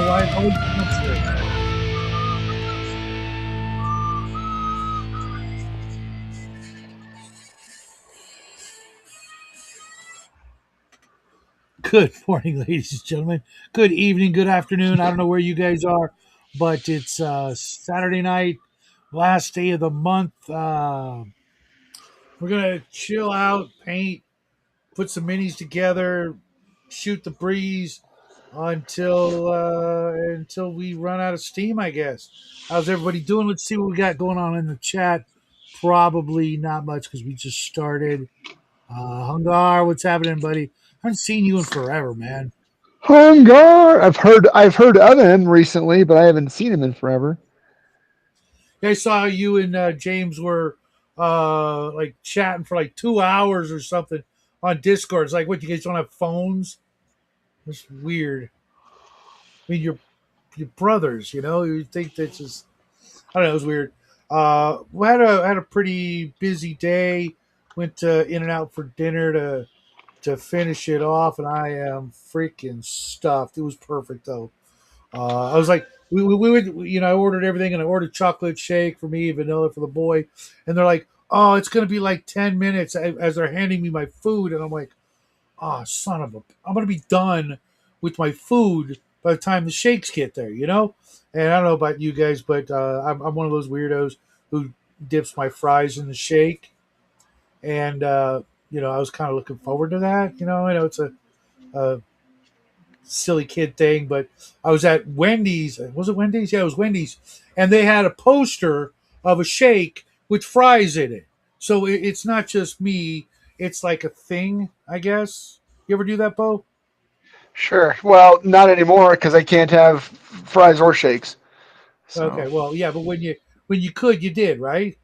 Why would you cancel it? Good morning, ladies and gentlemen. Good evening, good afternoon. I don't know where you guys are, but it's Saturday night, last day of the month. We're gonna chill out, paint, put some minis together, shoot the breeze until we run out of steam. I guess. How's everybody doing? Let's see what we got going on in the chat. Probably not much because we just started. Hungar, what's happening, buddy? I haven't seen you in forever, man. Hungar. I've heard of him recently, but I haven't seen him in forever. I saw you and James were like chatting for like 2 hours or something on Discord. It's like, what, you guys don't have phones? It's weird. I mean, you're brothers, you know. You think that's just, I don't know. It was weird. We had a pretty busy day. Went to In and Out for dinner to finish it off, and I am freaking stuffed. It was perfect though. I was like, we would, I ordered everything and I ordered chocolate shake for me, vanilla for the boy. And they're like, oh, it's going to be like 10 minutes as they're handing me my food. And I'm like, oh, son of a, I'm going to be done with my food by the time the shakes get there, you know? And I don't know about you guys, but I'm one of those weirdos who dips my fries in the shake. And, I was kind of looking forward to that. I know it's a silly kid thing, but I was at Wendy's. Was it Wendy's? Yeah, it was Wendy's, and they had a poster of a shake with fries in it. So it's not just me; it's like a thing, I guess. You ever do that, Bo? Sure. Well, not anymore because I can't have fries or shakes. So Okay, well, yeah, but when you could, you did, right?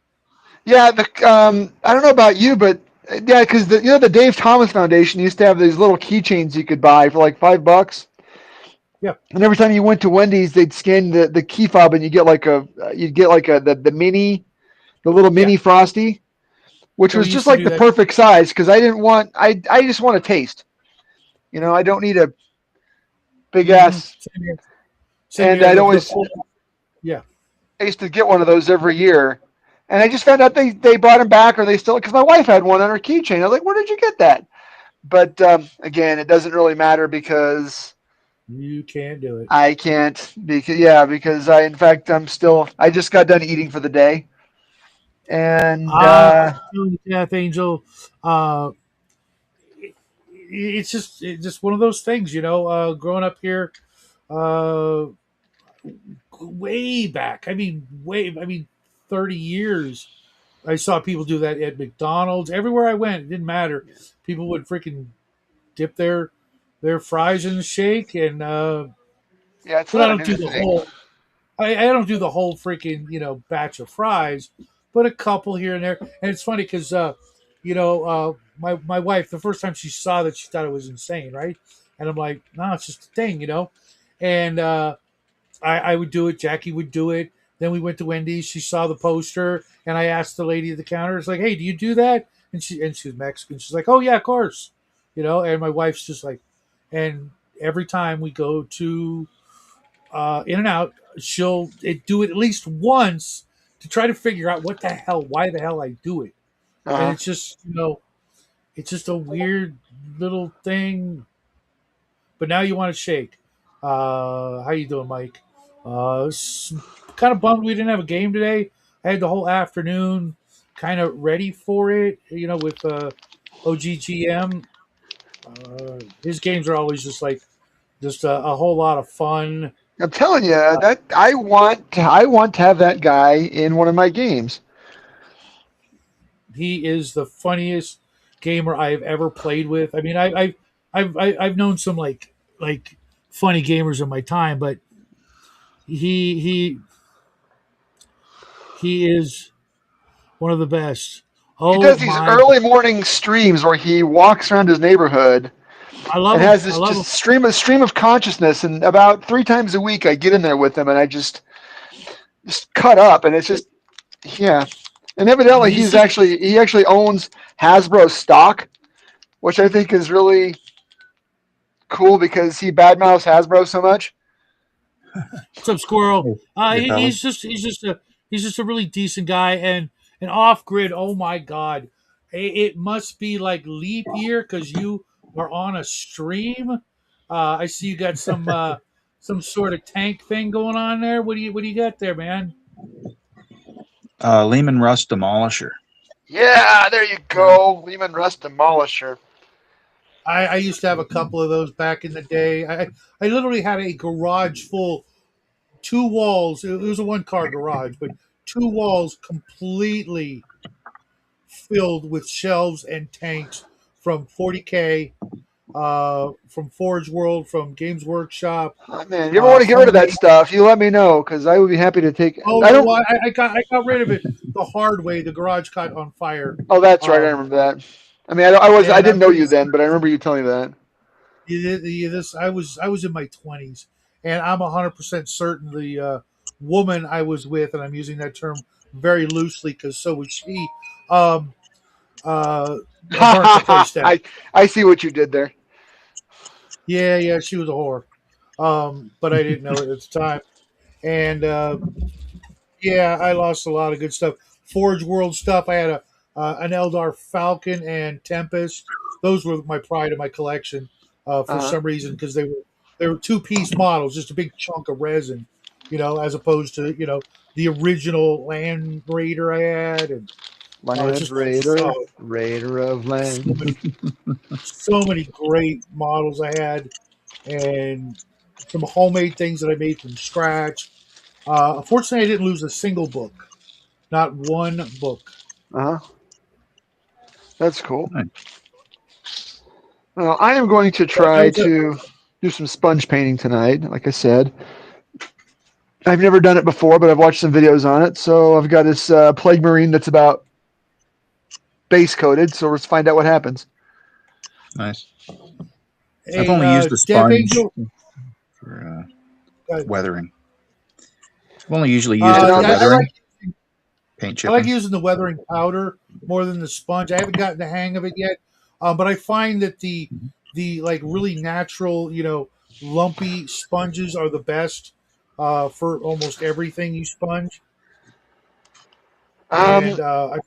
yeah, I don't know about you, but yeah, because the Dave Thomas Foundation used to have these little keychains you could buy for like $5, Yeah, and every time you went to Wendy's, they'd scan the key fob, and you get like a the mini the little yeah. mini frosty, which Yeah, we was just used to like do the that. perfect size because I just want a taste. I don't need a big Mm-hmm. ass. Same here. Same And here. I'd The always full, yeah. I used to get one of those every year. And I just found out they brought them back, or they still, because my wife had one on her keychain. I was like, where did you get that? But again, it doesn't really matter because You can't do it. I can't. Because in fact, I just got done eating for the day. And Death Angel. Uh, it's just one of those things, growing up here, uh, way back. I mean, 30 years. I saw people do that at McDonald's. Everywhere I went, it didn't matter. People would freaking dip their fries in the shake, and yeah, it's but I not a don't new do the thing. whole. I don't do the whole freaking batch of fries, but a couple here and there. And it's funny because my wife, the first time she saw that, she thought it was insane, right? And I'm like, no, it's just a thing. And I would do it. Jackie would do it. Then we went to Wendy's. She saw the poster, and I asked the lady at the counter, "It's like, hey, do you do that?" And she's Mexican. She's like, "Oh yeah, of course." And my wife's just like, and every time we go to In and Out, she'll do it at least once to try to figure out why the hell I do it. And Uh-huh. it's just a weird little thing. But now you want to shake. How you doing, Mike? Kind of bummed we didn't have a game today. I had the whole afternoon kind of ready for it. With OGGM. His games are always just a whole lot of fun. I'm telling you that I want to have that guy in one of my games. He is the funniest gamer I've ever played with. I mean, I've known some like funny gamers in my time, but he he he is one of the best. He Oh does these my! early morning streams where he walks around his neighborhood I love and him. has I this love just him. stream of consciousness. And about 3 times a week, I get in there with him, and I just cut up, and it's just yeah. And evidently, You see, he actually owns Hasbro stock, which I think is really cool because he badmouths Hasbro so much. What's up, Squirrel? Hey, hey, fellas. He's just a really decent guy, and off grid. Oh my God, it must be like leap year because you are on a stream. I see you got some sort of tank thing going on there. What do you got there, man? Lehman Russ Demolisher. Yeah, there you Uh, go. Lehman Russ Demolisher. I used to have a couple of those back in the day. I literally had a garage full, two walls. It was a one car garage, but two walls completely filled with shelves and tanks from 40K, from Forge World, from Games Workshop, Oh, man, if you ever want to get rid of that homemade. stuff, you let me know because I would be happy to take. Oh I no, don't. well, I got rid of it the hard way. The garage caught on fire, Oh, that's right. I um, remember that. I mean, I and didn't I'm know pretty you then, sure but I remember you telling me that. this. I was in my 20s, and I'm 100% certain the woman I was with, and I'm using that term very loosely because so was she. Um, uh, Ha burnt the ha place ha! down. I see what you did there. Yeah, yeah, she was a whore. But I didn't know it at the time. And yeah, I lost a lot of good stuff. Forge World stuff. I had an Eldar Falcon and Tempest. Those were my pride of my collection for Uh huh. some reason because they were two-piece models, just a big chunk of resin, as opposed to the original Land Raider I had, and it's Land just Raider, Raider of so Land. many so many great models I had, and some homemade things that I made from scratch. Unfortunately, I didn't lose a single book, not one book. Uh huh. That's cool. Nice. Well, I am going to That try was a, to do some sponge painting tonight. Like I said, I've never done it before, but I've watched some videos on it. So I've got this plague marine that's about base coated. So let's find out what happens. Nice. I've a only used the Death sponge Angel. for Uh, weathering. I've only usually used You it know, for yeah, I weathering, like paint I like chipping. using the weathering powder more than the sponge. I haven't gotten the hang of it yet, but I find that the like really natural, lumpy sponges are the best for almost everything you sponge. um, And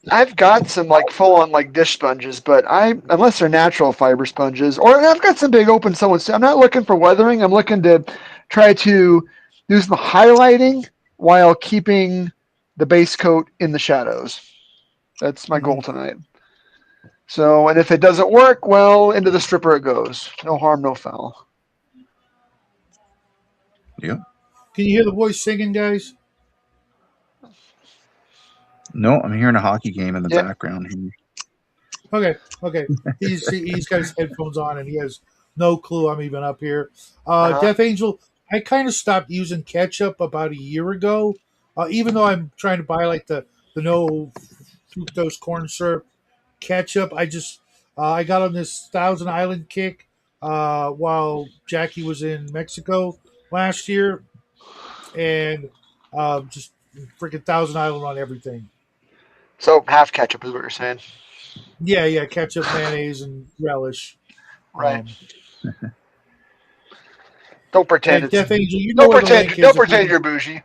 I've got some like full on like dish sponges, but unless they're natural fiber sponges, or I've got some big open someone's. I'm not looking for weathering. I'm looking to try to do some highlighting while keeping the base coat in the shadows. That's my goal mhm. tonight. So, and if it doesn't work, well, into the stripper it goes. No harm, no foul. Yep. Can you hear the voice singing, guys? No, I'm hearing a hockey game in the Yeah. background here. Okay, okay. He's got his headphones on and he has no clue I'm even up here. Uh huh. Death Angel, I kind of stopped using ketchup about a year ago. Even though I'm trying to buy like the no fructose corn syrup ketchup, I got on this Thousand Island kick while Jackie was in Mexico last year, and just freaking Thousand Island on everything. So half ketchup is what you're saying, Yeah, yeah, ketchup, mayonnaise, and relish. right? Um, Don't pretend and it's. Death Angel, you know where the link Don't is. If pretend you, you're bougie.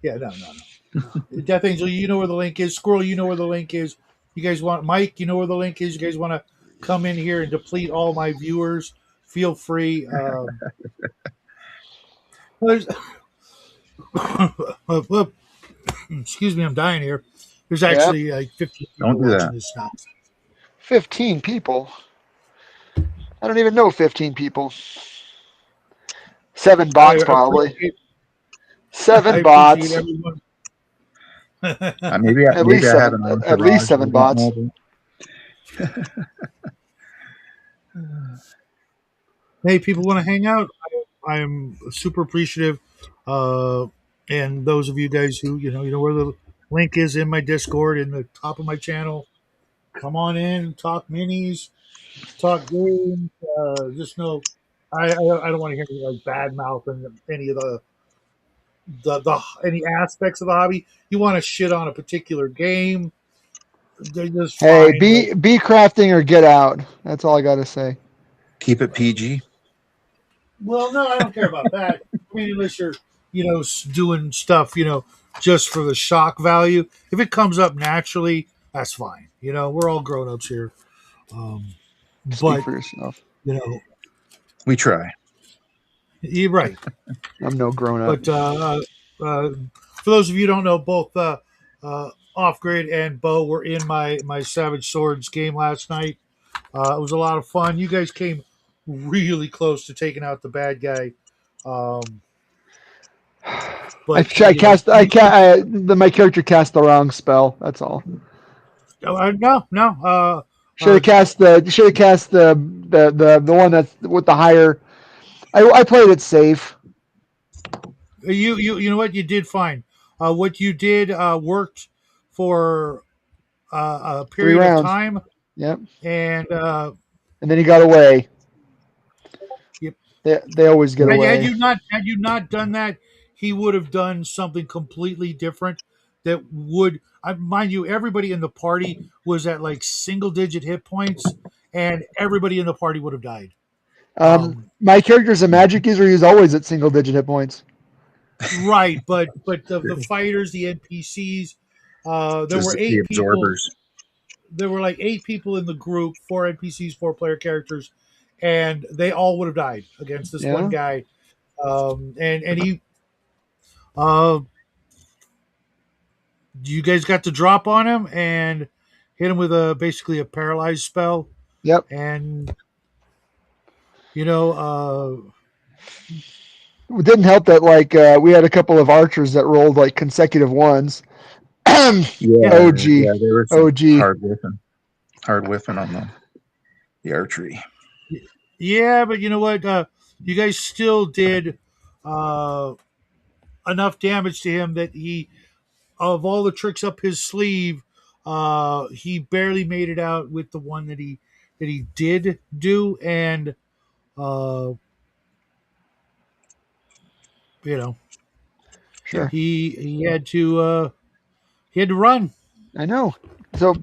yeah, no, no, no. Death Angel, you know where the link is. Squirrel, you know where the link is. You guys want Mike? You know where the link is. You guys want to come in here and deplete all my viewers? Feel free. There's, excuse me, I'm dying here. There's Yeah, actually like 15 Don't people do watching that. this now. 15 people. I don't even know 15 people. Seven I bots probably. appreciate I Seven appreciate bots. everyone. At Maybe least I have seven. an At least entourage seven we don't bots. know Hey, people want to hang out? I'm super appreciative. Uh, and those of you guys who you know where the link is in my Discord in the top of my channel. Come on in, talk minis, talk games. Just know, I don't want to hear any like bad mouth and any of the any aspects of the hobby. You want to shit on a particular game, they're just Hey, fine. But be crafting or get out. That's all I got to say. Keep it PG. well, no, I don't care about that. mean, unless you're, doing stuff, just for the shock value. If it comes up naturally, that's fine. We're all grown ups here. Um, Speak but for yourself. you know, We try. you're right. I'm no grown up. But for those of you who don't know, both Off Grid and Bo were in my Savage Swords game last night. It was a lot of fun. You guys came really close to taking out the bad guy. Um, but My character cast the wrong spell. That's all. no. Should have cast the one that's with the higher. I played it safe. you know what, you did fine. What you did worked for a 3 period of rounds. time, Yep. and And then he got away. yep. They always get Had away. you not done that, he would have done something completely different. That would, mind you, everybody in the party was at like single digit hit points, and everybody in the party would have died. My character's a magic user. He's always at single digit hit points. Right, but the fighters, the NPCs, there were The 8 people. absorbers. There were like 8 people in the group, 4 NPCs, 4 player characters, and they all would have died against this one Yeah. guy. And he, uh, you guys got the drop on him and hit him with basically a paralyzed spell, Yep. and you know, It didn't help that we had a couple of archers that rolled like consecutive ones. Yeah, OG. there was some OG. hard whiffing on the archery. yeah, but you know what? You guys still did uh, enough damage to him that he, of all the tricks up his sleeve, he barely made it out with the one that he did do, and uh, you know Sure. he had to run. I know. So,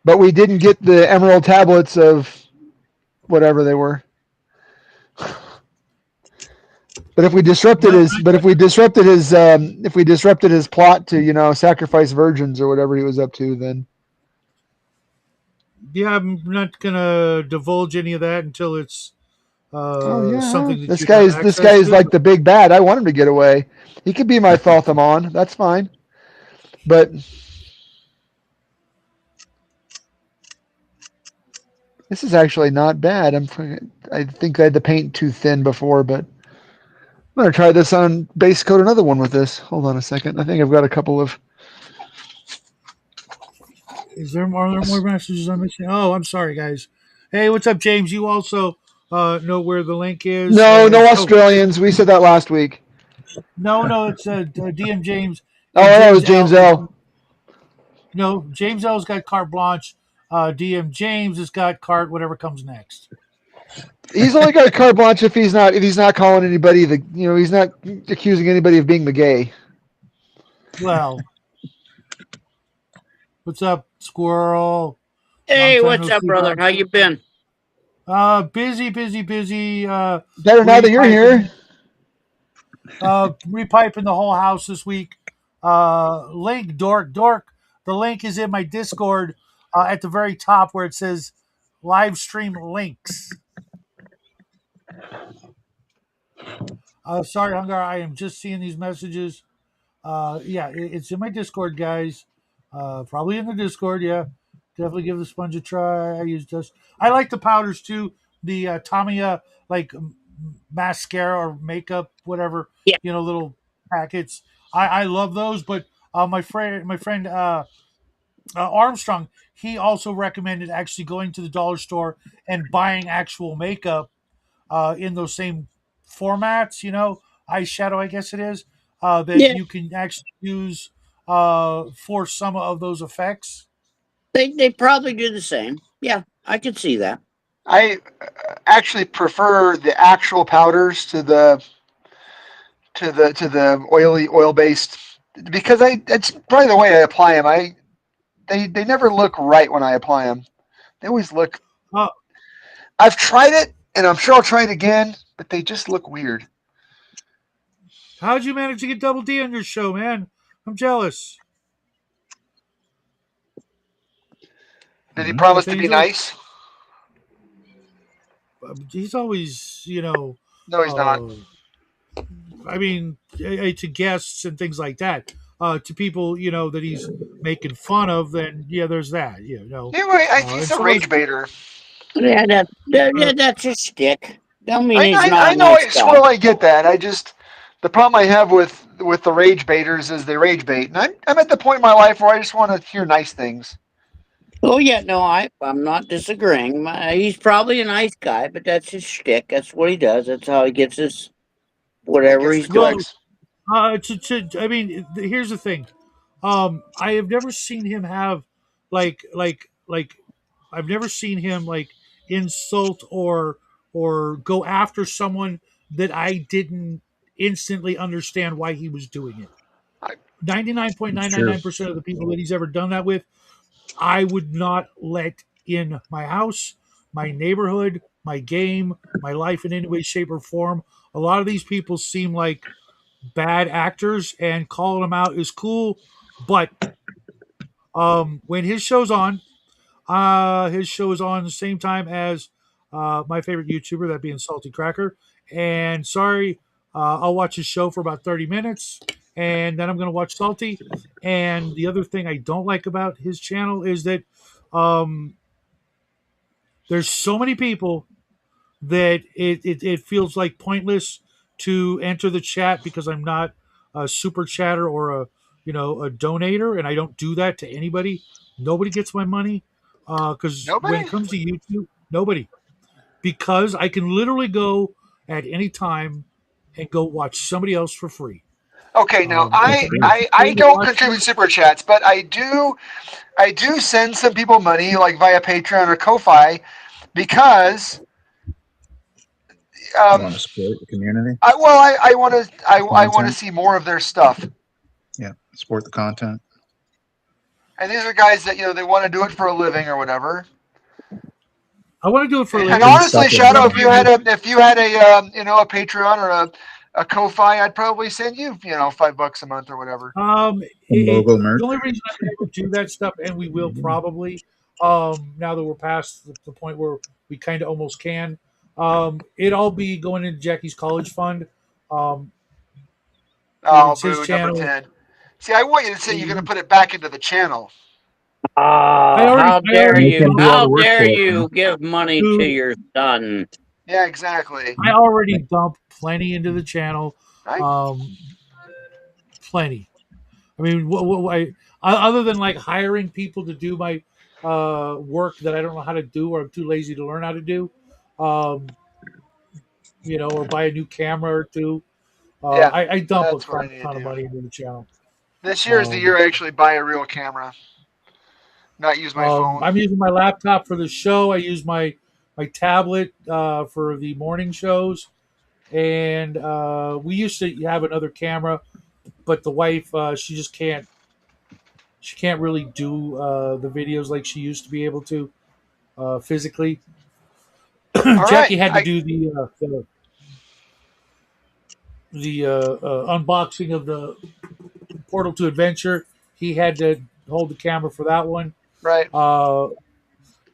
but we didn't get the emerald tablets of whatever they were. But if we disrupted No, if we disrupted his plot to sacrifice virgins or whatever he was up to, then yeah, I'm not gonna divulge any of that until it's oh yeah, something that this you guy have is access to. like the big bad. I want him to get away. He could be my Thalthamon. That's fine. But this is actually not bad. I think I had the paint too thin before, but I'm gonna try this on base coat another one with this. Hold on a second. I think I've got a couple of. Are there more messages I'm missing? Oh, I'm sorry, guys. Hey, what's up, James? You also know where the link is. No Oh, Australians. We said that last week. no, it's DM James Oh, and that was James James L. L. No, James L's got carte blanche. DM James has got carte whatever comes next. He's only got a carte blanche if he's not calling anybody he's not accusing anybody of being the gay. Well, what's up, Squirrel? Hey, Long time what's no up, see, brother? bud. How you been? Busy. Better now that you're Repiping, here. repiping the whole house this week. Link, dork. The link is in my Discord at the very top where it says live stream links. Sorry, Hungar, I am just seeing these messages. Yeah, it's in my Discord, guys. Probably in the Discord. Yeah, definitely give the sponge a try. I use just. I like the powders too. The Tamiya mascara or makeup, whatever, Yeah, little packets. I love those. But my friend Armstrong, he also recommended actually going to the dollar store and buying actual makeup in those same formats, eyeshadow, I guess it is, that yeah. you can actually use for some of those effects. They probably do the same. Yeah, I could see that. I actually prefer the actual powders to the oil based because it's probably the way I apply them. They never look right when I apply them. They always look. Uh, I've tried it, and I'm sure I'll try it again, but they just look weird. How'd you manage to get Double D on your show, man? I'm jealous. Did he Mhm. promise Death to be Angel. nice? He's always, No, he's not. I mean, to guests and things like that. To people, that he's making fun of, then yeah, there's that. Anyway, And he's a sometimes rage baiter. Yeah, uh, that's his shtick. Don't mean he's not I a know. nice I guy. swear I get that. The problem I have with the rage baiters is they rage bait, and I'm at the point in my life where I just want to hear nice things. Oh yeah, no, I'm not disagreeing. He's probably a nice guy, but that's his shtick. That's what he does. That's how he gets his I whatever guess he's the well, doing. clicks. I mean, here's the thing. I have never seen him have like I've never seen him like insult or go after someone that I didn't instantly understand why he was doing it. I, 99.999% of the people that he's ever done that with, I would not let in my house, my neighborhood, my game, my life in any way, shape, or form. A lot of these people seem like bad actors, and calling them out is cool. But when his show is on the same time as my favorite YouTuber, that being Salty Cracker. And sorry, I'll watch his show for about 30 minutes, and then I'm going to watch Salty. And the other thing I don't like about his channel is that um, there's so many people that it feels like pointless to enter the chat because I'm not a super chatter or a donator, and I don't do that to anybody. Nobody gets my money because when it nobody. comes to YouTube, nobody, because I can literally go at any time and go watch somebody else for free. Okay, now If I, I'm I paying I to don't watch contribute them, super chats, but I do send some people money like via Patreon or Ko-fi because You um want to support the community? I want to Content? see more of their stuff. Yeah, support the content. And these are guys that they want to do it for a living or whatever. I want to do it for a And living. Free honestly, stuff I like Shadow, want that. to be if you had a a Patreon or a Ko-fi, I'd probably send you $5 a month or whatever. Some logo merch. The only reason I ever do that stuff, and we will probably, now that we're past the point where we kind of almost can, it all be going into Jackie's college fund. Um, Oh, it's his boo, number channel. 10. See, I want you to say you're going to put it back into the channel. I Oh, already, I already Make him do all how the work dare for us, man. you give money to dude, your son? Yeah, exactly. I already dumped plenty into the channel. Right? Um, Plenty. I mean, other than like hiring people to do my work that I don't know how to do or I'm too lazy to learn how to do, um, or buy a new camera or two. Yeah, I dump a that's what I need ton to of do. money into the channel. This year is the Um, year I actually buy a real camera, not use my phone. I'm using my laptop for the show. I use my tablet for the morning shows, and we used to have another camera, but the wife she just can't. She can't really do the videos like she used to be able to physically. All right. Jackie had to do the unboxing of the Portal to Adventure. He had to hold the camera for that one. Right. Uh,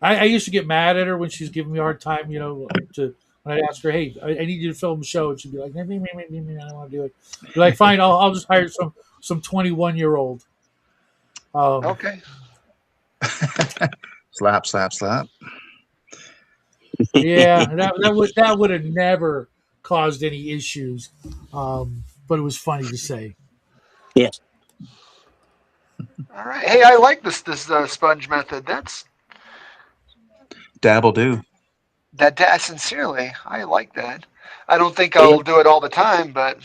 I used to get mad at her when she's giving me a hard time. To when I'd ask her, "Hey, I need you to film the show," and she'd be like, "I don't want to do it." Be like, "Fine, I'll just hire some 21-year-old." Okay. Slap, slap, slap. Yeah, that would have never caused any issues, but it was funny to say. Yes. All right. Hey, I like this sponge method. Dabble do. That sincerely, I like that. I don't think I'll do it all the time, but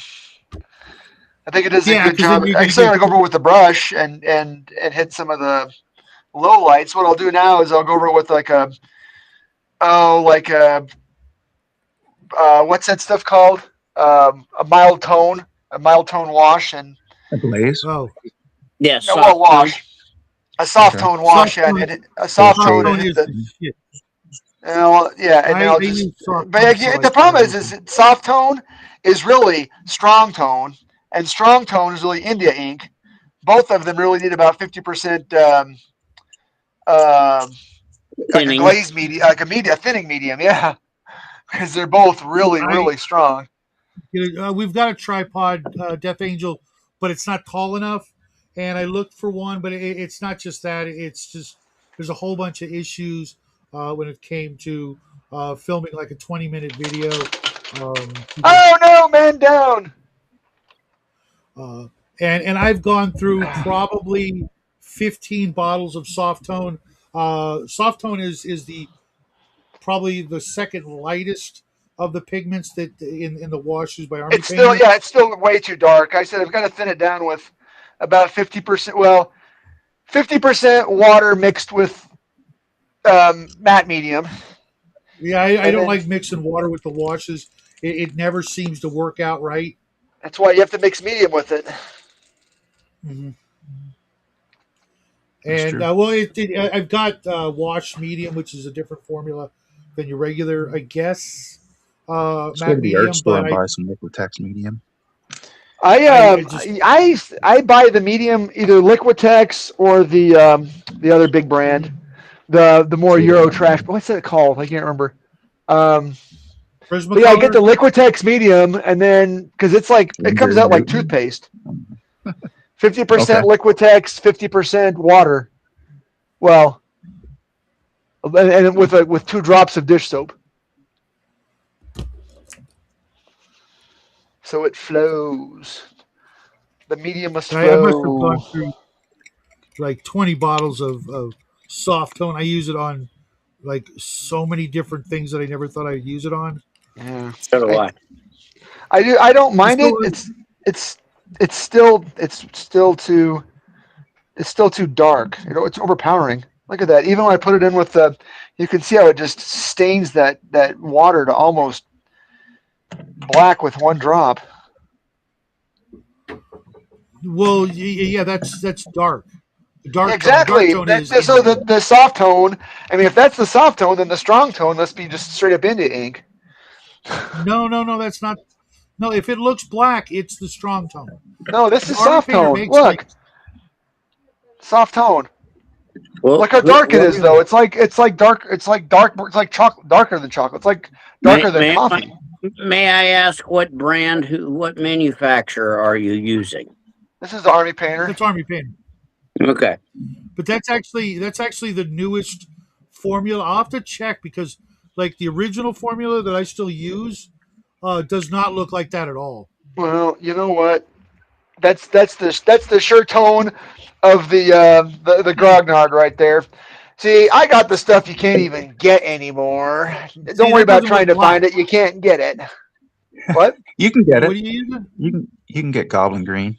I think it is a Yeah, good because then job. you're I going to still get gotta go over with the brush and hit some of the low lights. What I'll do now is I'll go over with like a what's that stuff called? A mild tone wash, and A blaze. oh, Yes, no, well, soft tone. wash, a soft Okay. tone wash, soft and, tone. and a Full soft Soft tone, shade. and tone hit is the shit. yeah, and then I I'll just. use soft But tone, so the I problem like is the problem is soft tone is really strong tone, and strong tone is really India ink. Both of them really need about 50% like a Thinning. glaze medium, like a thinning medium, yeah, because they're both really, I really strong. we've got a tripod, Death Angel, but it's not tall enough. And I looked for one, but it's not just that. It's just there's a whole bunch of issues when it came to filming like a 20-minute video. People, Oh no, man down! uh, and I've gone through probably 15 bottles of soft tone. Soft tone is the probably the second lightest of the pigments that in the washes by Army Painter. It's still way too dark. I said I've got to thin it down with about 50%. Well, 50% water mixed with matte medium, Yeah, I and don't then like mixing water with the washes. It never seems to work out right. that's why you have to mix medium with it. Hmm. That's And true. well, I've got wash medium, which is a different formula than your regular, I guess, Let's go to matte the art medium. store But and buy some Liquitex medium. I just I buy the medium either Liquitex or the other big brand, the more Euro trash. What's it called? I can't remember. Um, but yeah, I get the Prismacolor. Liquitex medium, and then because it's like it comes Winsor out like Newton. toothpaste. Okay. 50% Liquitex, 50% water. Well, and with 2 drops of dish soap, so it flows. The medium must I must have gone flow. through like 20 bottles of soft tone. I use it on like so many different things that I never thought I'd use it on. Yeah, So do I I. I do. I don't It's mind still it. It's it's still too dark. It's overpowering. Look at that. Even when I put it in with the, you can see how it just stains that water to almost black with 1 drop. well, yeah, that's dark. The dark tone. The dark Exactly. tone is So India. the soft tone. I mean, if that's the soft tone, then the strong tone must be just straight up India ink. No, that's not. No, if it looks black, it's the strong tone. No, this is Army soft Painter tone. makes like Look, soft tone. Well, Look how dark it what, is, though. It's like dark. It's like dark. It's like chocolate, darker than chocolate. It's like may, darker than may, coffee. may I ask what brand, what manufacturer are you using? This is the Army Painter. that's Army Painter, Okay. but that's actually the newest formula. I'll have to check because like the original formula that I still use does not look like that at all. Well, you know what? That's the sure tone of the grognard right there. See, I got the stuff you can't even get anymore. Don't See, worry that about doesn't trying look to find black. it. You can't get it. What? You can get What it. are you using? You can get Goblin Green.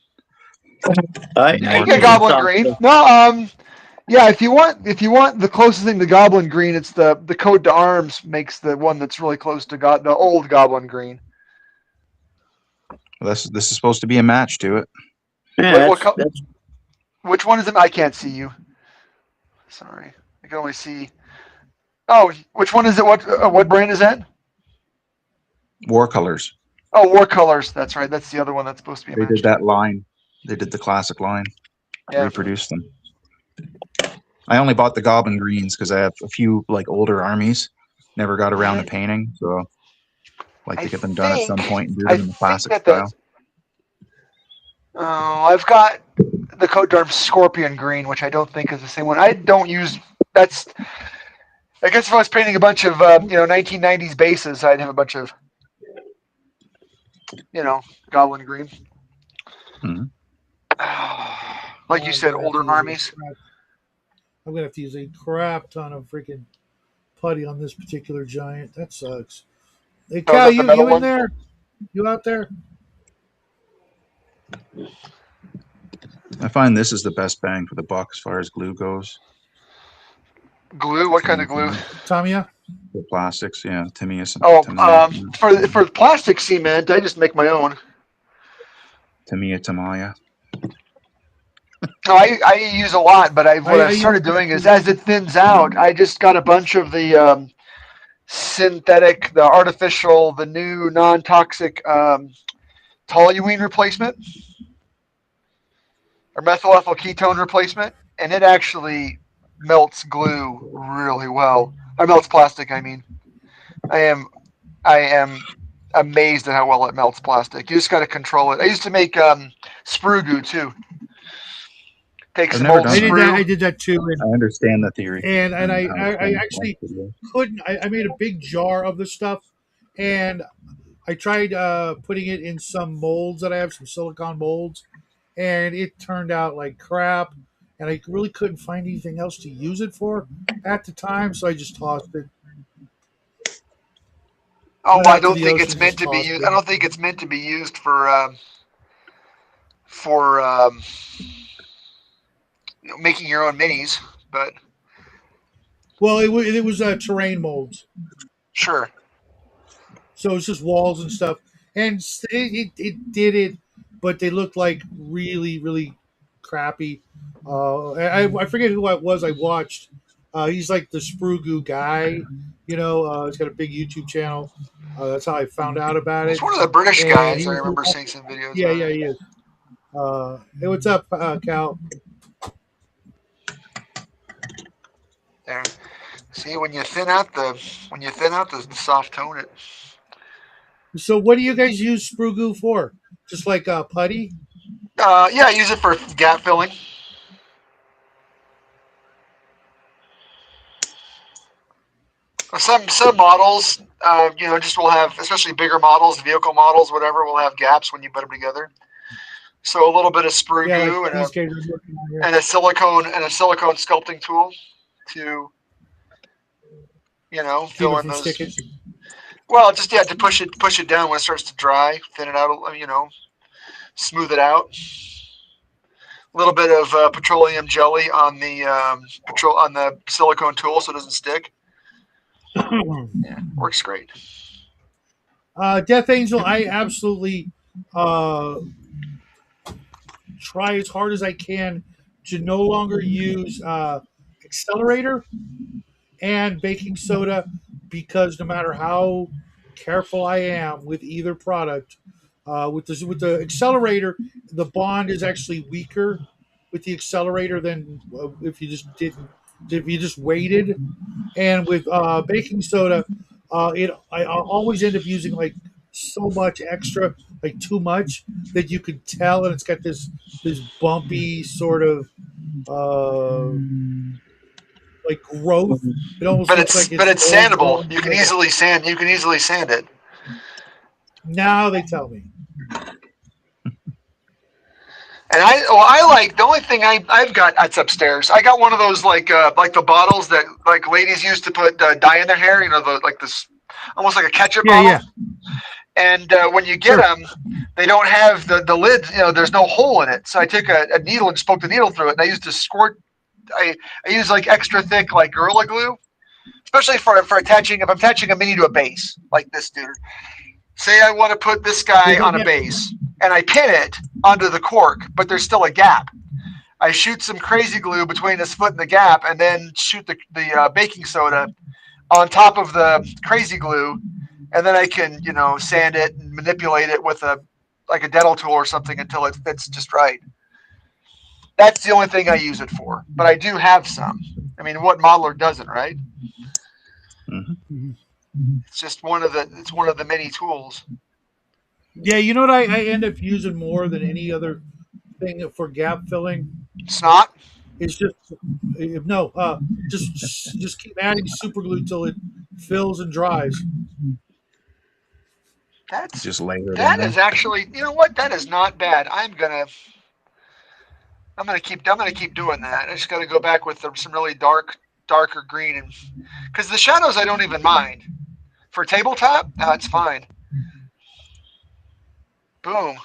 Yeah, you I can More get use color. Goblin Green. something. No, yeah. If you want the closest thing to Goblin Green, it's the Code to Arms makes the one that's really close to the old Goblin Green. Well, this is supposed to be a match to it. Yeah, What that's which one is it? I can't see you. Sorry, I can only see. Oh, which one is it? What brand is that? War Colors. Oh, War Colors. That's right. That's the other one that's supposed to be a They match did to that it. line. They did the classic line. Yeah. Reproduced them. I only bought the Goblin Greens because I have a few like older armies. Never got around to Mhm. painting, so like I to get them done at some think point and do I them in the think classic that the style. I've got the Coat d'Arms Scorpion Green, which I don't think is the same one. I don't use that's. I guess if I was painting a bunch of 1990s bases, I'd have a bunch of Goblin Green. Mhm. Like you I'm said, gonna have to older use armies. I'm gonna have to use a crap ton of freaking putty on this particular giant. That sucks. Hey Oh, Cal, the you metal you in one. there? You out there? I find this is the best bang for the buck as far as glue goes. Glue. What kind of glue? Tamiya? The plastics, yeah, Tamiya, Oh, Tamiya, for plastic cement, I just make my own. Tamiya, Tamaya. No, I use a lot, but what I I've use started doing is as it thins out, I just got a bunch of synthetic, the artificial, the new non-toxic toluene replacement or methyl ethyl ketone replacement, and it actually melts glue really well. Or melts plastic, I mean. I am amazed at how well it melts plastic. You just got to control it. I used to make sprue goo too. Take I've some never old done that. I sprue. did that too, I understand the theory. and how it's I done. actually couldn't. I made a big jar of the stuff, and I tried putting it in some molds that I have, some silicone molds, and it turned out like crap. And I really couldn't find anything else to use it for at the time, so I just tossed it. Oh, Went I out to don't the think ocean, it's and meant just to be tossed used. I it. don't think it's meant to be used for making your own minis. But Well, it was terrain molds, sure. so it's just walls and stuff, and it did it, but they looked like really crappy. I forget who it was I watched. He's like the Sprue Goo guy, he's got a big YouTube channel. That's how I found out about It's it, one of the British and guys. he I was remember seeing some videos yeah, on yeah, it. he is. Hey, what's up, Cal? There. See, when you thin out the soft tone it. So, what do you guys use Sprue Goo for? Just like putty? Yeah, I use it for gap filling. Some models, just will have, especially bigger models, vehicle models, whatever, will have gaps when you put them together. So a little bit of sprue Yeah, like goo these guys are working on here. and a silicone sculpting tool to Keep fill it in from those. sticking. Well, just to push it down when it starts to dry, thin it out, smooth it out. A little bit of petroleum jelly on the on the silicone tool so it doesn't stick. Yeah, works great. Death Angel, I absolutely uh, try as hard as I can to no longer use accelerator and baking soda because no matter how careful I am with either product, with the accelerator, the bond is actually weaker with the accelerator than if you just waited. And with baking soda, I'll always end up using like so much extra, like too much that you could tell, and it's got this bumpy sort of uh, like growth. It almost But looks it's like but it's it's old sandable. growing You can together. easily sand. You can easily sand it. Now they tell me. And I like the only thing I've got that's upstairs. I got one of those like the bottles that like ladies used to put dye in their hair. Like this, almost like a ketchup Yeah, bottle. yeah, And when you get sure. them, they don't have the lid. There's no hole in it. So I took a needle and just poked the needle through it. And I used to squirt. I use like extra thick like Gorilla Glue, especially for attaching. If I'm attaching a mini to a base like this dude, say I want to put this guy on a base and I pin it onto the cork, but there's still a gap. I shoot some crazy glue between this foot and the gap, and then shoot the baking soda on top of the crazy glue, and then I can sand it and manipulate it with a dental tool or something until it fits just right. That's the only thing I use it for. But I do have some. I mean, what modeler doesn't, right? Mm-hmm. It's just one of the many tools. Yeah, you know what I end up using more than any other thing for gap filling Snot. is just no, just keep adding super glue till it fills and dries. That's Just layer it in that there. is actually, you know what? That is not bad. I'm gonna keep doing that. I just got to go back with some really darker green, and because the shadows I don't even mind for tabletop. It's fine. Boom.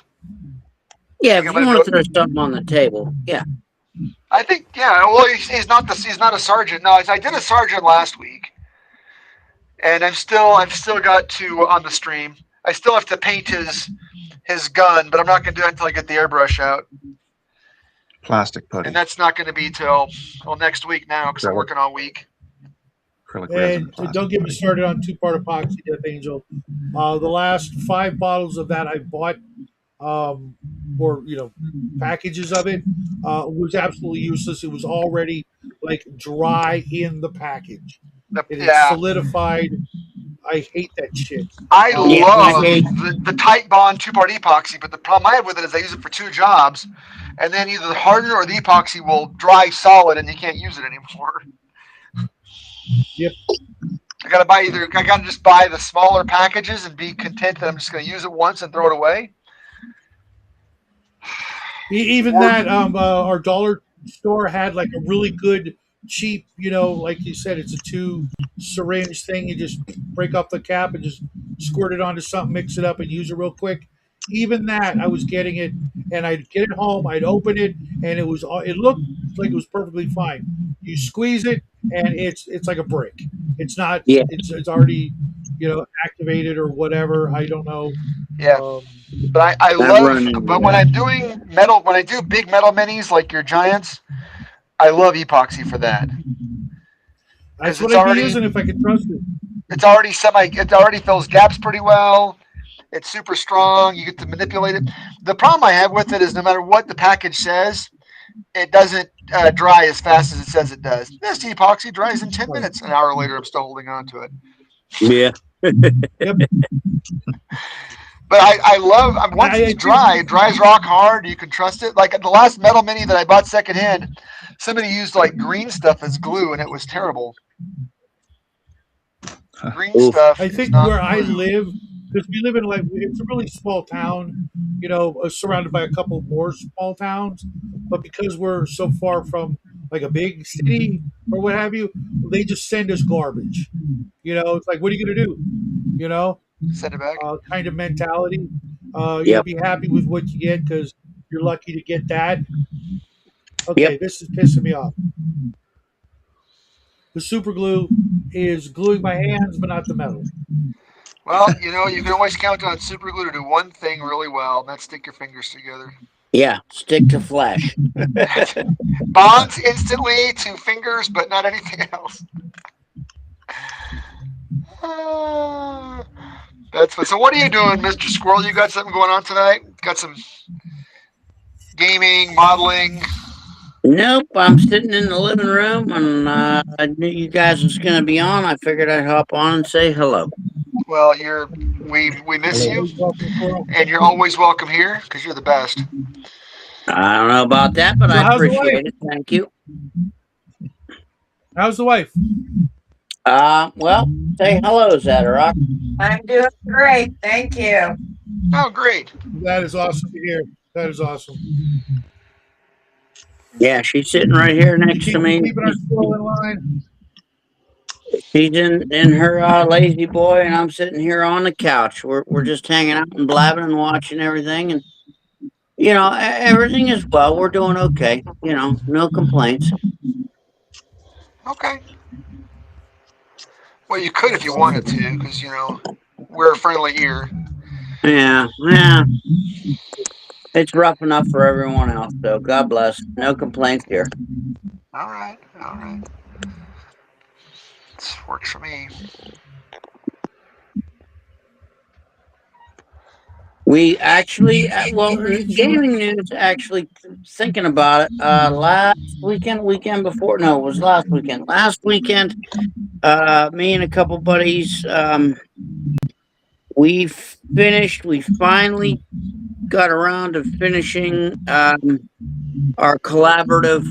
I Yeah, think if I'm you gonna want to do throw it. something on the table, yeah. I think yeah. Well, he's not a sergeant. No, I did a sergeant last week, and I've still got to on the stream. I still have to paint his gun, but I'm not gonna do it until I get the airbrush out, Plastic and putty. that's not gonna be till next week now because I'm Acrylic. working all week. acrylic resin or And plastic. don't get me started on two-part epoxy, Death Angel. The last 5 bottles of that I bought, um, or packages of it, was absolutely useless. It was already like dry in the package. It had Yeah, solidified. I hate that shit. I Yeah, It I was love like hate. the tight bond 2-part epoxy, but the problem I have with it is I use it for 2 jobs, and then either the hardener or the epoxy will dry solid, and you can't use it anymore. yep. I gotta just buy the smaller packages and be content that I'm just gonna use it once and throw it away. Even Or that, our dollar store had like a really good, cheap, like you said, it's a 2 syringe thing. You just break off the cap and just squirt it onto something, mix it up, and use it real quick. Even that, I was getting it, and I'd get it home, I'd open it, and it looked like it was perfectly fine. You squeeze it, and it's like a brick. It's not. Yeah, It's already, activated or whatever. I don't know. yeah, Um, but I I've love. run into But when that. I'm doing metal, when I do big metal minis like your giants, I love epoxy for that that's because what I'd be using if I could trust it. it already fills gaps pretty well. It's super strong. You get to manipulate it. The problem I have with it is no matter what the package says, it doesn't dry as fast as it says it does. This epoxy dries in 10 Right. minutes. An hour later, I'm still holding on to it. Yeah. Yep. But I love once I it's think dry, it dries rock hard. You can trust it. Like the last metal mini that I bought secondhand, somebody used like green stuff as glue, and it was terrible. Green Oof. stuff I is think not where I glue. live, because we live in like it's a really small town, surrounded by a couple more small towns, but because we're so far from like a big city or what have you, they just send us garbage. It's like, what are you gonna do? You know, Send it back. kind of mentality. Yep. Be happy with what you get because you're lucky to get that. Yep. Okay, this is pissing me off. The super glue is gluing my hands, but not the metal. Well, you can always count on super glue to do one thing really well, and that's stick your fingers together. Yeah. Stick to flesh. Bonds instantly to fingers, but not anything else. Uh, that's fun. So, what are you doing, Mr. Squirrel? You got something going on tonight? Got some gaming, modeling. Nope. I'm sitting in the living room, and I knew you guys was gonna be on. I figured I'd hop on and say hello. Well, we miss You're you, always welcome, Squirrel. and you're always welcome here because you're the best. I don't know about that, but So, I how's the wife? appreciate it. Thank you. How's the wife? Well, say hello, Zatarock. I'm doing great. Thank you. Oh, great. That is awesome to hear. That is awesome. Yeah, she's sitting right here You next to keep me. keeping our squirrel in line. She's in her lazy boy, and I'm sitting here on the couch. We're just hanging out and blabbing and watching everything, and everything is well. We're doing okay. No complaints. Okay. Well, you could if That's you awesome. wanted to, because we're a friendly ear. Yeah, yeah. It's rough enough for everyone else, so God bless. No complaints here. All right, all right. This works for me. We actually, well, All right, so gaming news. Actually, thinking about it, last weekend before, no, it was last weekend. Last weekend, me and a couple buddies, we finished. We finally got around to finishing our collaborative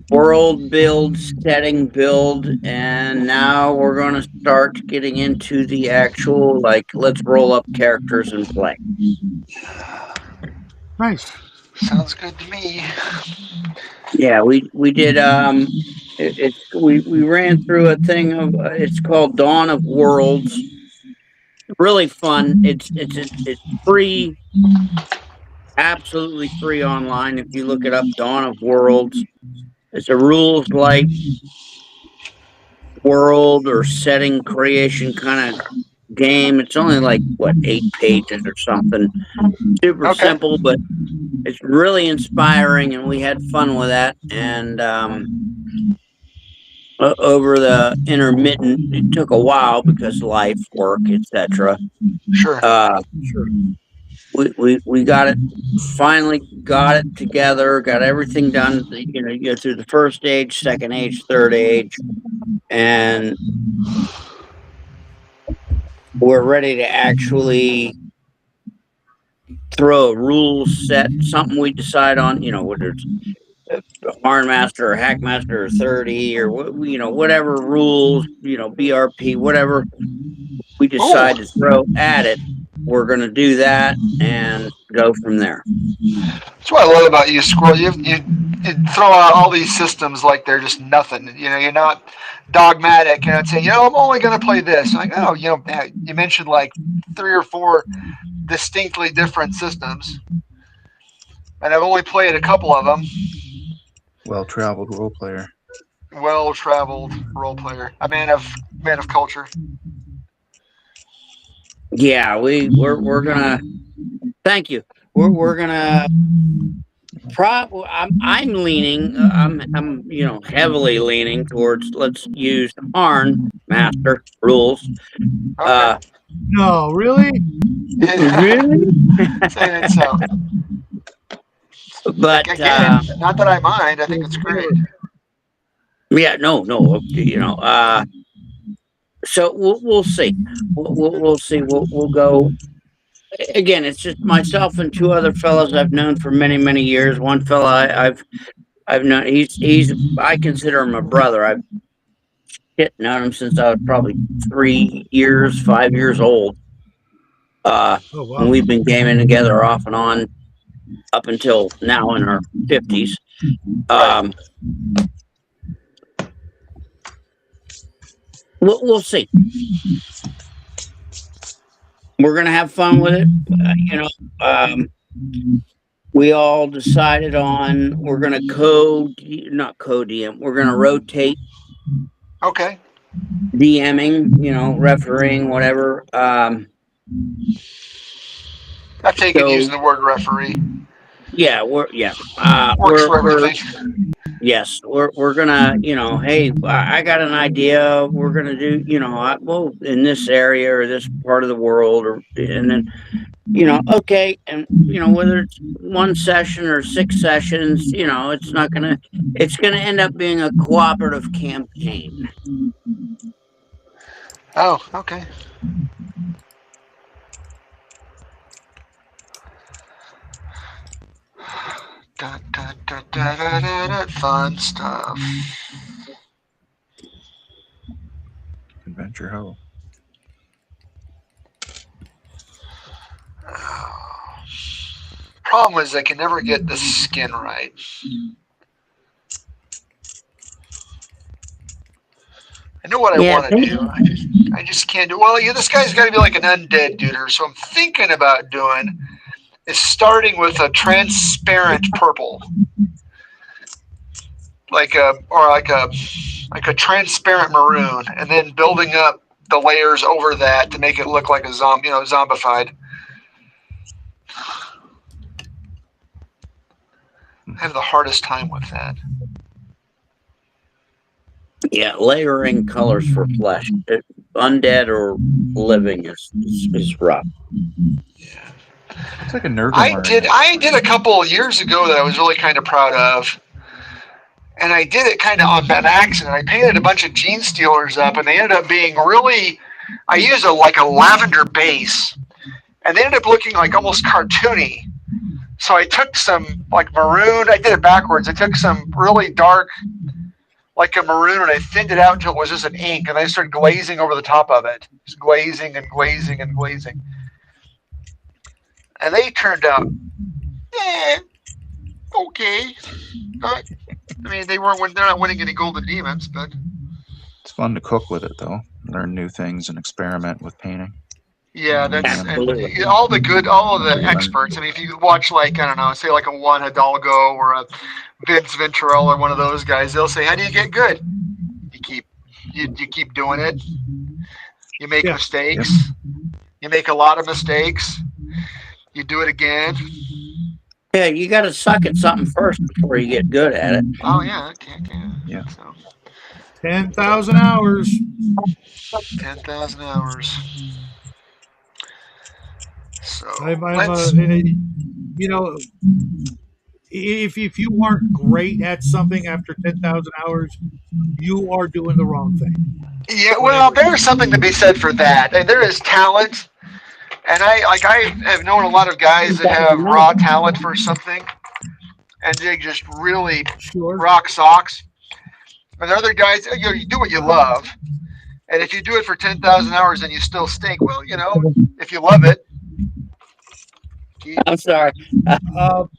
world build, setting build, and now we're going to start getting into the actual, like, let's roll up characters and play. nice. Sounds good to me. Yeah, we did. We ran through a thing of it's called Dawn of Worlds. Really fun. It's free, absolutely free online. If you look it up, Dawn of Worlds. It's a rules light world or setting creation kind of game. It's only like what 8 pages or something. Super Okay. simple, but it's really inspiring, and we had fun with that. And over the intermittent. It took a while because life, work, etc. Sure. We got it. Finally got it together. Got everything done. You go through the first age, second age, third age, and we're ready to actually throw a rule set, something we decide on, whether it's Barnmaster or Hackmaster or 30 or, whatever rules, BRP, whatever we decide to throw at it, we're going to do that and go from there. That's what I love about you, Squirrel. You throw out all these systems like they're just nothing. You're not dogmatic. You're not saying, I'm only going to play this. Like, oh, you mentioned like 3 or 4 distinctly different systems, and I've only played a couple of them. Well-traveled role player. Well-traveled role player. A man of culture. Yeah, we're gonna. Thank you. We're gonna. I'm leaning. I'm heavily leaning towards let's use Arn Master rules. Okay. No, really? Really? Saying it so. But again, not that I mind. I think it's great. Yeah, no. So we'll see. We'll see. We'll go. Again, it's just myself and 2 other fellows I've known for many, many years. One fella I've known. He's I consider him a brother. I've known him since I was probably 3 years, 5 years old. Oh, wow. And we've been gaming together off and on up until now in our 50s. We'll see. We're gonna have fun with it. We all decided on we're gonna not co-DM. We're gonna rotate. Okay. DMing, refereeing, whatever. I've taken using the word referee. Yeah, works for everything. Yes, we're gonna, hey, I got an idea. We're gonna do, in this area or this part of the world, and then, okay, and whether it's 1 session or 6 sessions, it's gonna end up being a cooperative campaign. Oh, okay. Fun stuff. Adventure Ho. Problem is, I can never get the skin right. I know what I want to do. I just can't do. Well, this guy's got to be like an undead dude, so I'm thinking about doing is starting with a transparent purple, like a transparent maroon, and then building up the layers over that to make it look like a zombified. I have the hardest time with that. Yeah, layering colors for flesh, undead or living, is rough. Yeah. It's like a nerd. I did a couple of years ago that I was really kind of proud of, and I did it kind of on an accident. I painted a bunch of Gene Stealers up, and they ended up being really. I used a lavender base, and they ended up looking like almost cartoony. So I took some maroon. I did it backwards. I took some really dark, like a maroon, and I thinned it out until it was just an ink, and I started glazing over the top of it, just glazing and glazing and glazing. And they turned out, okay. They're not winning any golden demons, but it's fun to cook with it though. Learn new things and experiment with painting. Yeah, that's all the experts. If you watch say like a Juan Hidalgo or a Vince Venturella or one of those guys, they'll say, "How do you get good? You keep doing it. You make mistakes. You make a lot of mistakes. You do it again." Yeah, you got to suck at something first before you get good at it. Oh yeah, okay. Yeah. So, 10,000 hours. 10,000 hours. So You know, if you aren't great at something after 10,000 hours, you are doing the wrong thing. yeah, well, there's something to be said for that. And there is talent, and I have known a lot of guys that have raw talent for something, and they just really Sure. rock socks. And other guys, you do what you love, and if you do it for 10,000 hours and you still stink, well, if you love it. I'm sorry. Now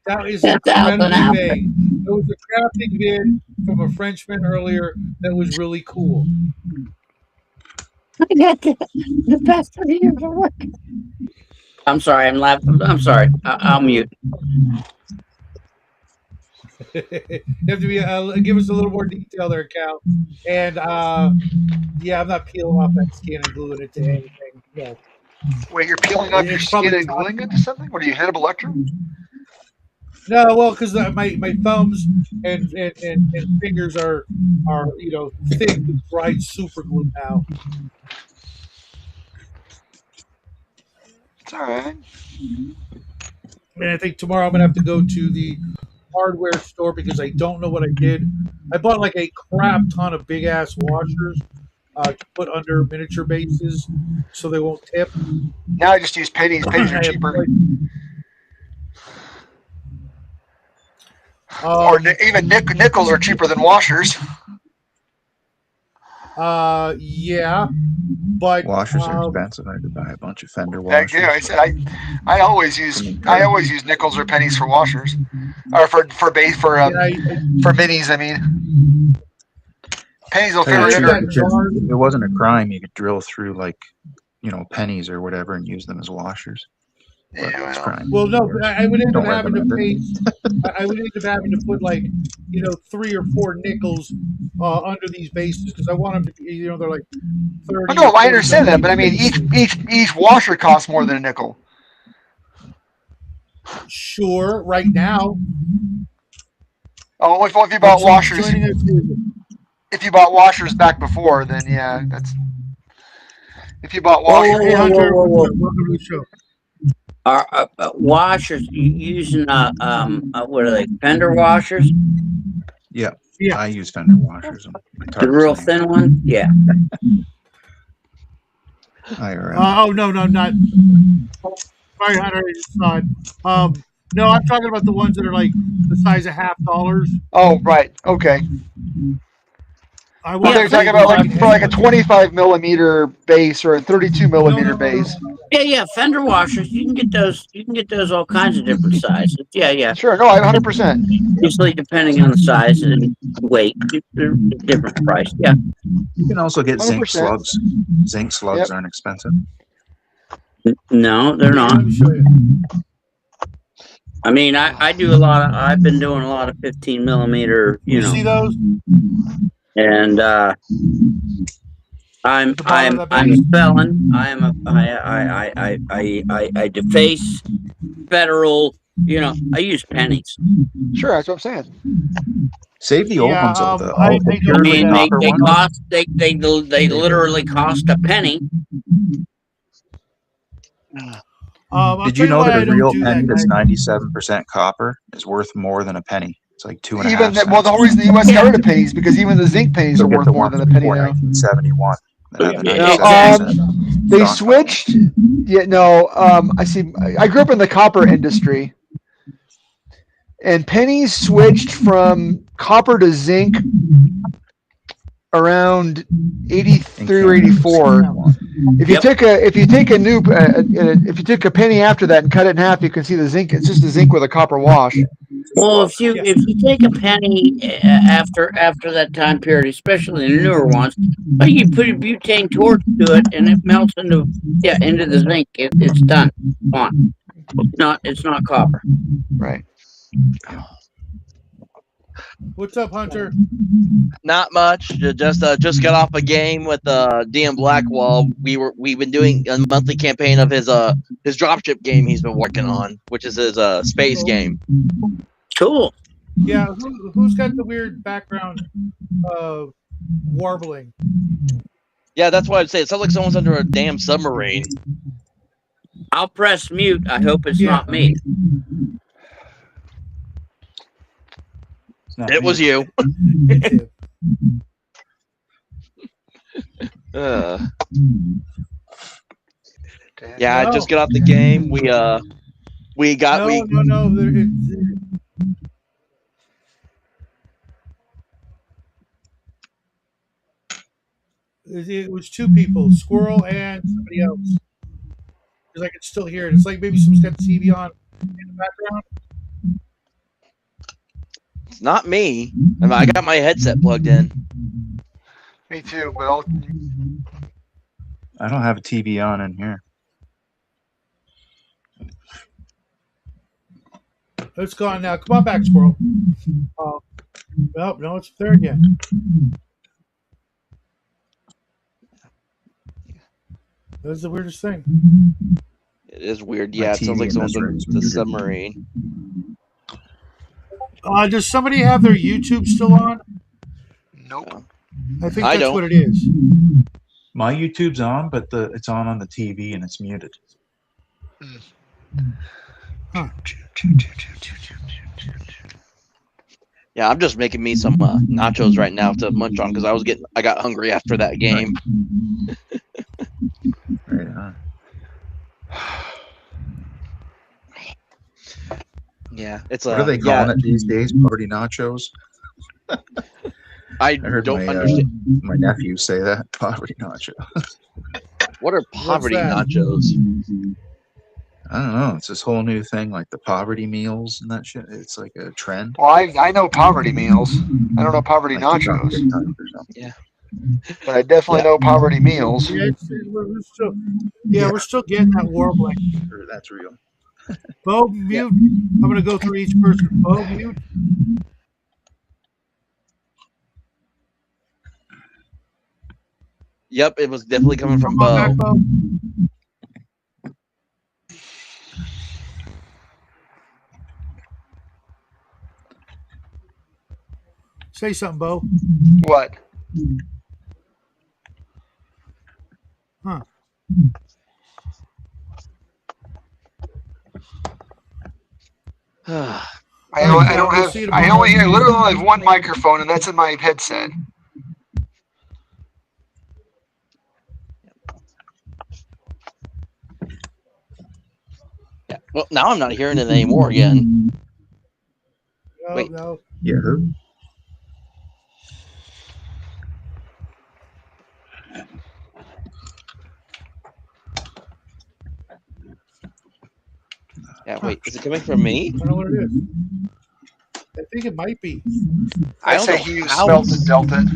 that is 10,000 incredibly hours. vague. There was a crafting vid from a Frenchman earlier that was really cool. I got the best of you for work. I'm sorry. I'm laughing. I'm sorry. I'll mute. You have to be give us a little more detail there, Cal. And yeah, I'm not peeling off that skin and gluing it to anything. No. Wait, you're peeling off your It's skin probably and gluing it to something? What are you, Hannibal Lecter? no, well, because my thumbs and fingers are thick with dried super glue now. It's all right. And I think tomorrow I'm gonna have to go to the hardware store because I don't know what I did. I bought like a crap ton of big ass washers to put under miniature bases so they won't tip. Now I just use pennies. Pennies are cheaper. Or even nickels are cheaper than washers. Yeah, but Washers are expensive. I had to buy a bunch of fender washers. Yeah, I said I always use nickels or pennies for washers, or for minis. I mean, pennies will fit right under. It wasn't a crime. You could drill through pennies or whatever and use them as washers. Yeah, well, no, I would end up having to pay. I would end up having to put 3 or 4 nickels under these bases because I want them to be, they're like 30. No, I understand that, but I mean, each washer costs more than a nickel. Sure, right now. Oh, if you bought washers, if you bought washers back before, then yeah, that's. If you bought washers, hey Hunter, welcome to the show. Are washers using what are they? Fender washers? Yeah, I use fender washers. The real thin one? Yeah. Oh no, not. Sorry, Hunter, I just saw it. No, I'm talking about the ones that are like the size of $50. Oh, right. Okay. They're talking about for like a 25 millimeter base or a 32 millimeter base. Yeah, fender washers. You can get those. You can get those all kinds of different sizes. Yeah. Sure. No, 100%. Usually, depending on the size and weight, they're different price. Yeah. You can also get 100%. zinc slugs. Zinc slugs aren't expensive. No, they're not. I mean, I do a lot of. I've been doing a lot of 15 millimeter. You know. See those? And I'm a felon. I deface federal. I use pennies. Sure, that's what I'm saying. Save the old ones. I mean, they cost. They literally cost a penny. Did you know that a real penny that's 97% copper is worth more than a penny? It's like 2.5 cents. Well, the whole reason the U.S. got rid of pennies because even the zinc pennies are worth more than a penny now. 1971. They switched. Yeah, no. I see. I grew up in the copper industry, and pennies switched from copper to zinc around 83 or 84. If you take a penny after that and cut it in half, you can see the zinc. It's just a zinc with a copper wash. Well, if you take a penny after that time period, especially the newer ones, you put a butane torch to it and it melts into the zinc. It's done. On. It's not copper. Right. What's up, Hunter? Not much. Just got off a game with DM Blackwall. We've been doing a monthly campaign of his dropship game he's been working on, which is his space game. Cool. Yeah, who's got the weird background warbling? Yeah, that's what I'd say. It sounds like someone's under a damn submarine. I'll press mute. I hope it's Yeah. not me. It's not It me. was you. It's him. Yeah, I No. just got off the game. We got No. It was two people, Squirrel and somebody else. Because I can still hear it. It's like maybe someone's got the TV on in the background. It's not me. I mean, I got my headset plugged in. Me too, but I don't have a TV on in here. It's gone now. Come on back, Squirrel. No, it's there again. That's the weirdest thing. It is weird. My Yeah, it sounds TV like in someone's this under room's the muted. submarine. Does somebody have their YouTube still on? nope. I think I that's don't. what it is. My YouTube's on, but it's on the TV and it's muted. Huh. Yeah, I'm just making me some nachos right now to munch on because I got hungry after that game. Right on. Yeah, it's What are they calling it these days? Party nachos? I heard don't understand. my nephew say that. Poverty nacho. What are poverty that? nachos? I don't know. It's this whole new thing, like the poverty meals and that shit. It's like a trend. Well, I know poverty meals. I don't know poverty Like TikTok nachos, or something. Yeah. but I definitely know poverty meals. Yeah, we're still getting that warbling. Sure, that's real. Bo, mute. I'm going to go through each person. Bo, mute. Yep, it was definitely coming from Come on Bo. back, Bo. Say something, Bo. What? Huh. I literally have one microphone, and that's in my headset. Yeah. Well, now I'm not hearing it anymore again. Wait. No. Yeah. Who? Yeah, wait. Is it coming from me? I don't know what it is. I think it might be. I say he smelt and dealt it.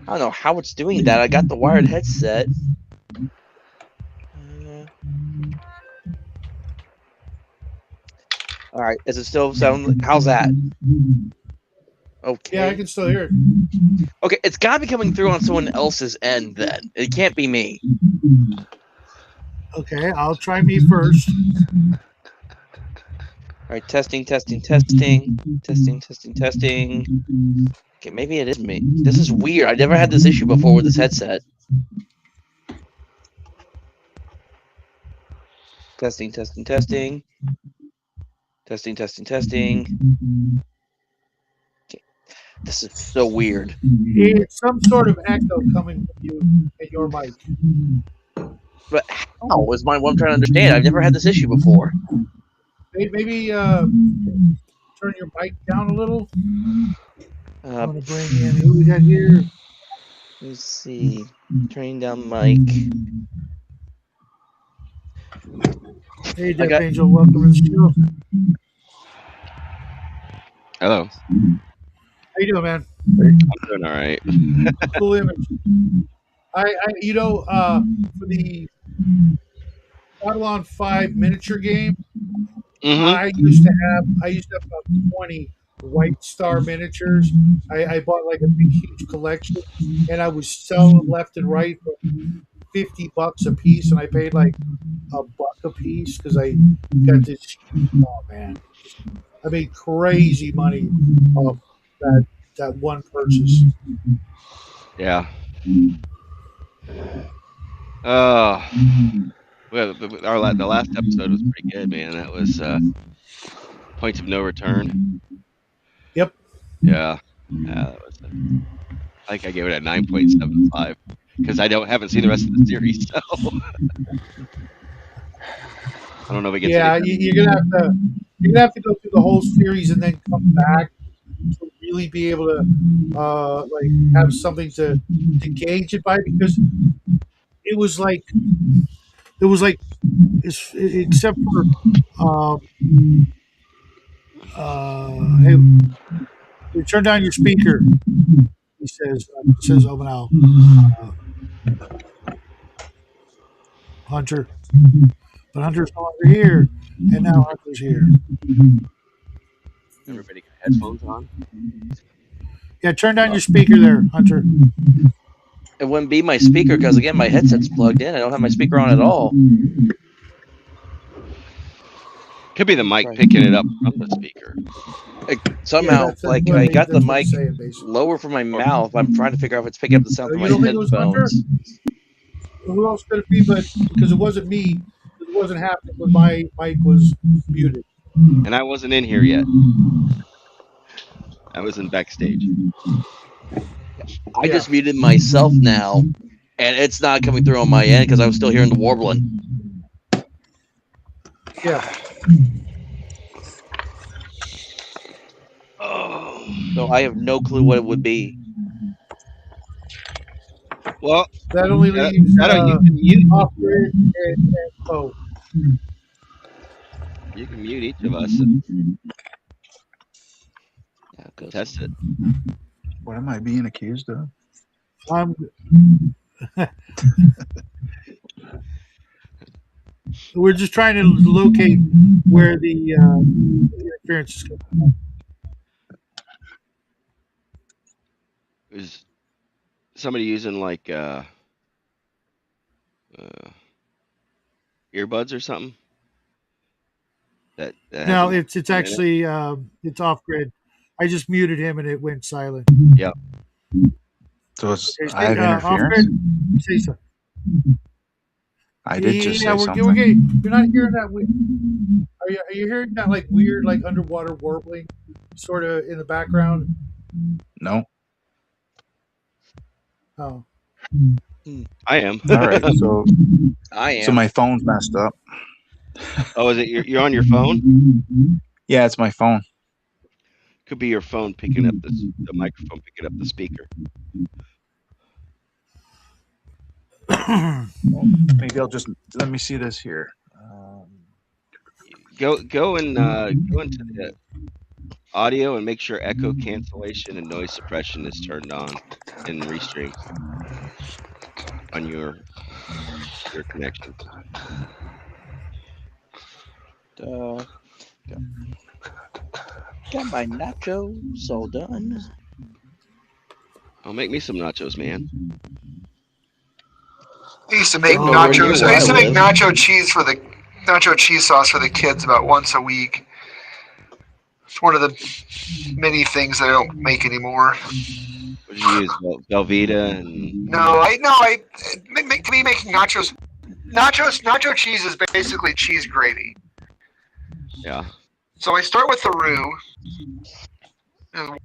I don't know how it's doing that. I got the wired headset. All right. Does it still sound? How's that? Okay. Yeah, I can still hear it. Okay, it's got to be coming through on someone else's end then. It can't be me. Okay, I'll try me first. All right, testing. Okay, maybe it is me. This is weird. I never had this issue before with this headset. Testing. Okay. This is so weird. It's some sort of echo coming from you and your mic. But how is what I'm trying to understand? I've never had this issue before. Maybe turn your mic down a little. I'm going to bring in who we got here. Let's see. Turning down mic. Hey, Death Angel, welcome to the show. Hello. How you doing, man? I'm doing all right. Cool image. For the Babylon 5 miniature game, I used to have about 20 White Star miniatures. I bought like a big, huge collection, and I was selling left and right for $50 a piece, and I paid like a buck a piece because I got this. Oh man, I made crazy money off that one purchase. Yeah. Oh, well, the last episode was pretty good, man. That was Points of No Return. Yep. Yeah. That was. I think I gave it a 9.75 because haven't seen the rest of the series, so I don't know if it gets any Yeah, better. you're gonna have to go through the whole series and then come back to really be able to like have something to gauge it by because it was like except for um, hey, turn down your speaker. He says over now, Hunter, but Hunter's no longer here, and now Hunter's here. Everybody got headphones on. Yeah, turn down your speaker there, Hunter. It wouldn't be my speaker because again my headset's plugged in. I don't have my speaker on at all. Could be the mic picking it up from the speaker. Somehow, that's like what I got the that's what mic it's saying, basically. lower from my mouth. I'm trying to figure out if it's picking up the sound from You my don't think it was Hunter? headphones. Who else could it be? But because it wasn't me, it wasn't happening when my mic was muted. And I wasn't in here yet. I was in backstage. I just muted myself now, and it's not coming through on my end because I was still hearing the warbling. Yeah. Oh. So I have no clue what it would be. Well, That only leaves you can mute. off-grid and oh. You can mute each of us and test it. What am I being accused of? We're just trying to locate where the interference is coming from. Is somebody using like earbuds or something? That No, hasn't it's actually it's off grid. I just muted him and it went silent. Yeah. So I have interference. Off-grid, say so. I did just say something. You're not hearing that. Are you hearing that like weird like underwater warbling, sort of in the background? No. Oh. I am. All right. So I am. So my phone's messed up. Oh, is it you're on your phone? Yeah, it's my phone. Could be your phone picking up the microphone picking up the speaker. Maybe I'll just let me see this here. Go into the audio and make sure echo cancellation and noise suppression is turned on in Restream on your connection. Got my nachos all done. I'll make me some nachos, man. I used to make Oh, where nachos. you I used to are, make Liv. nacho cheese sauce for the kids about once a week. It's one of the many things that I don't make anymore. What did you use? Velveeta and To me making nacho cheese is basically cheese gravy. yeah. So I start with the roux.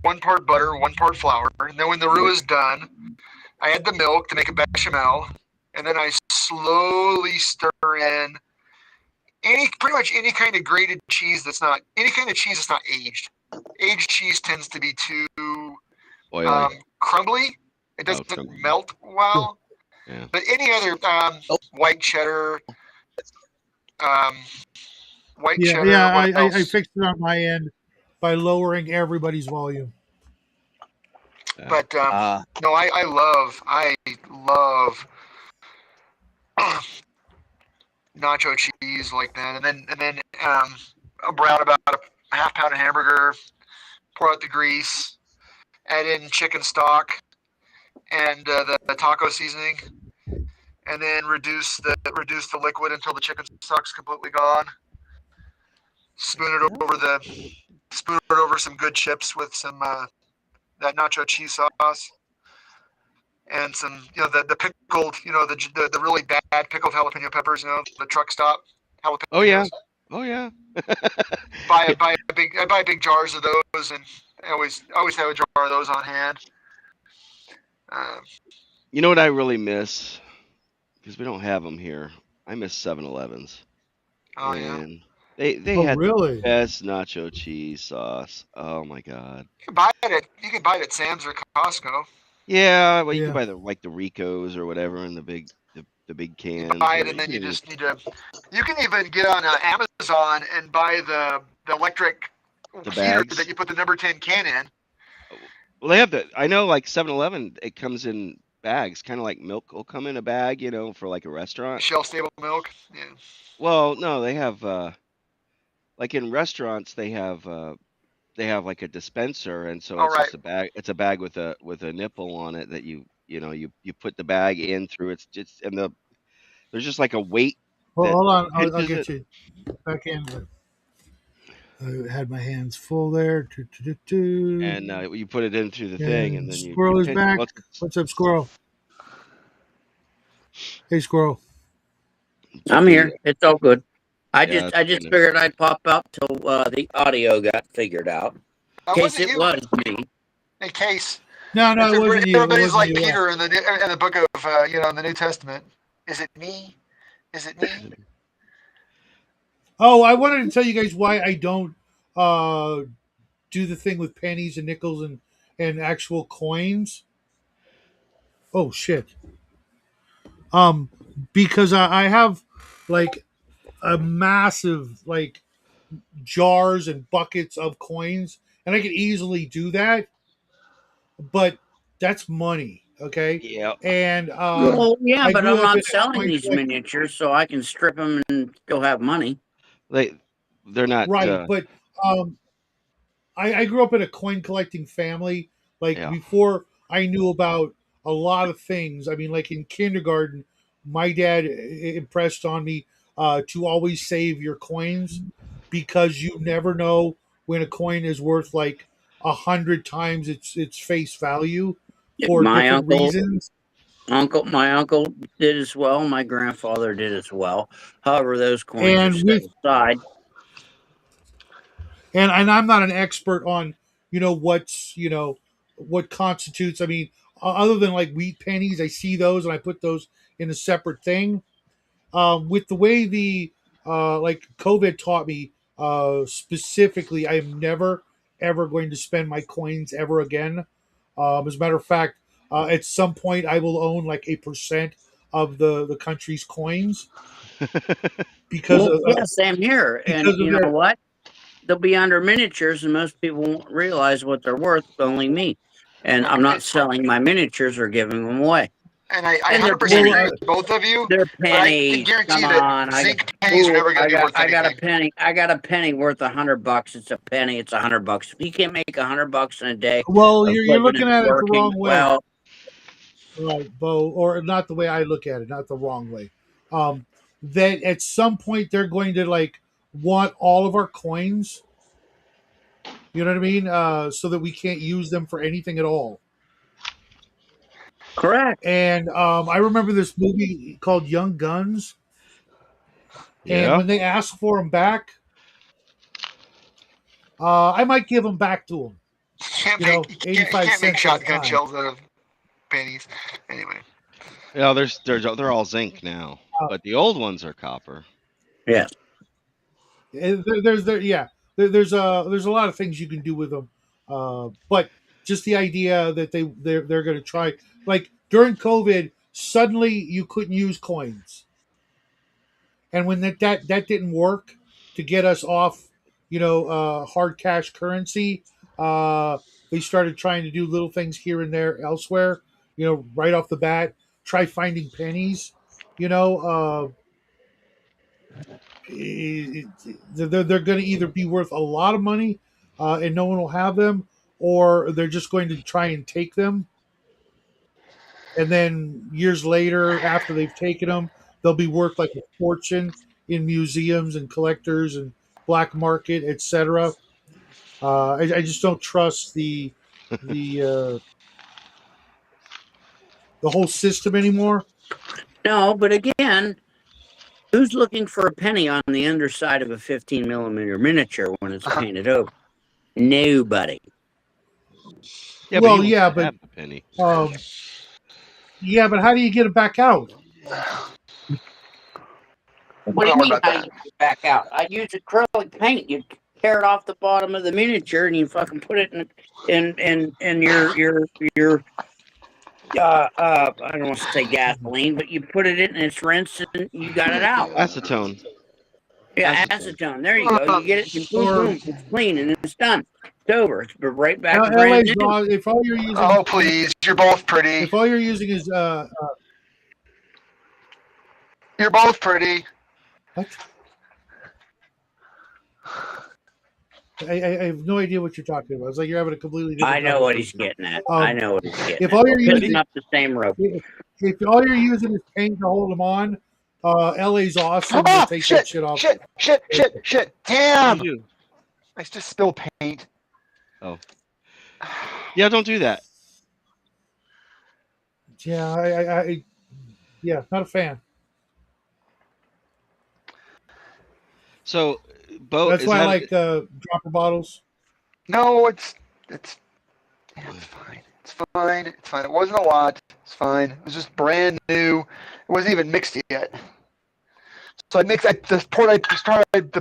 One part butter, one part flour. And then when the roux is done, I add the milk to make a bechamel. And then I slowly stir in pretty much any kind of grated cheese that's not aged. Aged cheese tends to be too Oily. crumbly. It doesn't melt well. Yeah. But any other white cheddar, I fixed it on my end by lowering everybody's volume. But no, I love nacho cheese like that, and then I'll brown about a half pound of hamburger, pour out the grease, add in chicken stock and the taco seasoning, and then reduce the liquid until the chicken stock's completely gone. Spoon it over some good chips with some that nacho cheese sauce and some the pickled the really bad pickled jalapeno peppers, the truck stop jalapenos. Oh yeah. Oh yeah. buy big jars of those, and I always have a jar of those on hand. You know what I really miss? Because we don't have them here. I miss 7-Elevens. Oh yeah. And they Oh, had the really? best nacho cheese sauce. Oh my god. You can buy it at Sam's or Costco. Yeah, well you can Yeah. buy the Ricos or whatever in the big You cans. buy Or it, and then you can just need to. You can even get on Amazon and buy the electric the heater bags. that you put the number 10 can in. Well, they have I know like 7-Eleven, it comes in bags, kind of like milk will come in a bag, for like a restaurant. Shelf stable milk. Yeah. Well, no, they have like in restaurants they have like a dispenser, and so All it's right. just a bag. It's a bag with a nipple on it that you put the bag in through. It's just and there's just like a weight Well, that hold on. I'll pinches get it, you back in. I had my hands full there. and you put it in through the thing, and And then you Squirrel is pinch. back. Well, What's up, Squirrel? Hey, Squirrel. I'm the here. It's all good. I yeah, just it's I been just figured I'd pop out till the audio got figured out. In case Wasn't it you? was me. In case. No, it wasn't you. It Everybody's wasn't like you. Peter in the book of in the New Testament. Is it me? Is it me? Oh, I wanted to tell you guys why I don't uh, do the thing with pennies and nickels and actual coins. Oh shit. Um, because I have like a massive like jars and buckets of coins, and I could easily do that, but that's money, okay? yeah. And Well, yeah, I but grew I'm up in not a selling coin these collect miniatures, so I can strip them and still have money. They they're not. right, but um, I grew up in a coin collecting family. Like Yeah. before I knew about a lot of things. I mean, like in kindergarten, my dad impressed on me to always save your coins because you never know when a coin is worth like 100 times its face value Yeah, for different reasons. My uncle did as well. My grandfather did as well. However, those coins are And set with aside. and I'm not an expert on what's what constitutes. I mean, other than like wheat pennies, I see those and I put those in a separate thing. With the way the like COVID taught me specifically, I am never ever going to spend my coins ever again. As a matter of fact, at some point I will own like 8% of the country's coins because Well, yeah, same here. And of you know their what? They'll be under miniatures, and most people won't realize what they're worth. Only me. And I'm not selling my miniatures or giving them away. And I And they're 100% well. agree pennies. with both of you, They're but I can pennies. guarantee Come that on. zinc pennies are never going to be worth I got a anything. penny. I got a penny worth $100. It's a penny. It's $100. If you can't make $100 in a day Well, of you're flipping looking and at it the working, wrong way, well, right, Bo? Or not the way I look at it, not the wrong way. Um, that at some point they're going to like want all of our coins. You know what I mean? So that we can't use them for anything at all. correct. And I remember this movie called Young Guns, and Yeah. when they asked for them back, I might give them back to them. You 85 can't make cents at a shotgun time. shells out of pennies. Anyway, Yeah. They're all zinc now, Uh, but the old ones are copper. Yes. There's a lot of things you can do with them, but just the idea that they're going to try, like during COVID, suddenly you couldn't use coins, and when that didn't work to get us off, hard cash currency, uh, they started trying to do little things here and there elsewhere. Right off the bat, try finding pennies. You know, they're going to either be worth a lot of money and no one will have them, or they're just going to try and take them. and then years later, after they've taken them, they'll be worth like a fortune in museums and collectors and black market, etc. I just don't trust the uh, the whole system anymore. No, but again, who's looking for a penny on the underside of a 15 millimeter miniature when it's painted over? Nobody. Yeah, but he Well, wants yeah, to but have the penny. yeah, but how do you get it back out? What do you Don't worry mean about how you that. get it back out? I use acrylic paint. You tear it off the bottom of the miniature and you fucking put it in your I don't want to say gasoline, but you put it in and it's rinsed and you got it out. Acetone. Yeah, Acetone. acetone. There you go. You get it and boom, Or boom, it's clean and it's done. It's over. It's right back to brand LA's new. if all you're using Oh, please. You're both pretty. if all you're using is You're both pretty. what? I have no idea what you're talking about. It's like you're having a completely I different know what he's conversation. getting at. I Um, know what he's getting if at. all We're you're picking using up the same rope. if all you're using is paint to hold them on, LA's awesome. They'll Ah, take that shit, shit off. shit, shit, shit, shit. What'd Damn. you do? I just spilled paint. Oh. Yeah, don't do that. Yeah, yeah, not a fan. So, Bo, That's is why I that like dropper bottles. No, yeah, it's fine. It's fine. It's fine. It wasn't a lot. It's fine. It was just brand new. It wasn't even mixed yet. So I mixed the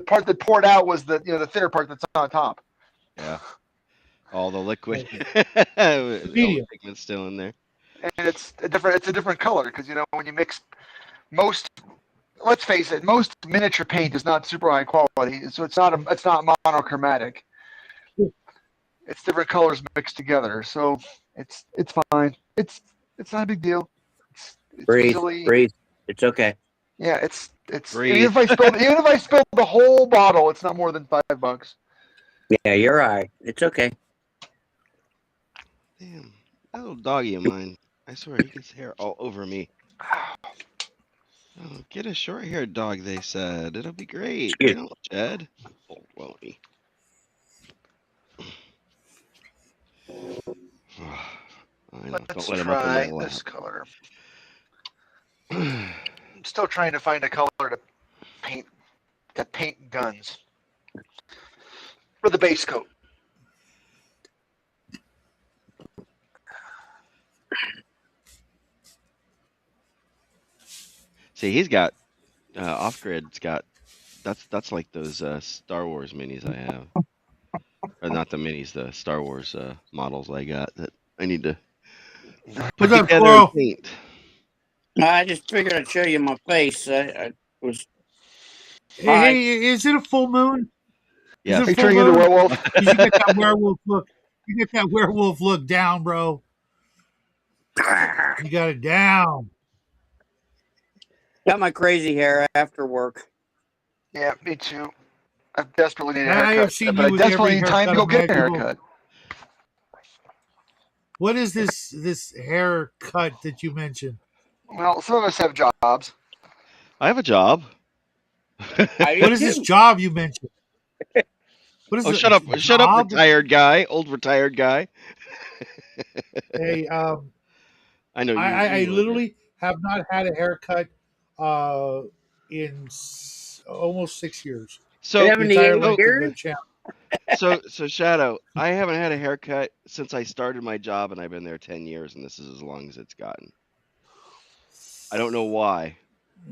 part that poured out was the thinner part that's on top. yeah, all the liquid, Okay. all the Medium. pigment's still in there. And it's a different color because when you mix most, let's face it, most miniature paint is not super high quality, so it's not monochromatic. It's different colors mixed together, so it's fine. It's not a big deal. It's Breathe, easily, breathe. It's okay. yeah. It's even Breathe. if I spilled the whole bottle, it's not more than $5. Yeah, you're all right. It's okay. Damn, that little doggy of mine. I swear, he gets hair all over me. Oh, get a short-haired dog, they said. It'll be great. They Excuse don't shed. Oh, won't he? I know. Let's Don't let him up in my try lap. this color. I'm still trying to find a color to paint guns for the base coat. See, he's got off-grid's got that's like those Star Wars minis I have. Or not the minis, the Star Wars models I got that I need to put What's up, together and Squirrel? paint. I just figured I'd show you my face. I was Hey, hi. hey, is it a full moon? Is it Are a you Yes. full turning into a moon? werewolf? Because you get that werewolf look. You get that werewolf look down, bro. You got it down. Got my crazy hair after work. Yeah, me too. I desperately need a I haircut, have seen but you I with desperately every need time to haircut go get a imaginable. haircut. What is this haircut that you mentioned? Well, some of us have jobs. I have a job. I What do is this too. job you mentioned? What is Oh, the shut up. Shut up, job? retired guy. Old retired guy. Hey, I know I you were. literally have not had a haircut uh, in almost 6 years. The So, entire 78 so, length of the years? channel. so Shadow, I haven't had a haircut since I started my job and I've been there 10 years and this is as long as it's gotten. I don't know why.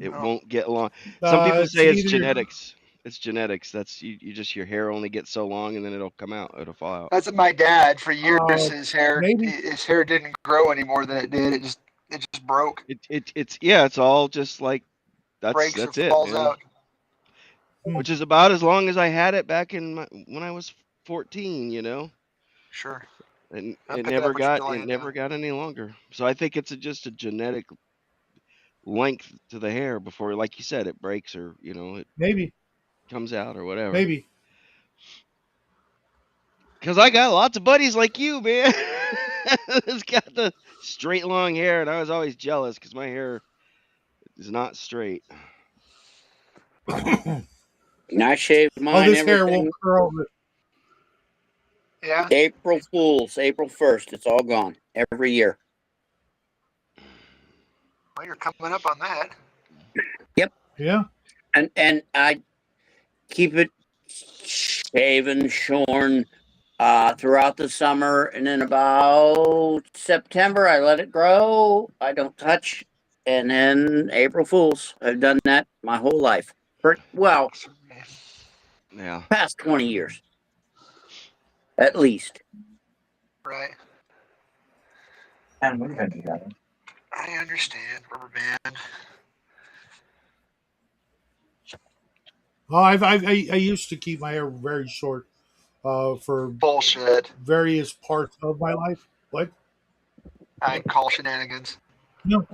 It No. won't get long. Some people It's say it's either your genetics. It's genetics. That's you just your hair only gets so long and then it'll come out. It'll fall out. That's my dad. For years, uh, maybe his hair didn't grow any more than it did. It just broke, It's yeah, it's all just like breaks or that's it, falls man. out. Which is about as long as I had it back in when I was 14, Sure, and I picked up what you're telling it me never now. got any longer. So I think it's just a genetic length to the hair before, like you said, it breaks or it maybe comes out or whatever. maybe. Because I got lots of buddies like you, man. It's got the straight long hair, and I was always jealous because my hair is not straight. And I shave Oh, mine this hair will everything. curl. Yeah. April Fools, April 1st. It's all gone every year. Well, you're coming up on that. Yep. Yeah. And I keep it shaven, shorn throughout the summer, and then about September I let it grow. I don't touch, and then April Fools. I've done that my whole life. Well, Yeah. past 20 years, at least. Right. And we've been together. I understand, rubber band. Oh, I used to keep my hair very short for Bullshit. various parts of my life. What? I call shenanigans. No,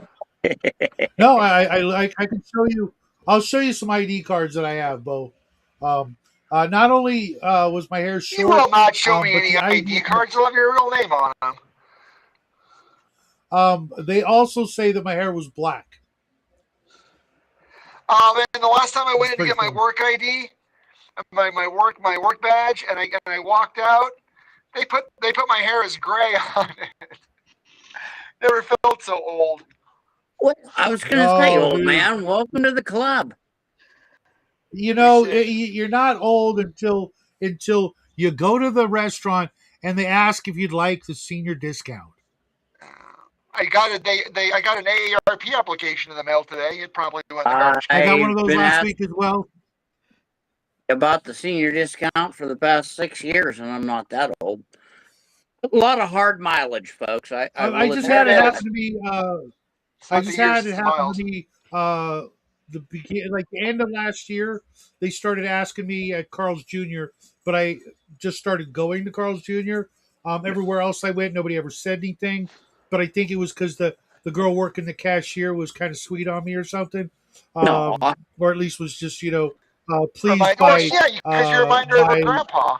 no. I can show you. I'll show you some ID cards that I have, Bo. Um, not only was my hair You will short, not show me but any the ID cards. They'll have your real name on them. they also say that my hair was black. And the last time I It's went in to pretty get my funny. work ID, my work badge, and I walked out, they put my hair as gray on it. Never felt so old. Well, I was going to say, No, old dude. man, welcome to the club. You know, 26. you're not old until you go to the restaurant and they ask if you'd like the senior discount. I got I got an AARP application in the mail today. It probably went in the garbage I can. got one I've of those been last asked week as well. about the senior discount for the past 6 years, and I'm not that old. A lot of hard mileage, folks. I I will just admit had it That happen is. that. to me. It's I not the just years, had it it's the happen to miles. me. The end of last year, they started asking me at Carl's Jr., but I just started going to Carl's Jr. Everywhere else I went, nobody ever said anything. But I think it was because the girl working the cashier was kind of sweet on me or something, No, or at least was just pleased Remind, well, by yeah, because you remind her of her my. grandpa.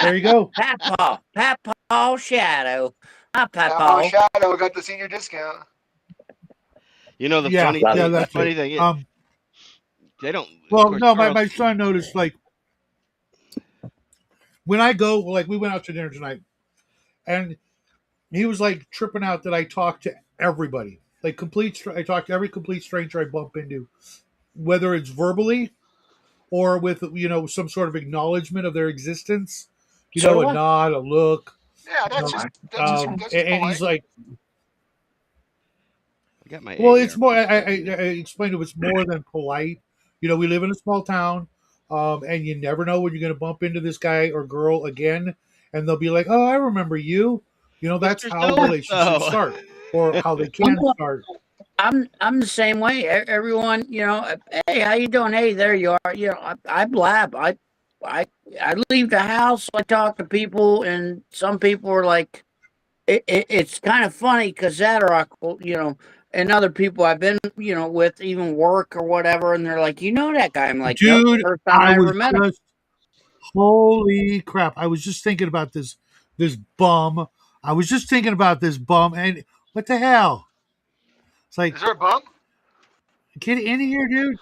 There you go. Papaw Shadow. Hi, Papa Papaw. Shadow got the senior discount. You know the Yeah, funny Love yeah, thing. it. The that's it. funny thing, they don't. Of Well, course, no, Carl's. my son noticed like when I go, like we went out to dinner tonight, and he was like tripping out that I talk to everybody, like I talk to every complete stranger I bump into, whether it's verbally or with some sort of acknowledgement of their existence, So a do I. nod, a look, Yeah, you know, that's just and he's polite. like, I got my well, it's AAR. more. I explained to him it's more than polite. We live in a small town, and you never know when you're going to bump into this guy or girl again, and they'll be like, "Oh, I remember you." That's Mr. how So and relationships so. start, or how they can start. I'm the same way. Everyone, hey, how you doing? Hey, there you are. I blab. I I leave the house. I talk to people, and some people are like, it's kind of funny because Zadrock, and other people I've been, with even work or whatever, and they're like, that guy. I'm like, nope, Dude, first time I I ever was met him. just holy crap. I was just thinking about this bum. I was just thinking about this bum, and what the hell? It's like, Is there a bump? get in here, dude.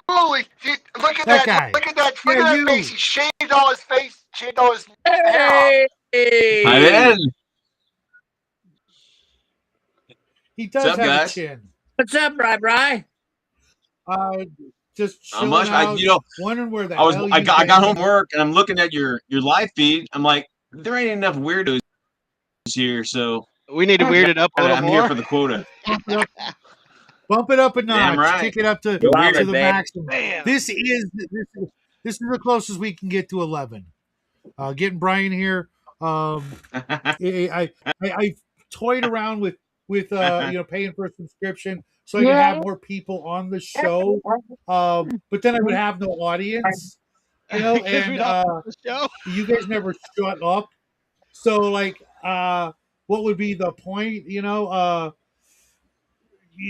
Holy! Look at That that! guy. Look at that! Look Yeah, at that face! you. He shaved all his face, shaved all his hair off. I'm Hey, in. He What's does up, have a guys? chin. what's up, Bri? Just Not chilling much. out, wondering where the hell I you've got, I got home been. from work and I'm looking at your live feed. I'm like, there ain't enough weirdos here, so We need to weird it up a little I'm here more. for the quota. Bump it up a Damn notch. right. Kick it up to Get Love to weird. it, the babe. maximum. Bam. This is the closest we can get to 11. Getting Brian here. I toyed around with paying for a subscription so I can have more people on the show. But then I would have no audience, Because we and don't have the show. you guys never shut up. So like, what would be the point?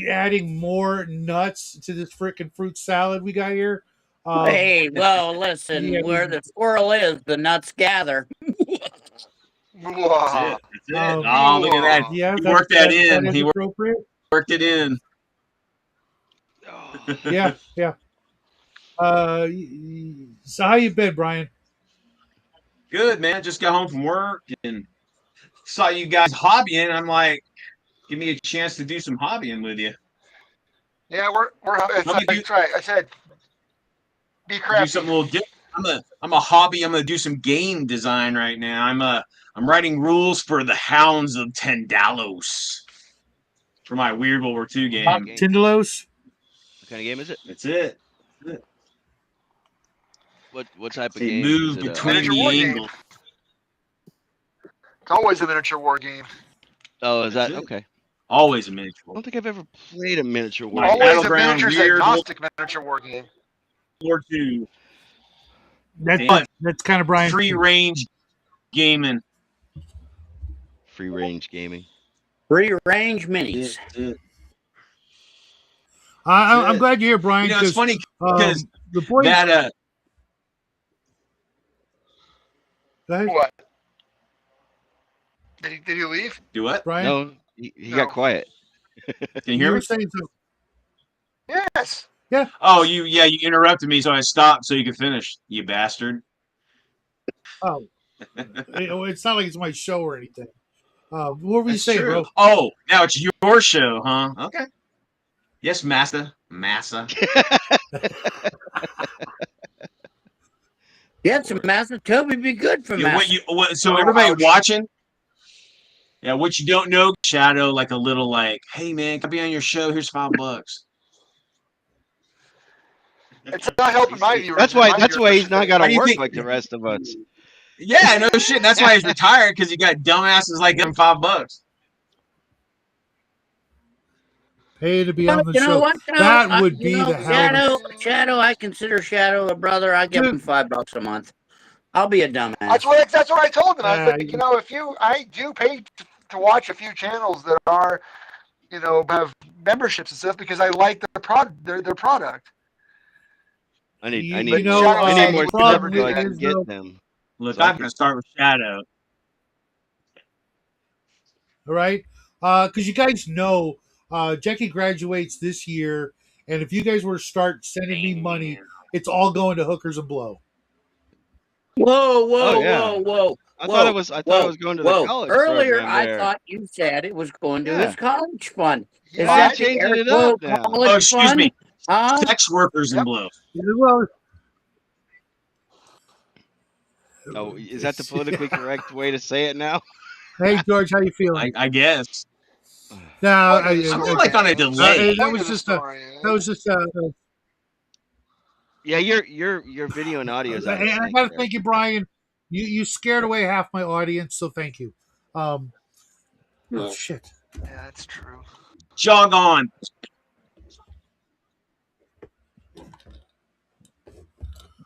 Adding more nuts to this freaking fruit salad we got here. Hey, well, Yeah, listen, where the squirrel is, the nuts gather. Mwah. That's it. Um, Oh, look at that. Yeah, He worked that in. That is He appropriate. worked it in. Oh. Yeah, yeah. So how you been, Brian? Good, man. Just got home from work and saw you guys hobbying. I'm like, give me a chance to do some hobbying with you. Yeah, we're Let me that's right. I said be do crafty. something a little different. I'm a hobby. I'm gonna do some game design right now. I'm writing rules for the Hounds of Tendalos for my Weird World War II game. Game. Tindalos? What kind of game is it? That's it. That's it. What type of They game? move Is it between Miniature the war game. angles. It's always a miniature war game. Oh, is That's that it. okay? Always a miniature. I don't think I've ever played a miniature war My game. Always a Battleground miniatures Weird agnostic miniature war game. War II. That's kind of Brian. Free range gaming. Free range gaming. Free range minis. I'm glad you're here, Brian. You know, it's funny because the boys. that Go ahead, What? Did he leave? do what? Brian. No, he No. got quiet. Can you You hear were me? saying something. Yes. Oh, you interrupted me, so I stopped so you could finish. You bastard. Oh, it's not like it's my show or anything. What were you That's saying, true. bro? Oh, now it's your show, huh? Okay. Yes, Massa. Get some Master Toby be good for Yeah, Master. so Oh, everybody ouch. watching, yeah, what you don't know, Shadow, like a little like, hey man, can I be on your show? Here's $5. It's not helping my viewers. That's My why viewers he's not got Why to do you work think- like the rest of us. Yeah, no shit. That's why he's retired, because you got dumbasses like him $5. Pay to be on the You know show. what? Though? That would be the hell. Shadow. I consider Shadow a brother. I give him $5 a month. I'll be a dumbass. That's what I told them. I was Yeah, like, I do pay to watch a few channels that are, have memberships and stuff because I like their product. I need You more the stuff problem so I is, can get though, them. Look, So I I'm going to start with Shadow. all right? Because you guys know, Jackie graduates this year, and if you guys were to start sending me money, it's all going to hookers and blow. Whoa, Oh, yeah. whoa. I thought it was going to the college Earlier, program I there. thought you said it was going to Yeah. his college fund. Is Yeah, that the changing air it up quote now. college Oh, excuse fund? me. Huh? Sex workers and blow. Well, Oh, is that the politically correct way to say it now? hey, George, how you feeling? I guess. No, Point of the I'm story like on a is- delay. that was just Yeah, your video and audio is out of I sync gotta there. thank you, Brian. You scared away half my audience, so thank you. Oh shit. Yeah, that's true. Jog on.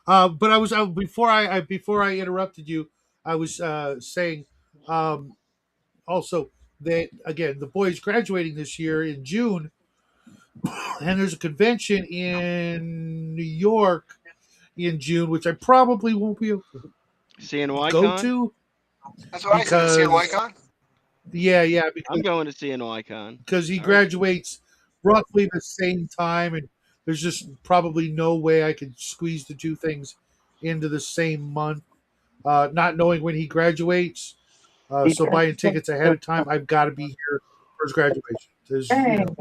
But I was before I interrupted you, I was saying also that again the boys graduating this year in June, and there's a convention in New York in June, which I probably won't be able to CNY go Con? to. That's what I said. See a Lycon? Yeah, I'm going to CNY Con. because he All right. graduates roughly the same time, and there's just probably no way I could squeeze the two things into the same month. Not knowing when he graduates, so buying tickets ahead of time, I've got to be here for his graduation.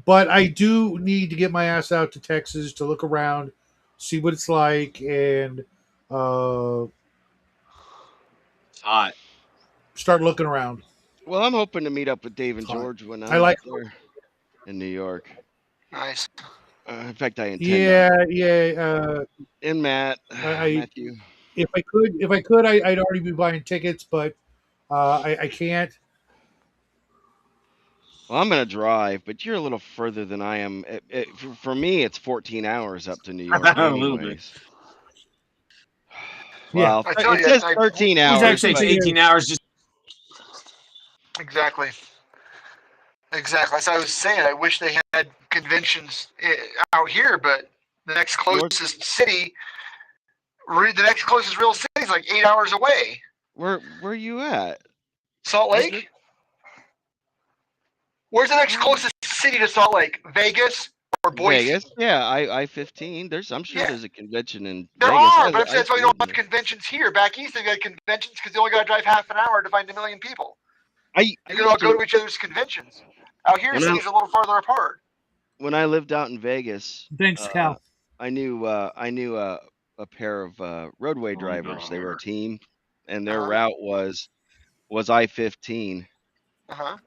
But I do need to get my ass out to Texas to look around, see what it's like, and Hot. start looking around. Well, I'm hoping to meet up with Dave and Fine. George when I I'm like- up there in New York. Nice. In fact, I intend Yeah. and Matt, Matthew. If I could, I'd already be buying tickets, but I can't. Well, I'm going to drive, but you're a little further than I am. For me, it's 14 hours up to New York. A little bit. anyways. Yeah. Well, I tell it you, says I- 13 It hours. takes but- 18 hours just. Exactly. As I was saying, I wish they had conventions out here, but the next closest city, the next closest real city is like 8 hours away. Where are you at? Salt Lake? Where's the next closest city to Salt Lake? Vegas or Boise? Vegas? Yeah, I-15. I'm sure Yeah. there's a convention in There Vegas. are, but that's why you don't have conventions here. Back east, they got conventions because they only got to drive half an hour to find a million people. You can all go to each other's conventions. Out here, cities are a little farther apart. When I lived out in Vegas, Thanks, Cal. I knew a pair of roadway drivers. They were a team, and their route was I-15. Uh-huh.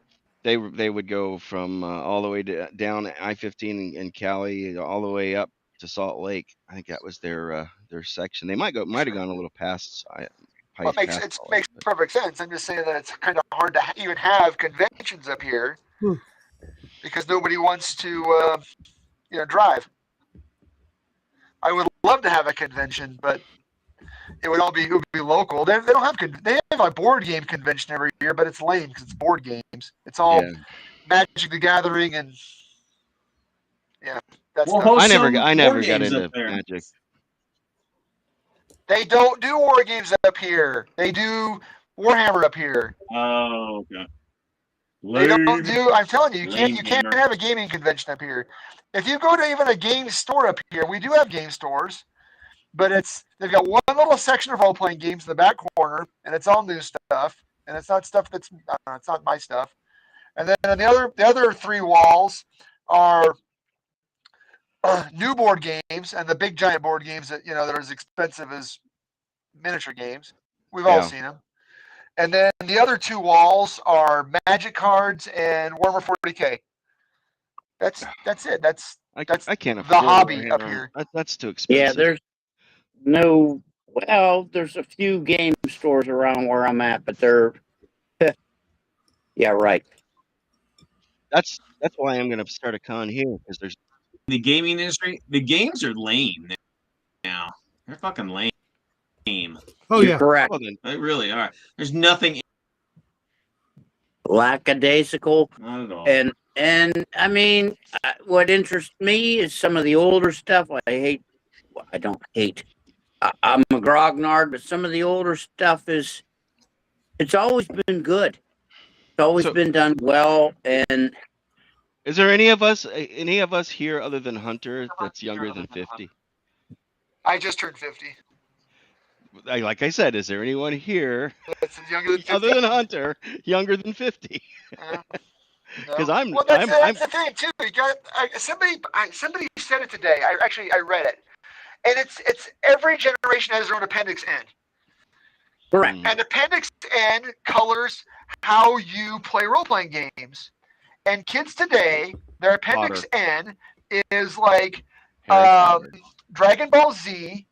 They would go from all the way down I-15 in Cali all the way up to Salt Lake. I think that was their section. They might have gone a little past. Well, it makes perfect sense. I'm just saying that it's kind of hard to even have conventions up here because nobody wants to drive. I would love to have a convention, but it would be local. They don't have they have a board game convention every year, but it's lame because it's board games. It's all Magic the Gathering and that's I never got into Magic. They don't do war games up here. They do Warhammer up here. Oh, okay. They don't do. I'm telling you, you can't have a gaming convention up here. If you go to even a game store up here, we do have game stores, but they've got one little section of role playing games in the back corner, and it's all new stuff, and it's not stuff it's not my stuff. And then the other three walls are new board games and the big giant board games that that are as expensive as miniature games. We've all seen them. And then the other two walls are Magic cards and Warhammer 40K. That's it. I can't afford the hobby up here. That's too expensive. Yeah, there's a few game stores around where I'm at, but they're yeah, right. That's why I'm going to start a con here because there's the gaming industry. The games are lame now. They're fucking lame. Oh, You're yeah. correct. They really are. There's nothing lackadaisical. Not at all. And I mean, what interests me is some of the older stuff. I don't hate. I'm a grognard, but some of the older stuff it's always been good. It's always been done well. And is there any of us here other than Hunter that's younger than 50? I just turned 50. Like I said, is there anyone here that's younger than 50? other than Hunter younger than 50? Because that's the thing too. You got somebody said it today. I read it, and it's every generation has their own appendix N. Correct. And appendix N colors how you play role playing games, and kids today, their appendix N is like Dragon Ball Z,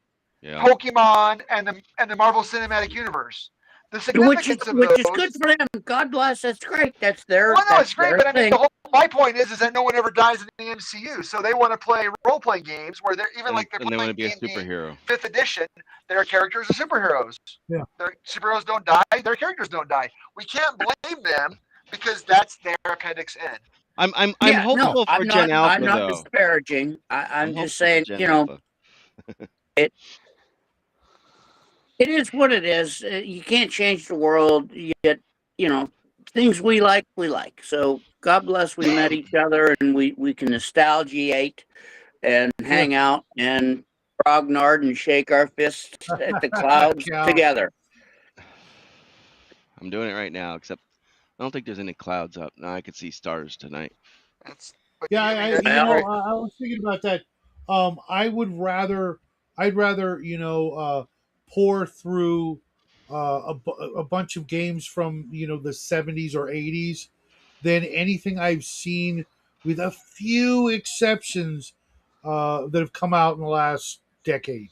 Pokemon, and the Marvel Cinematic Universe. The significance of those, which is good for them. God bless. That's great. That's their. Well, no, it's great, but I mean, my point is that no one ever dies in the MCU, so they want to play role-playing games where they're even they're playing be a superhero. 5th edition. Their characters are superheroes. Yeah, their superheroes don't die. Their characters don't die. We can't blame them because that's their appendix N. I'm hopeful for Gen Alpha, I'm not disparaging. I'm just saying, It is what it is. You can't change the world, yet, things we like. So God bless we met each other and we can nostalgiate and hang out and grognard and shake our fists at the clouds together. I'm doing it right now, except I don't think there's any clouds up. Now I can see stars tonight. I was thinking about that. I'd rather pour through a bunch of games from the 70s or 80s than anything I've seen, with a few exceptions that have come out in the last decade.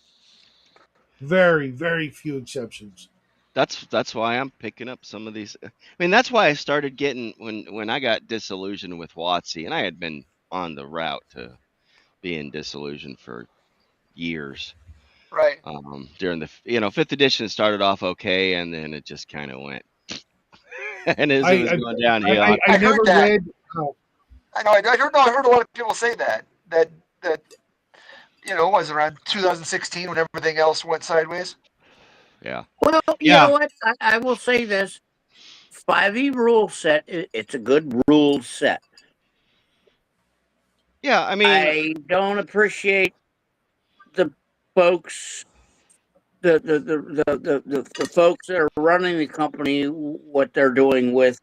Very, very few exceptions. That's why I'm picking up some of these. I mean, that's why I started getting when I got disillusioned with WotC, and I had been on the route to being disillusioned for years. Right. During the 5th edition started off okay, and then it just kind of went. And as it was going downhill, I never read. I know. I heard a lot of people say that it was around 2016 when everything else went sideways. Yeah. Well, you Yeah. know what? I will say this: 5e rule set. It's a good rule set. Yeah. I mean, I don't appreciate the folks, the folks that are running the company, what they're doing with.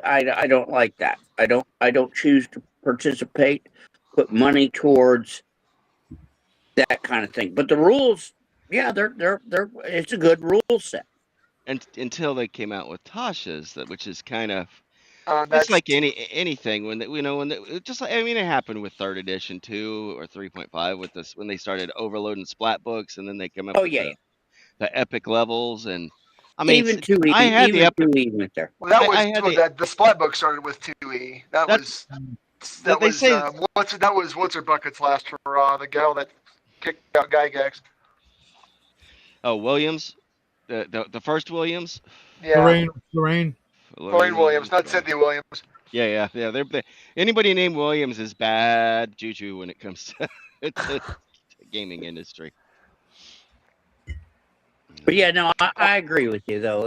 I don't like that. I don't choose to participate, put money towards that kind of thing. But the rules, yeah, they're it's a good rule set. and until they came out with Tasha's, which is kind of it's That's like anything when just like, I mean, it happened with third edition 2 or 3.5 with this when they started overloading splat books, and then they come up Oh with yeah, yeah. the epic levels. And I mean, Even two E, I had the even epic. 2E went there. well, that I was had well, that the splat book started with 2E. That that was that they say. what's her bucket's last hurrah? The gal that kicked out Gygax. Oh, Williams, the first Williams, Yeah, Lorraine. Lorraine Williams, Williams. not Cynthia Williams. Yeah. Anybody named Williams is bad juju when it comes to gaming industry. But yeah, no, I agree with you though.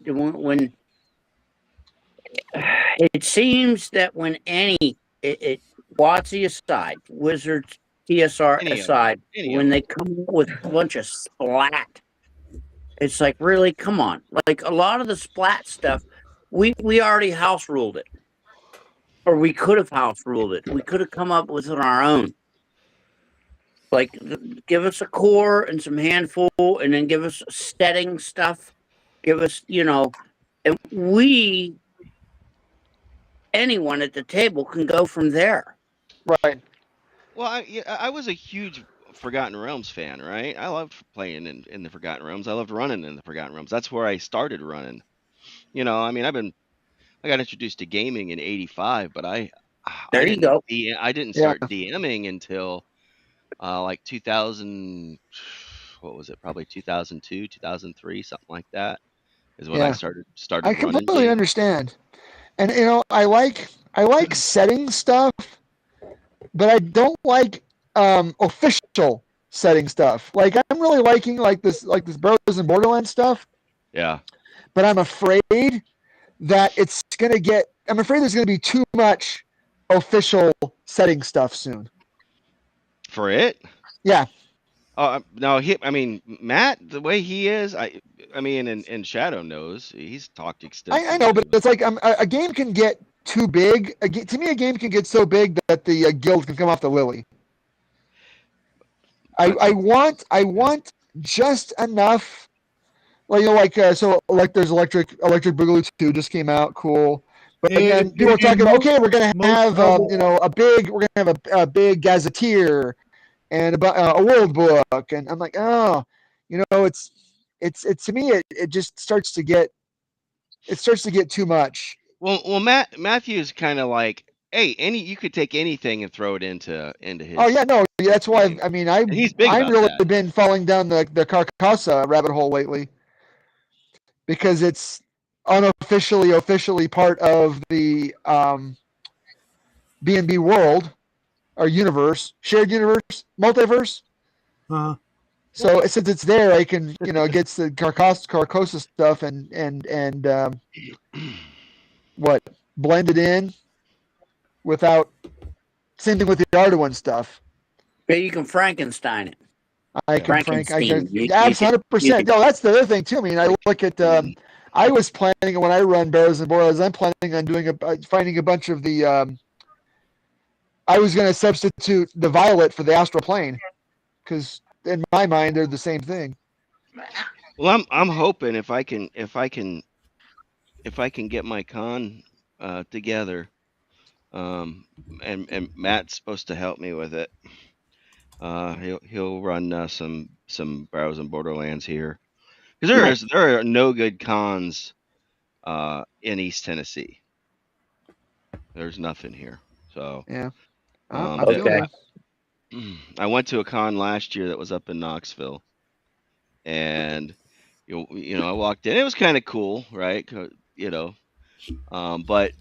When it seems that when WotC aside, Wizards TSR Any of them, aside, any of when them. they come up with a bunch of splat, it's like really, come on. Like a lot of the splat stuff, we already house ruled it, or we could have house ruled it. We could have come up with it on our own. Like, give us a core and some handful, and then give us setting stuff. Give us, and anyone at the table can go from there. Right. Well, I was a huge Forgotten Realms fan, right? I loved playing in the Forgotten Realms. I loved running in the Forgotten Realms. That's where I started running. I mean, I got introduced to gaming in '85, but I There you didn't go. I didn't Yeah. start DMing until like 2000. What was it? Probably 2002, 2003, something like that. Is when I Yeah. started I running completely games. understand, and I like setting stuff, but I don't like official setting stuff. Like I'm really liking like this Bros and Borderlands stuff, Yeah. but I'm afraid that it's gonna get. I'm afraid there's gonna be too much official setting stuff soon. For it. Yeah, No, I mean, Matt, the way he is, I mean, and Shadow knows, he's talked I know, extensively but about. it's like a game can get too big. To me, a game can get so big that the guild can come off the lily. I think, I want just enough. Like like there's Electric Boogaloo 2 just came out, cool. But then people are talking about, okay, we're gonna have we're gonna have a big gazetteer and a world book, and I'm like, oh, it's to me it just starts to get too much. well, Matthew's kind of like, hey, you could take anything and throw it into Oh his yeah, no, that's why game, I mean and he's big I've about really that. been falling down the Carcassa rabbit hole lately because it's officially part of the B&B world or universe, shared universe, multiverse. Uh, So since it's there, I can get the Carcosa stuff and what blend it in without same thing with the Arduin stuff. Yeah, you can Frankenstein it. I Yeah. can Frank. I Frankenstein. can You abs can. 100%. No, that's the other thing too. I mean, I look at. I was planning when I run Barrows and Boils. I'm planning on doing finding a bunch of the. I was going to substitute the violet for the astral plane because in my mind they're the same thing. Well, I'm hoping if I can get my con together, and Matt's supposed to help me with it. He'll run some Barrows and Borderlands here because Nice. there are no good cons in East Tennessee. There's nothing here. So Yeah, I feel Okay. I went to a con last year that was up in Knoxville, and I walked in. It was kind of cool, right? But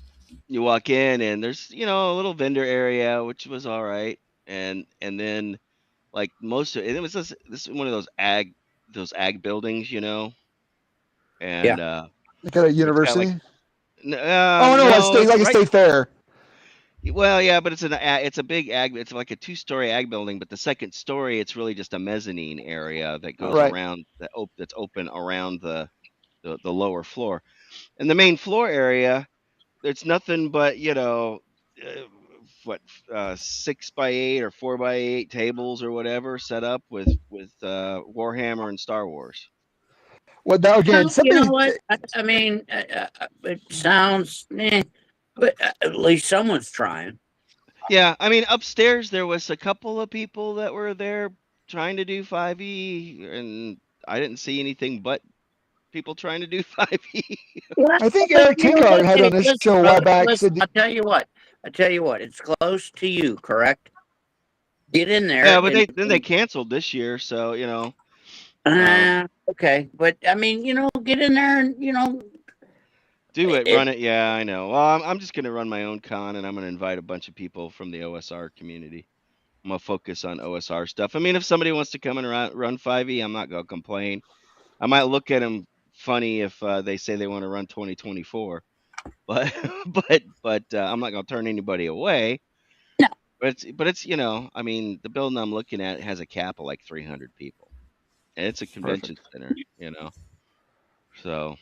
you walk in and there's a little vendor area which was all right, and then like most of it was this is one of those ag those ag buildings, and Like at a it's got like university. Oh no, no, like a right. state fair. Well, yeah, but it's a big ag. It's like a 2-story ag building, but the second story it's really just a mezzanine area that All goes right. around that's open around the lower floor. And the main floor area, it's nothing but what 6x8 or 4x8 tables or whatever set up with Warhammer and Star Wars. Well, now again, Well, you know somebody. what? I mean, it sounds, but at least someone's trying. Yeah, I mean upstairs there was a couple of people that were there trying to do 5e, and I didn't see anything but people trying to do 5e. Well, I think but Eric you know Tinkard what? had Hey, on this listen, show a while brother, back. listen. Said, I tell you what. It's close to you, correct? Get in there Yeah, but and they canceled this year, so okay. But I mean, get in there and do it, it. run it. Yeah, I know. Well, I'm just gonna run my own con, and I'm gonna invite a bunch of people from the OSR community. I'm gonna focus on OSR stuff. I mean, if somebody wants to come and run 5e, I'm not gonna complain. I might look at them funny if they say they want to run 2024, but but I'm not gonna turn anybody away. No. But it's I mean, the building I'm looking at has a cap of like 300 people, and it's a convention center, So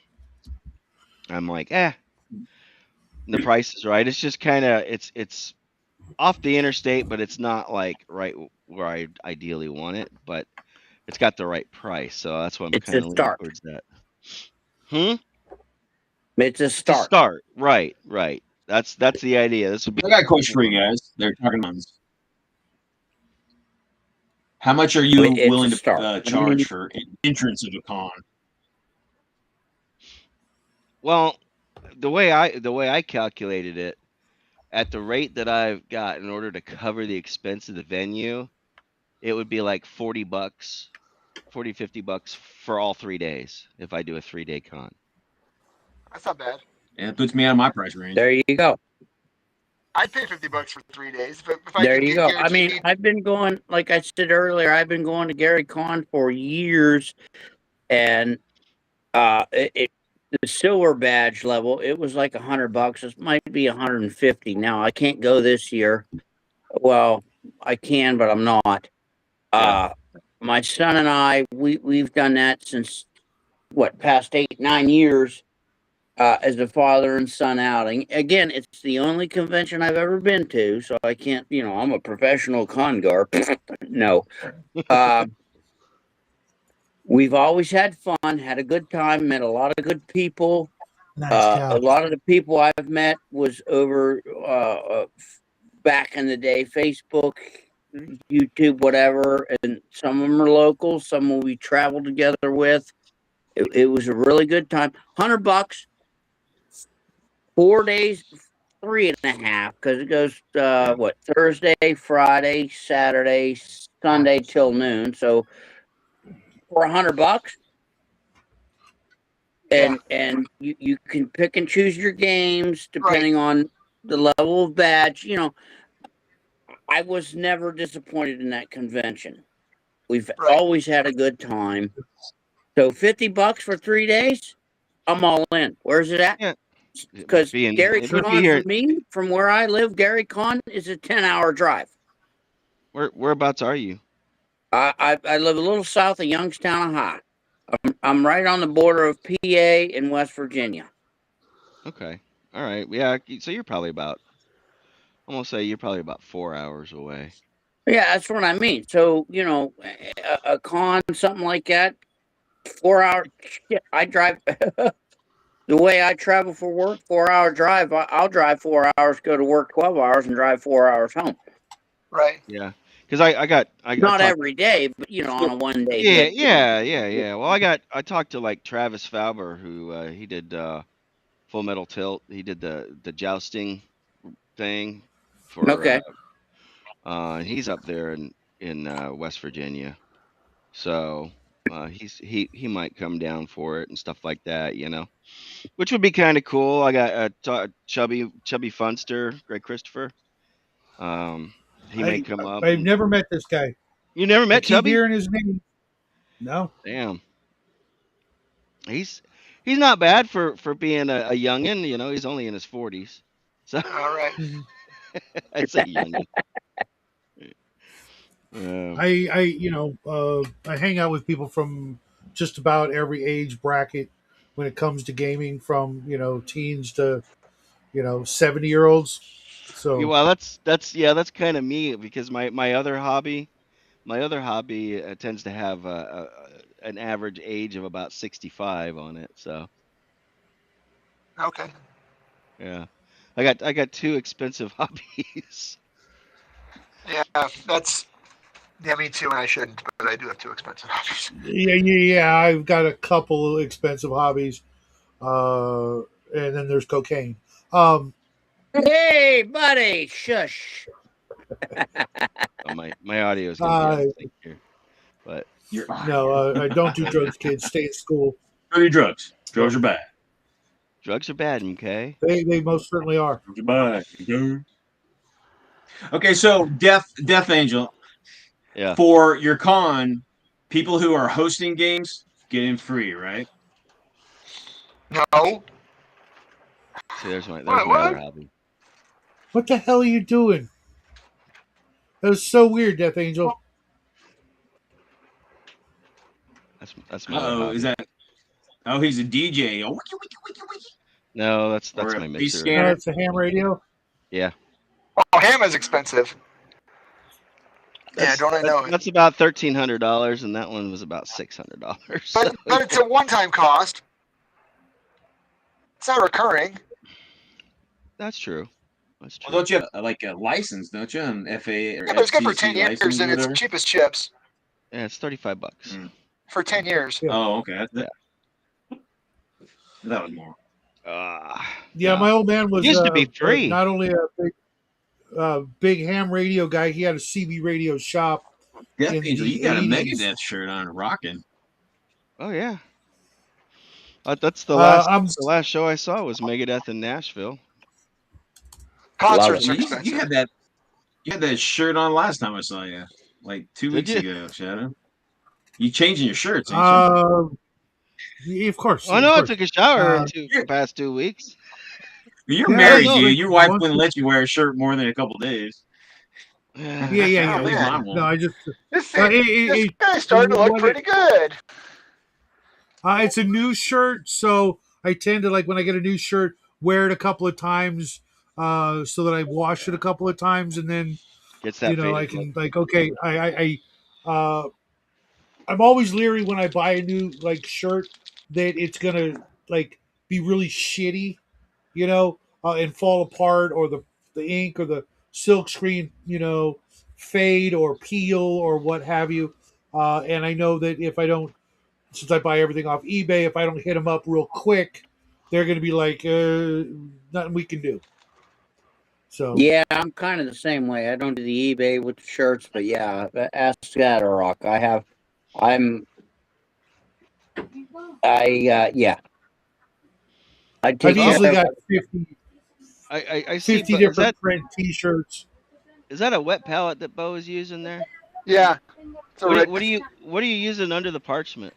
I'm like, the price is right. It's just kind of it's off the interstate, but it's not like right where I ideally want it, but it's got the right price, so that's why I'm It's kind a of leaning start. towards that. It's a To start. start, right. That's the idea. This would be. I got a question for you guys. They're talking about how much are you It's willing a start. to charge for entrance of a con? Well, the way I calculated it, at the rate that I've got in order to cover the expense of the venue, it would be like $40, $50 for all 3 days if I do a 3-day con. that's not bad. Yeah, it puts me out of my price range. There you go. I'd pay $50 for 3 days, but if I There could you get go. guaranteed. I mean, I've been going, like I said earlier, I've been going to Gary Con for years, and the silver badge level, it was like $100. It might be 150 now. I can't go this year. Well, I can, but I'm not. My son and I, we've done that since past 8-9 years. As a father and son outing. Again, it's the only convention I've ever been to, so I can't, I'm a professional con guard. No. We've always had fun, had a good time, met a lot of good people. Nice A lot of the people I've met was over back in the day, Facebook, YouTube, whatever, and some of them are local, some we traveled together with. It was a really good time. $100, 4 days, 3.5, because it goes Thursday, Friday, Saturday, Sunday till noon. So for $100, and you can pick and choose your games depending on the level of badge. I was never disappointed in that convention. We've always had a good time. So $50 for 3 days, I'm all in. Where's it at? Yeah. Because Gary it would be Con here. for me, from where I live, Gary Con is a 10-hour drive. Whereabouts are you? I live a little south of Youngstown, Ohio. I'm right on the border of PA and West Virginia. Okay. All right. Yeah. So you're probably about. I'm gonna say you're probably about 4 hours away. Yeah, that's what I mean. So a con, something like that, 4 hour. Shit, I drive. The way I travel for work, 4-hour drive. I'll drive 4 hours, go to work 12 hours, and drive 4 hours home. Right. Yeah. Because I not every day, but on a 1 day. Yeah. Well, I talked to like Travis Fauber, who he did Full Metal Tilt. He did the jousting thing for. Okay. He's up there in West Virginia, so he might come down for it and stuff like that, which would be kind of cool. I got Chubby Funster, Greg Christopher. He may come up. I've never met this guy. You never met I keep Chubby? hearing his name. No. Damn. He's not bad for being a youngin. You know, he's only in his 40s. So All right. I'd say youngin. I hang out with people from just about every age bracket when it comes to gaming, from teens to 70-year-olds. Yeah, So well, that's kind of me because my other hobby tends to have an average age of about 65 on it. So Okay. yeah, I got two expensive hobbies. Yeah, that's yeah, me too, and I shouldn't, but I do have two expensive hobbies. yeah, I've got a couple of expensive hobbies, and then there's cocaine. Um, Hey, buddy, shush. Oh, my audio is going to be out uh, of sync here, but You're no, I don't do drugs, kids. Stay in school. don't do drugs. So Drugs are bad. drugs are bad, okay? they most certainly are. Drugs are bad. Okay. Okay, so Death Angel, Yeah. for your con, people who are hosting games get in free, right? No. See, there's my other What? hobby. What the hell are you doing? That was so weird, Death Angel. That's my other Oh, is hobby. that? Oh, he's a DJ. Oh, wiki, wiki, wiki, wiki. No, Or that's a my face mixer right No, scanner. there. it's a ham radio. Yeah. Oh, ham is expensive. Yeah, That's don't I that, know it? that's about $1,300, and that one was about $600. So But it's a one-time cost. It's not recurring. that's true. That's Well, true. don't you have like a license? Don't you, an FA or Yeah, but it's good for FCC 10 years, license or and it's whatever? cheap as chips Yeah, it's $35. Mm. for 10 years. Yeah, Oh, okay. Yeah. That was more. yeah. No. My old man It was used to be free. not only a big ham radio guy. He had a CB radio shop Death in Angel, you the got a '80s. Megadeth shirt on, rocking. Oh yeah. That's the Uh, last I'm the last show I saw was Megadeth in Nashville. Love Concerts it. are You expensive. had that shirt on last time I saw you, like two Did weeks you? ago, Shadow. You changing your shirts, ain't you? uh, yeah, of course, I of know I course. took a shower Uh, in the past 2 weeks. You're yeah, I don't married, know. dude. like Your wife once. wouldn't let you wear a shirt more than a couple days. Yeah, yeah, Oh At yeah, least yeah. man, mine No, won't. I just this uh, it, this it, guy's starting to look what it, pretty good. it's a new shirt, so I tend to, like, when I get a new shirt, wear it a couple of times, so that I wash it a couple of times, and then Gets that I faded look. can, like, okay, I'm always leery when I buy a new, like, shirt, that it's gonna, like, be really shitty, and fall apart, or the ink or the silk screen, fade or peel or what have you. And I know that if I don't, since I buy everything off eBay, if I don't hit them up real quick, they're going to be like, nothing we can do. So, Yeah, I'm kind of the same way. I don't do the eBay with the shirts, but yeah, ask Scatterrock. Yeah, I I've take care Oh, easily of got it. I see. 50 But is different that print T-shirts. is that a wet palette that Bo is using there? Yeah, it's a What do you, red. what are you using under the parchment?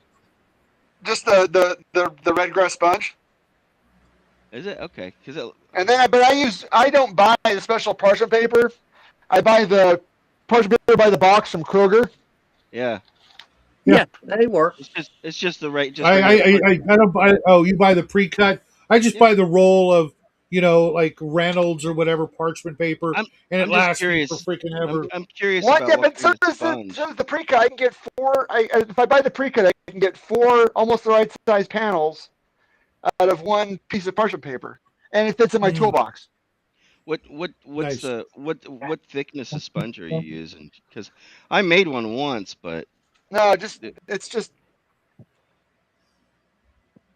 Just the red grass sponge. Is it okay? And then, I don't buy the special parchment paper. I buy the parchment paper by the box from Kroger. Yeah, Yeah, Yeah, they work. it's just the right just I, under I, the I, parchment. I don't buy. Oh, you buy the pre-cut. I just Yeah, buy the roll of, like Reynolds or whatever parchment paper, I'm and it I'm just lasts me for curious. freaking I'm ever. I'm curious What? about Yeah, what but kind so of does sponge. the pre-cut. I can get four. If I buy the pre-cut, I can get four almost the right size panels out of one piece of parchment paper, and it fits in my Mm, toolbox. nice. What thickness of sponge are you using? Because I made one once, but No, it, it's just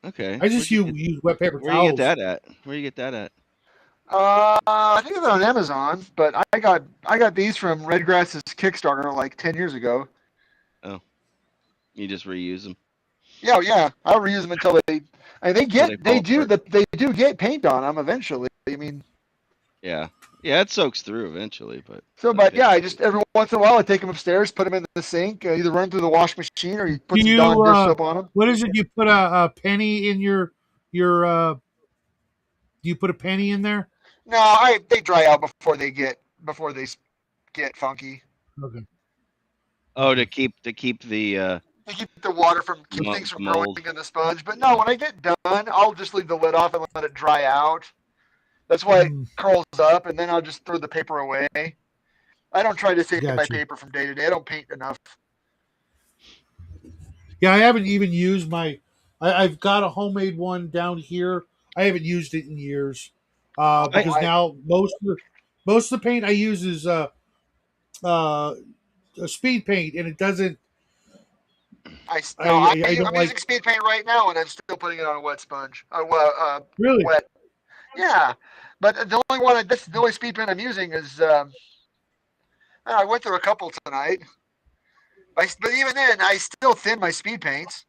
okay. I just use wet paper Where you get towels. that at? Where you get that at? I think it's on Amazon, but I got these from Redgrass's Kickstarter like 10 years ago. Oh, you just reuse them Yeah, yeah, I'll reuse them until they until they fall apart. they do get paint on them eventually. I mean, Yeah. Yeah, it soaks through eventually, but So, but yeah, I just every once in a while I take them upstairs, put them in the sink, either run through the wash machine or you put Do some you Dawn dish soap on them. what is it? You put a penny in your do you put a penny in there? No, they dry out before they get funky. Okay. oh, to keep the To keep the water from keep things from growing mold. in the sponge. But no, when I get done, I'll just leave the lid off and let it dry out. That's why it Mm, curls up, and then I'll just throw the paper away. I don't try to save my gotcha. paper from day to day. I don't paint enough. Yeah, I haven't even used my. I've got a homemade one down here. I haven't used it in years Oh, because now most of the paint I use is uh, a speed paint, and it doesn't. no, I don't I'm like using speed paint right now, and I'm still putting it on a wet sponge. really. Wet. Yeah, but the only one that's the only speed paint I'm using is. I went through a couple tonight. But even then, I still thin my speed paints.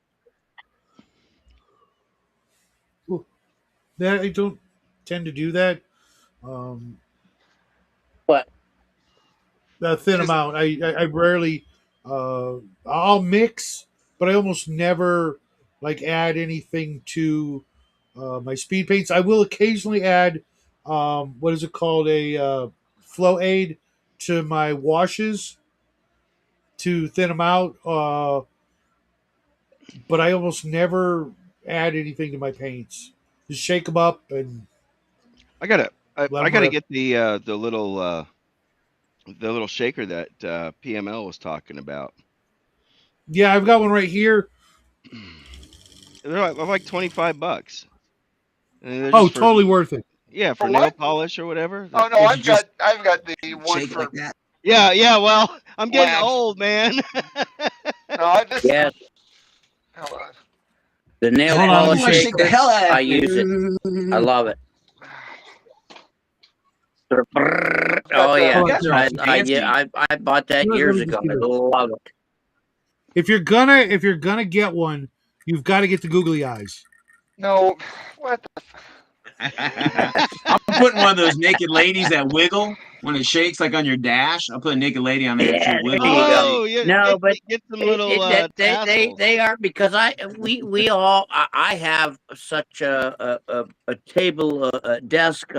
That I don't tend to do that. Um, But thin Just amount. I rarely. I'll mix, but I almost never like add anything to my speed paints. I will occasionally add what is it called, a flow aid to my washes to thin them out. But I almost never add anything to my paints. Just shake them up and I gotta I, let I them gotta rip. get the little shaker that PML was talking about. Yeah, I've got one right here. They're like $25, and they're Oh, just for totally worth it. yeah for for nail what? polish or whatever. Oh That no, Did you just I've got the one shake it for like that? yeah. Well, I'm getting lamps. old, man. No, I this. yes, Hold on. the nail Hold on, let me polish Ooh, I see. shake the shaker, hell out I of use it. I it. love it. I've got Oh the. You Hold yeah, on. guys are all fancy. I bought that Let years me just ago. see I this. love it. If you're gonna get one, you've got to get the googly eyes. No, what? I'm putting one of those naked ladies that wiggle when it shakes, like on your dash. I'll put a naked lady on there and she'll Yeah, there wiggle you while it go. Oh, shakes. yeah, No, but get some little tassels. they are because we all I have such a table a desk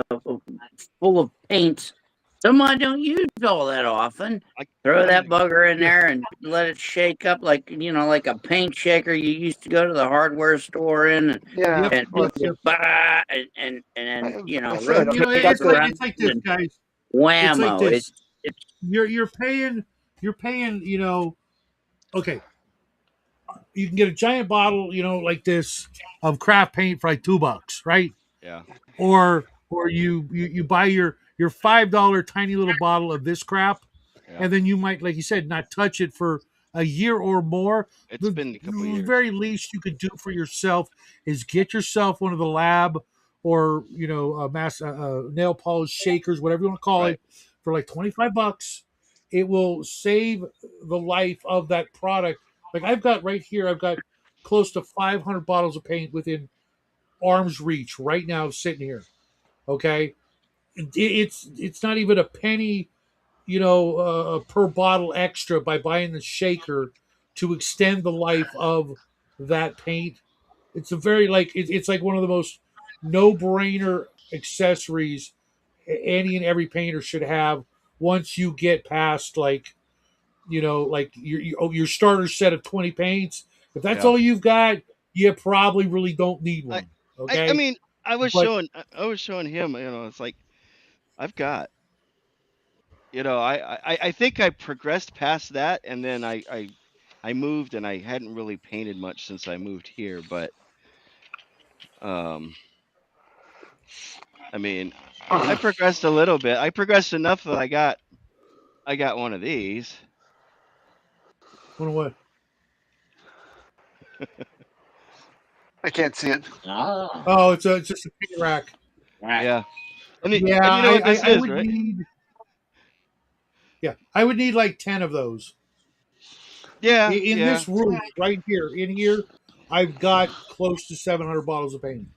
full of paints. Some I don't use all that often. I, Throw I that gotta bugger in Yeah. there and let it shake up like like a paint shaker you used to go to the hardware store in Yeah. Yep. and Well, Yep. just Yep. bah, and then I said rotate I've it got the. around It's like this, and guys. It's like whammo. this. It's You're paying. Okay, you can get a giant bottle, like this of craft paint for like $2, right? yeah, Or you buy your $5 tiny little bottle of this crap, yeah. and then you might, like you said, not touch it for a year or more. It's The been a couple years. very least you could do for yourself is get yourself one of the lab or mass nail polish shakers, whatever you want to call Right. it, for like $25. It will save the life of that product. Like I've got right here, I've got close to 500 bottles of paint within arm's reach right now, sitting here. Okay, it's not even a penny, per bottle extra by buying the shaker to extend the life of that paint. It's a very it's like one of the most no brainer accessories any and every painter should have once you get past like your starter set of 20 paints. If that's Yeah. all you've got, you probably really don't need I, one. I Okay, mean, but I was showing him. It's like I've got. I think I progressed past that, and then I moved, and I hadn't really painted much since I moved here. But um, I mean, I progressed a little bit. I progressed enough that I got one of these. what? I can't see it. oh, Oh, it's just a paint rack. right. Yeah, Yeah, and you know what this I is, would right? need. Yeah, I would need like 10 of those Yeah, in yeah. this room right here. In here, I've got close to 700 bottles of paint.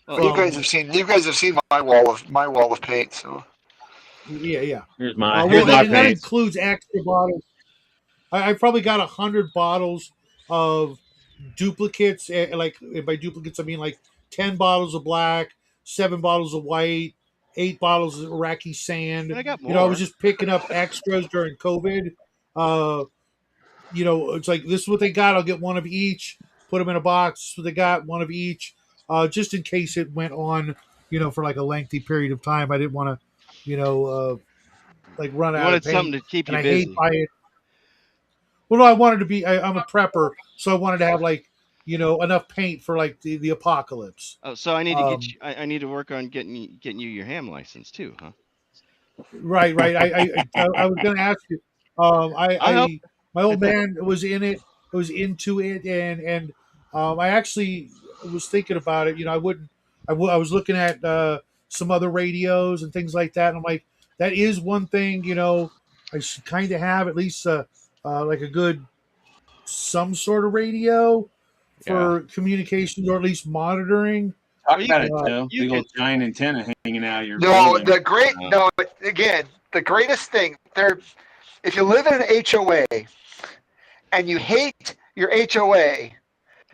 Well, You guys have seen my wall of paint. So Yeah. Here's my Well, my and that paint. includes extra bottles. I probably got 100 bottles of duplicates. Like by duplicates, I mean like 10 bottles of black, 7 bottles of white, 8 bottles of Iraqi sand. and I got I was more. just picking up extras during COVID. Uh, it's like this is what they got. I'll get one of each. Put them in a box. This is what they got. One of each, just in case it went on. For like a lengthy period of time. I didn't want to, like run You out of wanted something paint. to keep And you I hate busy. buying. Well, no, I wanted to be. I'm a prepper, so I wanted to have like enough paint for like the apocalypse. Oh, so I need to get Um, you. I need to work on getting you your ham license too, huh? right. I was going to ask you. I'll help. My old man was in it. Was into it, and I actually was thinking about it. I wouldn't. I was looking at some other radios and things like that, and I'm like, that is one thing. I should kind of have at least like a good some sort of radio Yeah. for communications or at least monitoring. Talk Well, about it, Uh, Joe. you Big can. old giant antenna hanging out of your no, building. again, the greatest thing there. If you live in an HOA and you hate your HOA,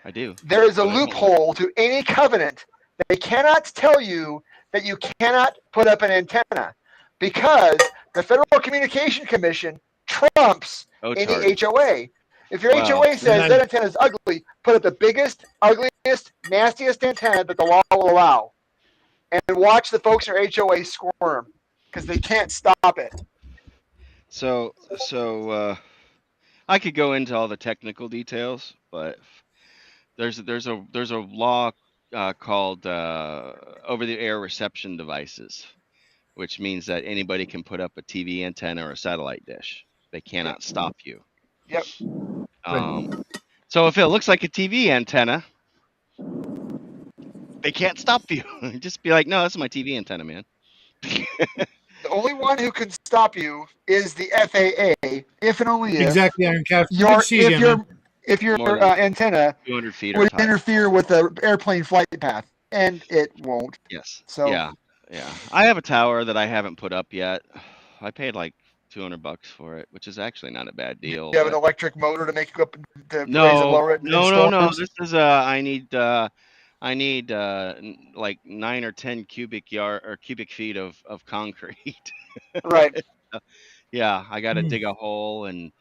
I do. there is a But I don't. loophole to any covenant. They cannot tell you that you cannot put up an antenna because the Federal Communication Commission trumps any Otard. HOA. If your Wow. HOA says that antenna is ugly, put up the biggest, ugliest, nastiest antenna that the law will allow. And watch the folks in your HOA squirm because they can't stop it. So I could go into all the technical details, but there's a law called over-the-air reception devices, which means that anybody can put up a TV antenna or a satellite dish. They cannot stop you. Yep. So if it looks like a TV antenna, they can't stop you. Just be like, no, that's my TV antenna, man. The only one who can stop you is the FAA, if and only if exactly, Iron Cast. your See you again, if your More than antenna 200 feet or would higher. interfere with the airplane flight path, and it won't. Yes. So Yeah. I have a tower that I haven't put up yet. I paid like $200 for it, which is actually not a bad deal. you have an but- electric motor to make you up to raise and No, lower it in no. storms. This is I need like 9 or 10 cubic feet of concrete. Right. Yeah, I got to dig a hole and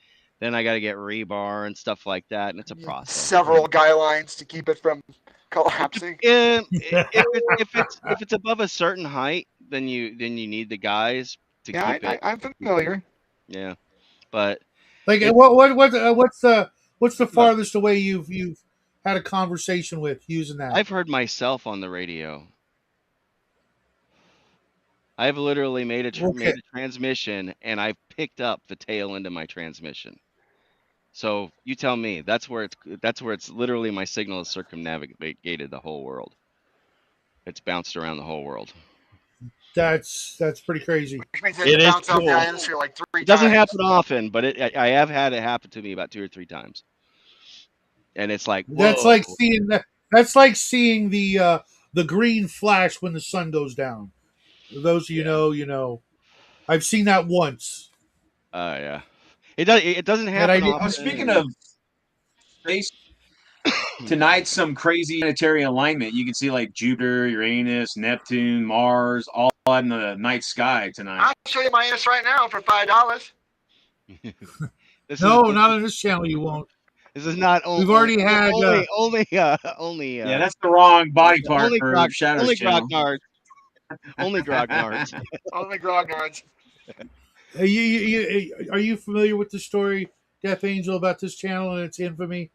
then I got to get rebar and stuff like that, and it's a process. Several guy lines to keep it from collapsing. If it's above a certain height, then you need the guys to Yeah, keep it. I'm familiar. Yeah, but like it- what's the farthest away you've had a conversation with using that? I've heard myself on the radio. I've literally made a transmission, and I've picked up the tail end of my transmission. So you tell me, that's where it's literally my signal has circumnavigated the whole world. It's bounced around the whole world. That's pretty crazy. Which means It it is bounced off cool. the atmosphere like 3 It doesn't times. happen often, but I have had it happen to me about 2 or 3 times. And it's like, whoa. That's like seeing that. That's like seeing the green flash when the sun goes down. Those of you know. I've seen that once. Yeah. It doesn't happen often. Speaking of space, tonight some crazy planetary alignment. You can see like Jupiter, Uranus, Neptune, Mars, all in the night sky tonight. I'll show you my ass right now for $5. No, not on this channel. You won't. This is not. We've already had only. Yeah, that's the wrong body part only for grog, Shadows only channel. grognards. Only grognards. Only grognards. Are you familiar with the story, Death Angel, about this channel and its infamy?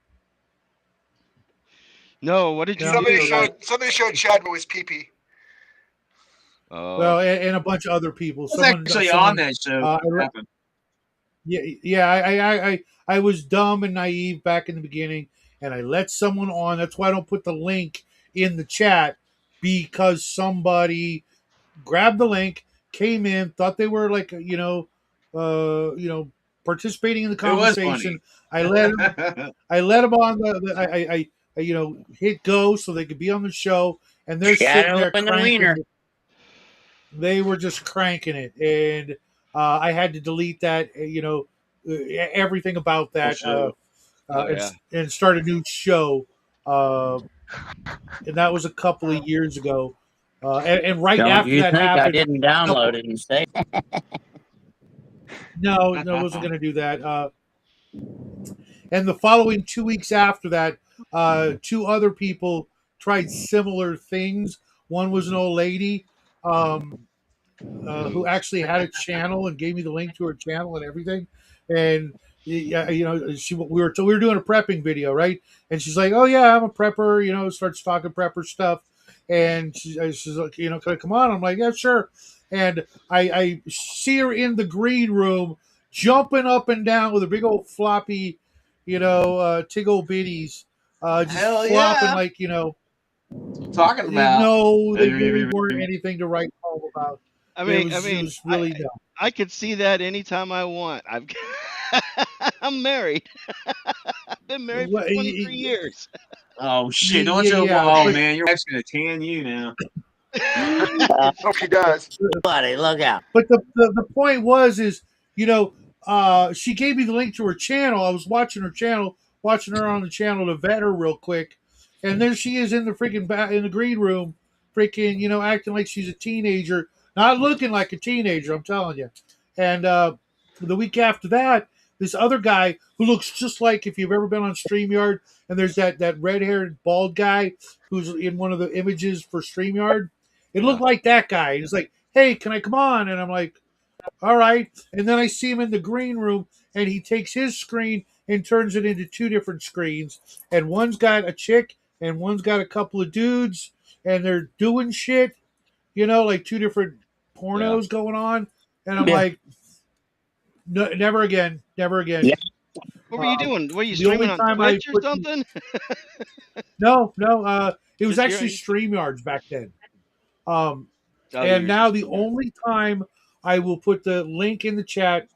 No, what did you Somebody showed Chad with his pee-pee. Oh. Well, and a bunch of other people. I was actually on that show. I was dumb and naive back in the beginning, and I let someone on. That's why I don't put the link in the chat, because somebody grabbed the link, came in, thought they were like participating in the conversation. I let them on I hit go so they could be on the show, and they're sitting Shadow there and the cranking wiener. it. They were just cranking it, and I had to delete that. Everything about that, Oh yeah. and start a new show. Uh, and that was a couple of years ago. And right Don't after you that think I happened, didn't download it and save it? no, I wasn't going to do that. And the following 2 weeks after that, two other people tried similar things. One was an old lady who actually had a channel and gave me the link to her channel and everything. And yeah, we were doing a prepping video, right? And she's like, "Oh yeah, I'm a prepper." Starts talking prepper stuff, and she's like, "Can I come on?" I'm like, "Yeah, sure." And I see her in the green room, jumping up and down with a big old floppy, tiggle bitties, just Hell flopping yeah. like Talking about. no, they really weren't anything to write home about. I It mean, was it was I really dumb. I could see that anytime I want. I'm married. I've been married for 23 years. Oh shit! Don't Yeah, you? yeah, Oh but man, your wife's gonna tan you now. Hope she does. Buddy, look out. but the point is, she gave me the link to her channel. I was watching her channel, watching her on the channel to vet her real quick, and there she is in the freaking in the green room, freaking acting like she's a teenager, not looking like a teenager. I'm telling you. And the week after that, this other guy who looks just like, if you've ever been on StreamYard, and there's that red haired bald guy who's in one of the images for StreamYard. It Yeah. looked like that guy. He's like, "Hey, can I come on?" And I'm like, "All right." And then I see him in the green room, and he takes his screen and turns it into two different screens. And one's got a chick, and one's got a couple of dudes, and they're doing shit, like two different Yeah. pornos going on. And I'm Yeah. like, no, never again, never again. Yeah. What were you Um, doing? Were you the only streaming on time I Twitch or put something? no, it was Just actually hearing. StreamYards back then. Um, Oh, you and were now just the streaming. only time I will put the link in the chat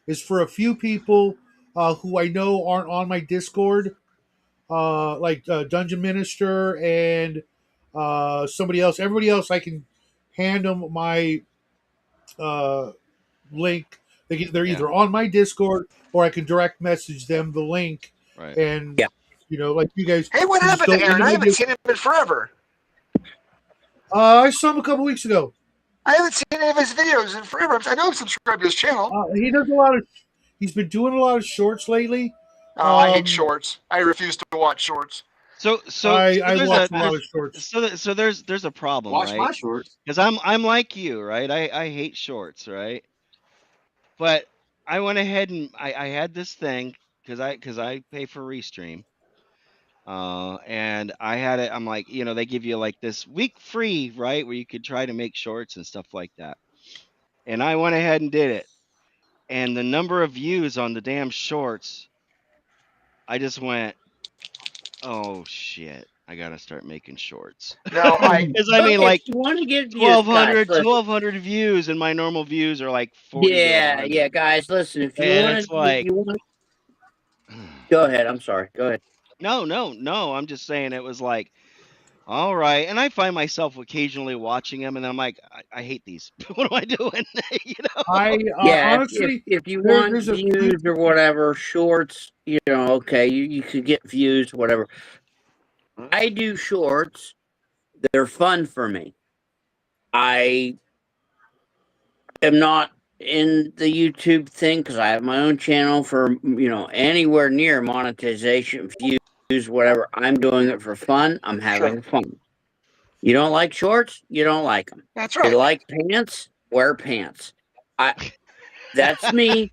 is for a few people who I know aren't on my Discord, like Dungeon Minister and somebody else. Everybody else, I can hand them my uh, link. They're Yeah. either on my Discord or I can direct message them the link. Right. And Yeah. like you guys, Hey, what you just happened go to Aaron? I haven't individually. seen him in forever. I saw him a couple weeks ago. I haven't seen any of his videos in forever. I know I'm subscribed to his channel. He does a lot of. He's been doing a lot of shorts lately. Oh, I hate shorts. I refuse to watch shorts. So I there's watch a lot of shorts. there's a problem, Watch my right? shorts. Because I'm like you, right? I hate shorts, right? But I went ahead and I had this thing because I pay for Restream. And I had it. I'm like, they give you like this week free, right, where you could try to make shorts and stuff like that. And I went ahead and did it. And the number of views on the damn shorts, I just went, oh shit, I gotta start making shorts. No, Because I Look, mean, if like you want to get views, guys, listen. 1,200 views, and my normal views are like 40 to Yeah, 100. yeah, guys, listen. If you And want it's to, if like, you want, go ahead. I'm sorry. Go ahead. no. I'm just saying it was like, all right. And I find myself occasionally watching them, and I'm like, I hate these. What am I doing? I Yeah, honestly, if you want there's a few. views or whatever, shorts, okay, you could get views, whatever. I do shorts. They're fun for me. I am not in the YouTube thing because I have my own channel for anywhere near monetization, views, whatever. I'm doing it for fun. I'm having fun. You don't like shorts? You don't like them. that's You right. like pants? Wear pants. That's me.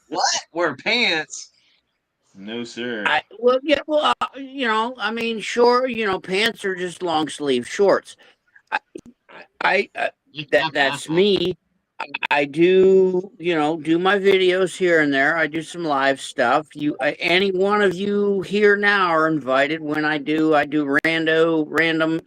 What? Wear pants? No, sir. I mean, sure, pants are just long sleeve shorts. That's me. I do, do my videos here and there. I do some live stuff. Any one of you here now are invited when I do random,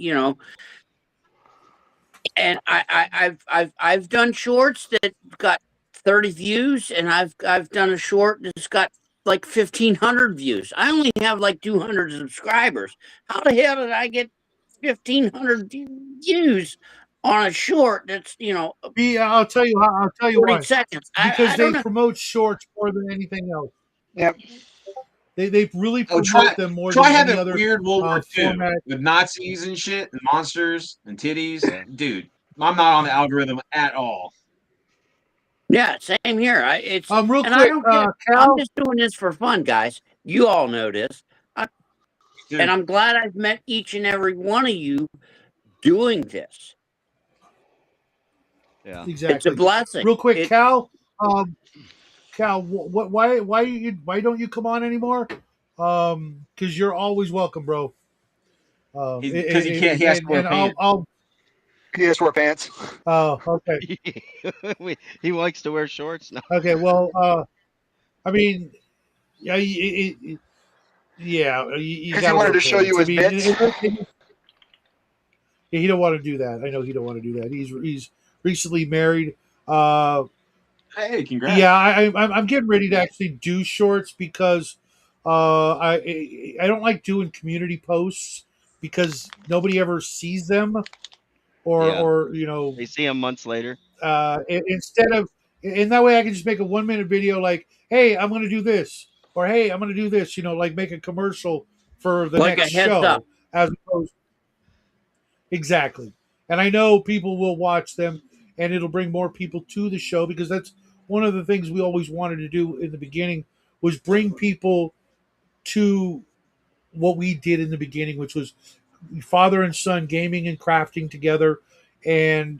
and I've done shorts that got 30 views, and I've done a short that's got like 1,500 views. I only have like 200 subscribers. How the hell did I get 1,500 views on a short that's, I'll tell you 40 why. seconds. Because I they don't know. promote shorts more than anything else. Yep. They really Oh, promote them more try than any having other weird World War II format. with Nazis and shit and monsters and titties. Yeah. Dude, I'm not on the algorithm at all. Yeah, same here. Real And I quick, don't care. I'm Cal. just doing this for fun, guys. You all know this. And I'm glad I've met each and every one of you doing this. Yeah. It's a Exactly. blessing. Real quick, Cal. Cal, why don't you come on anymore? Because you're always welcome, bro. Because he can't. He has to wear and pants. He has to wear pants. Oh, okay. He likes to wear shorts. No. Okay. Well, I mean, yeah, you Because he got to wanted wear to show you pants. I his mean, bits. he don't want to do that. I know he don't want to do that. He's recently married. Uh, Hey, congrats. yeah, I'm getting ready to actually do shorts because I don't like doing community posts because nobody ever sees them Yeah. or They see him months later. instead of in that way I can just make a 1 minute video like, hey, I'm going to do this, or hey, I'm going to do this, like make a commercial for the like a next heads up. show as opposed. Exactly. And I know people will watch them and it'll bring more people to the show because that's one of the things we always wanted to do in the beginning was bring people to what we did in the beginning, which was father and son gaming and crafting together and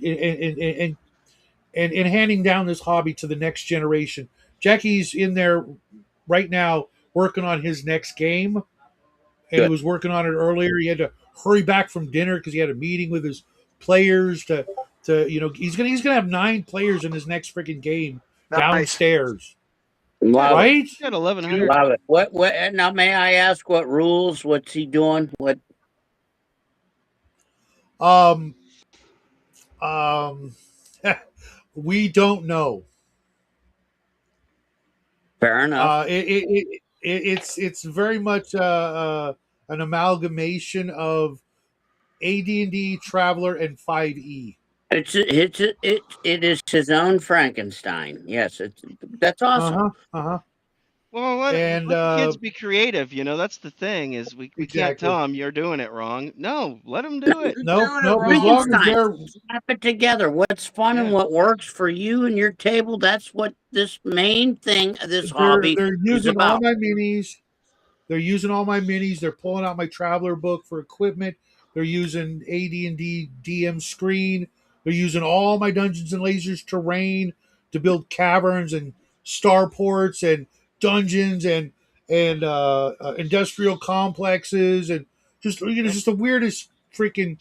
handing down this hobby to the next generation. Jackie's in there right now working on his next game, and he Good. was working on it earlier. He had to hurry back from dinner because he had a meeting with his players to he's gonna have 9 players in his next freaking game Nice. downstairs, Love it. right? Got 1,100. Love it. What now, may I ask what rules? What's he doing? What? Um, um, we don't know. Fair enough. It's very much an amalgamation of AD&D, Traveler, and 5e. It is his own Frankenstein. Yes, that's awesome. Well, let And the kids be creative. That's the thing is we can't exactly. tell them you're doing it wrong. No, let them do it. Nope. As long as they're Snap it together. What's fun and what works for you and your table. That's what this main thing, this hobby they're is using all about. my minis. They're using all my minis. They're pulling out my Traveler book for equipment. They're using AD&D DM screen. They're using all my Dungeons and Lasers terrain to build caverns and starports and dungeons and industrial complexes and just the weirdest freaking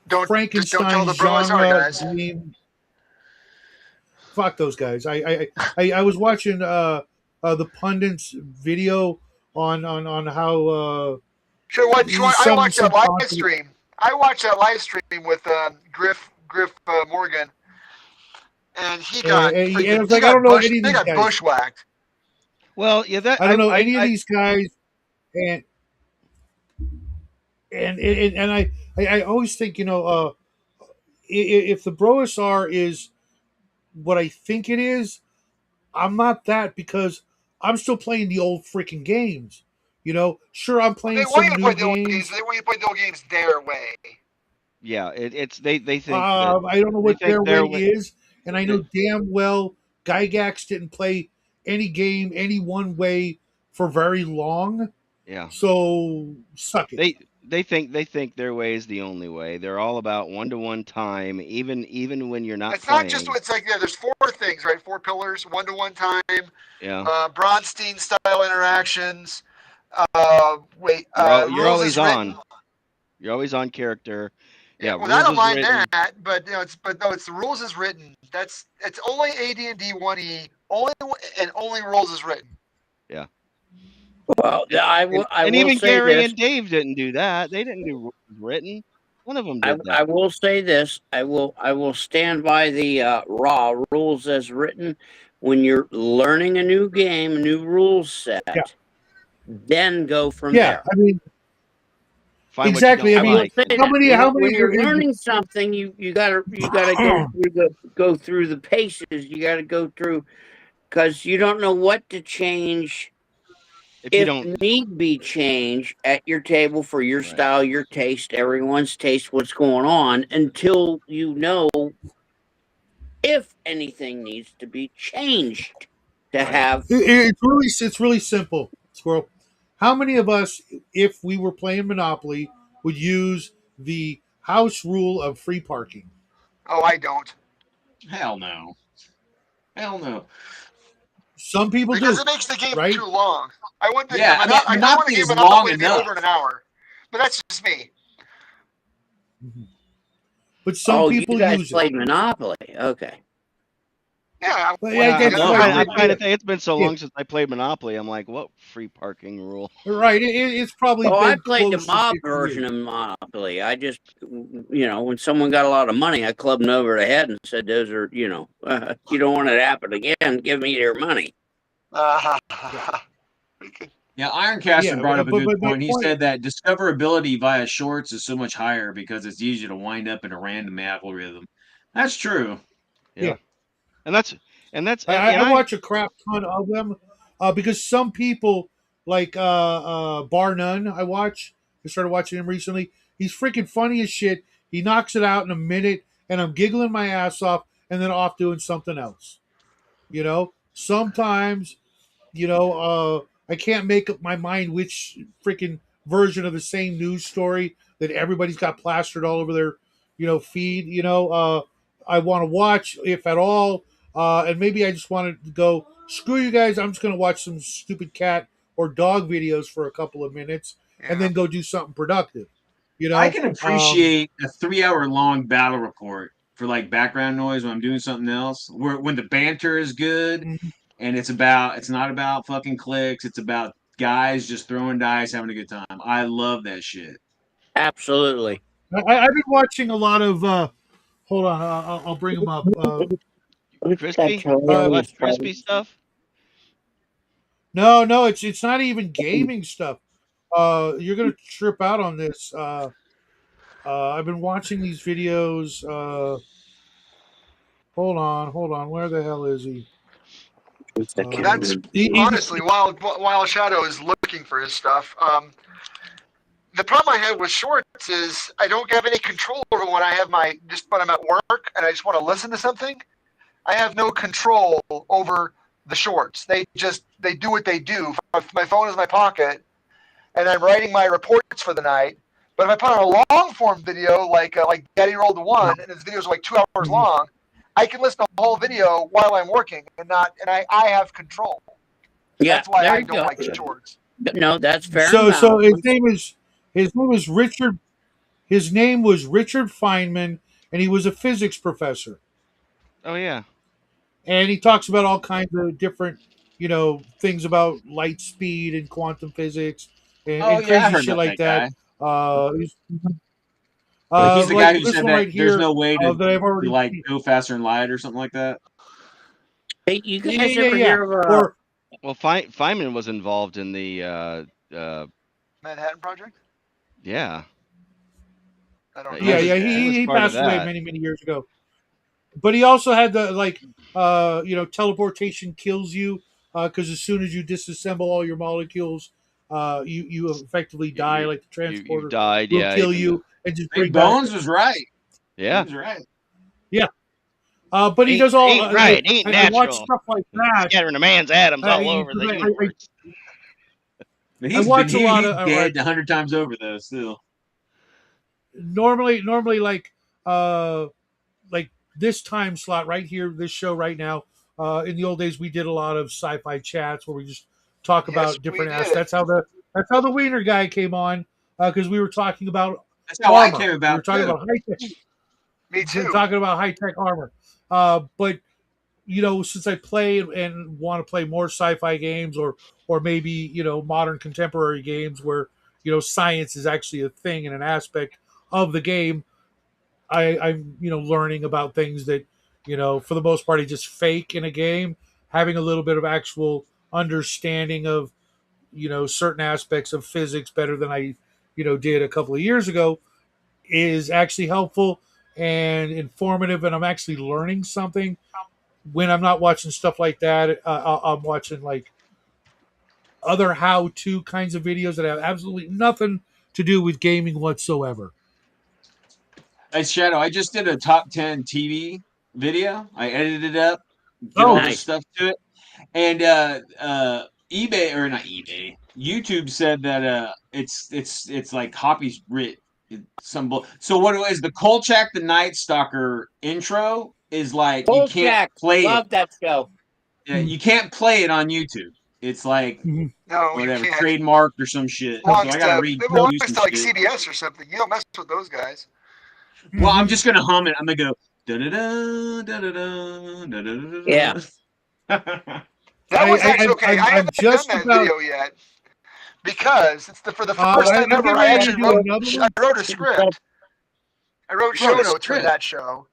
Don't tell Frankenstein the bros are, genre guys. game. Fuck those guys. I was watching the pundits video on how I watched that live content. stream. I watched that live stream with Griff Morgan, and he got And freaking I was like, I don't know any of they these got guys. bushwhacked. Well, yeah, that I don't know any of these guys, and I always think if the Broasar is what I think it is, I'm not that because I'm still playing the old freaking games. Sure, I'm They playing want some you to new play the old games. games. They want you to play the old games their way. yeah, it's they think that I don't know they what think their their way way. is, and I know damn well Gygax didn't play any game any one way for very long. Yeah, So suck it. they think their way is the only way. They're all about 1-to-1 time, even when you're not It's not playing. just it's like there's 4 things, right? 4 pillars: 1-to-1 time, Yeah, Bronstein style interactions. you're Rules always is written. on. You're always on character. Yeah, Yeah, well, I rules don't is mind written. that, but it's the rules is written. It's only AD&D 1E, only rules is written. Yeah. Well, I And will even say Gary this. and Dave didn't do that. They didn't do rules written. None of them did I that. will say this. I will stand by the raw rules as written. When you're learning a new game, a new rule set, Yeah. then go from Yeah, there. I mean, Find what you Exactly. I don't mean, Will like. say And how that many? How many? when you're learning something, you gotta go through the paces. You gotta go through because you don't know what to change if you if don't, need be change at your table for your right, style, your taste, everyone's taste, what's going on until you know if anything needs to be changed to right. have. It's really simple, Squirrel. How many of us, if we were playing Monopoly, would use the house rule of free parking? Oh, I don't. Hell no. Hell no. Some people Because do, it makes the game right? too long. I want the Yeah, I mean, I want a Monopoly game is of long Monopoly to be enough. over in an hour. But that's just me. But some Oh, you people guys use it. played Monopoly. Okay. Yeah, But I I that's love like, I'm trying to Monopoly. think. It's been so yeah, long since I played Monopoly. I'm like, what free parking rule? right. It's probably Oh, I been played the close to mob 50 version years. of Monopoly. I just, when someone got a lot of money, I clubbed them over the head and said, "Those are, you don't want it to happen again. Give me your money." uh, Yeah, Yeah, Ironcaster yeah. brought up a good But my point. He point, said that discoverability via shorts is so much higher because it's easier to wind up in a random algorithm. That's true. yeah. Yeah, and that's and that's I and I watch a crap ton of them because some people like Bar None. I started watching him recently. He's freaking funny as shit. He knocks it out in a minute, and I'm giggling my ass off, and then off doing something else. Sometimes I can't make up my mind which freaking version of the same news story that everybody's got plastered all over their, feed. I want to watch, if at all, and maybe I just wanted to go screw you guys. I'm just going to watch some stupid cat or dog videos for a couple of minutes, and yeah. then go do something productive. You I know, can appreciate a 3 hour long battle report for like background noise when I'm doing something else. When the banter is good mhm. and it's not about fucking clicks, it's about guys just throwing dice, having a good time. I love that shit. Absolutely. I've been watching a lot of. Hold on, I'll bring them up. What's that crispy. Uh, What hilarious crispy phrase? stuff? no, it's not even gaming stuff. You're gonna trip out on this. I've been watching these videos. Hold on. Where the hell is he? What's that That's He honestly while Shadow is looking for his stuff. The problem I have with shorts is I don't have any control over when I have when I'm at work and I just want to listen to something. I have no control over the shorts. They do what they do. My phone is in my pocket, and I'm writing my reports for the night. But if I put on a long form video like Daddy Rolled the One, and his videos are like 2 hours long, I can listen to the whole video while I'm working I have control. Yeah, That's why there I you don't go. like shorts. No, that's fair and so valid. his name is Richard. His name was Richard Feynman, and he was a physics professor. Oh yeah, And he talks about all kinds of different, things about light speed and quantum physics Oh and yeah, I crazy heard shit about like that that. guy. Uh, He's the guy like who this said one that right there's here no way that I've to already like seen. go faster in light or something like that. Hey, you Yeah, guys yeah, ever yeah. hear of Or well, Feynman was involved in the Manhattan Project? yeah, I don't know. yeah, yeah. he was He part of passed away that. many many years ago. But he also had the teleportation kills you because as soon as you disassemble all your molecules, you effectively You die. you Like the you transporter died, will yeah. kill Even you and just bring Big back. Bones was right. He yeah, was right. Yeah. But he ain't does all. ain't right, ain't I watch natural. stuff like that. Scattering a man's atoms all I, over the 'cause universe. But I watch a lot he's of dead 100 times over though. Still, normally uh like this time slot right here, this show right now. In the old days, we did a lot of sci-fi chats where we just talk Yes, about we different aspects. did. That's how the Wiener guy came on because we were talking about that's how I armor. came We were about talking too. about high tech, Me too. talking about high tech armor. But since I play and want to play more sci-fi games or maybe modern contemporary games where science is actually a thing and an aspect of the game, I'm learning about things that for the most part are just fake in a game, having a little bit of actual understanding of certain aspects of physics better than I did a couple of years ago is actually helpful and informative, and I'm actually learning something when I'm not watching stuff like that. I'm watching like other how-to kinds of videos that have absolutely nothing to do with gaming whatsoever. Hey, Shadow, I just did a top 10 TV video. I edited it up, did Oh, all this Nice. stuff to it. And eBay, or not eBay, YouTube said that it's like copyright so what it is, the Kolchak the Night Stalker intro is like you can't Jack, play it. love that show. You can't play it on YouTube. It's like mhm. No, you whatever, can't. trademarked or some shit. So Belongs I to gotta it redo belongs some to like shit. CBS or something. You don't mess with those guys. Well, I'm Mhm. just gonna hum it. I'm gonna go da da da da da da da da Yeah. da. That I, was I, actually I'm, okay. I'm, I I'm haven't done just that about. video yet because it's for the first time I'm ever. getting I ready to actually do wrote another I one. wrote a script. I wrote You wrote show a notes for script. that show,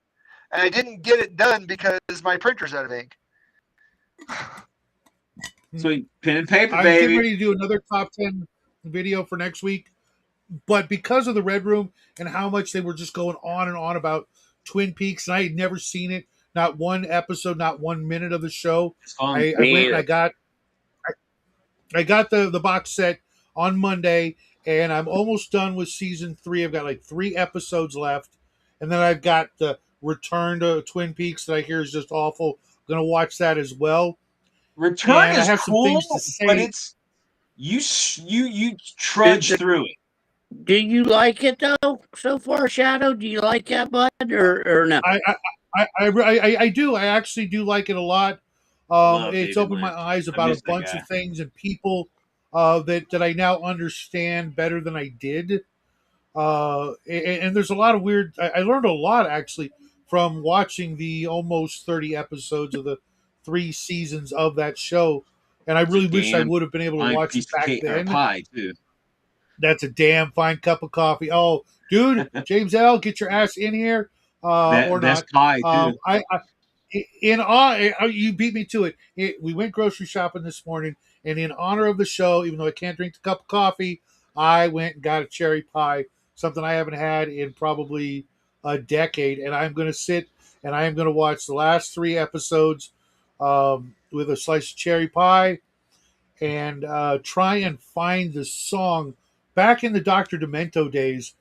and I didn't get it done because my printer's out of ink. Sweet pen and paper, I'm getting baby. ready to do another top 10 video for next week. But because of the Red Room and how much they were just going on and on about Twin Peaks, and I had never seen it, not one episode, not 1 minute of the show. It's fun. I Me went and either. I got the box set on Monday, and I'm almost done with season 3. I've got like 3 episodes left, and then I've got the Return to Twin Peaks that I hear is just awful. I'm gonna watch that as well, Return and I is have some things to cool, but say. it's you Do, trudge do, through it. do you like it though so far, Shadow? Do you like that, bud, or no? I do. I actually do like it a lot. I love It's David opened my Lynch. eyes I about a miss that bunch guy. of things and people that I now understand better than I did. And there's a lot of weird. I learned a lot actually from watching the almost 30 episodes of the 3 seasons of that show. And I It's a really wish I damn would have been able to fine watch piece it of back cake or then. pie too. That's a damn fine cup of coffee. Oh, dude, James L, get your ass in here, or Best not. pie too. You beat me to it. We went grocery shopping this morning, and in honor of the show, even though I can't drink the cup of coffee, I went and got a cherry pie, something I haven't had in probably a decade. And I'm going to sit and I am going to watch the last 3 episodes with a slice of cherry pie and try and find the song. Back in the Dr. Demento days,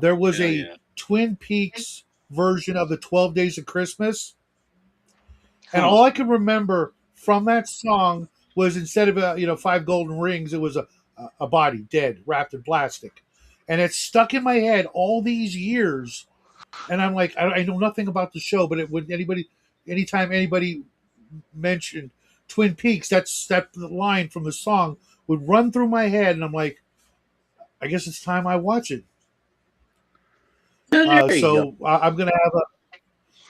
there was Hell a yeah. Twin Peaks version of the 12 Days of Christmas. And Huh. all I can remember from that song was instead of 5 golden rings, it was a body dead, wrapped in plastic, and it's stuck in my head all these years. And I'm like, I know nothing about the show, but anytime anybody mentioned Twin Peaks, that line from the song would run through my head, and I'm like, I guess it's time I watch it. No, there you go. So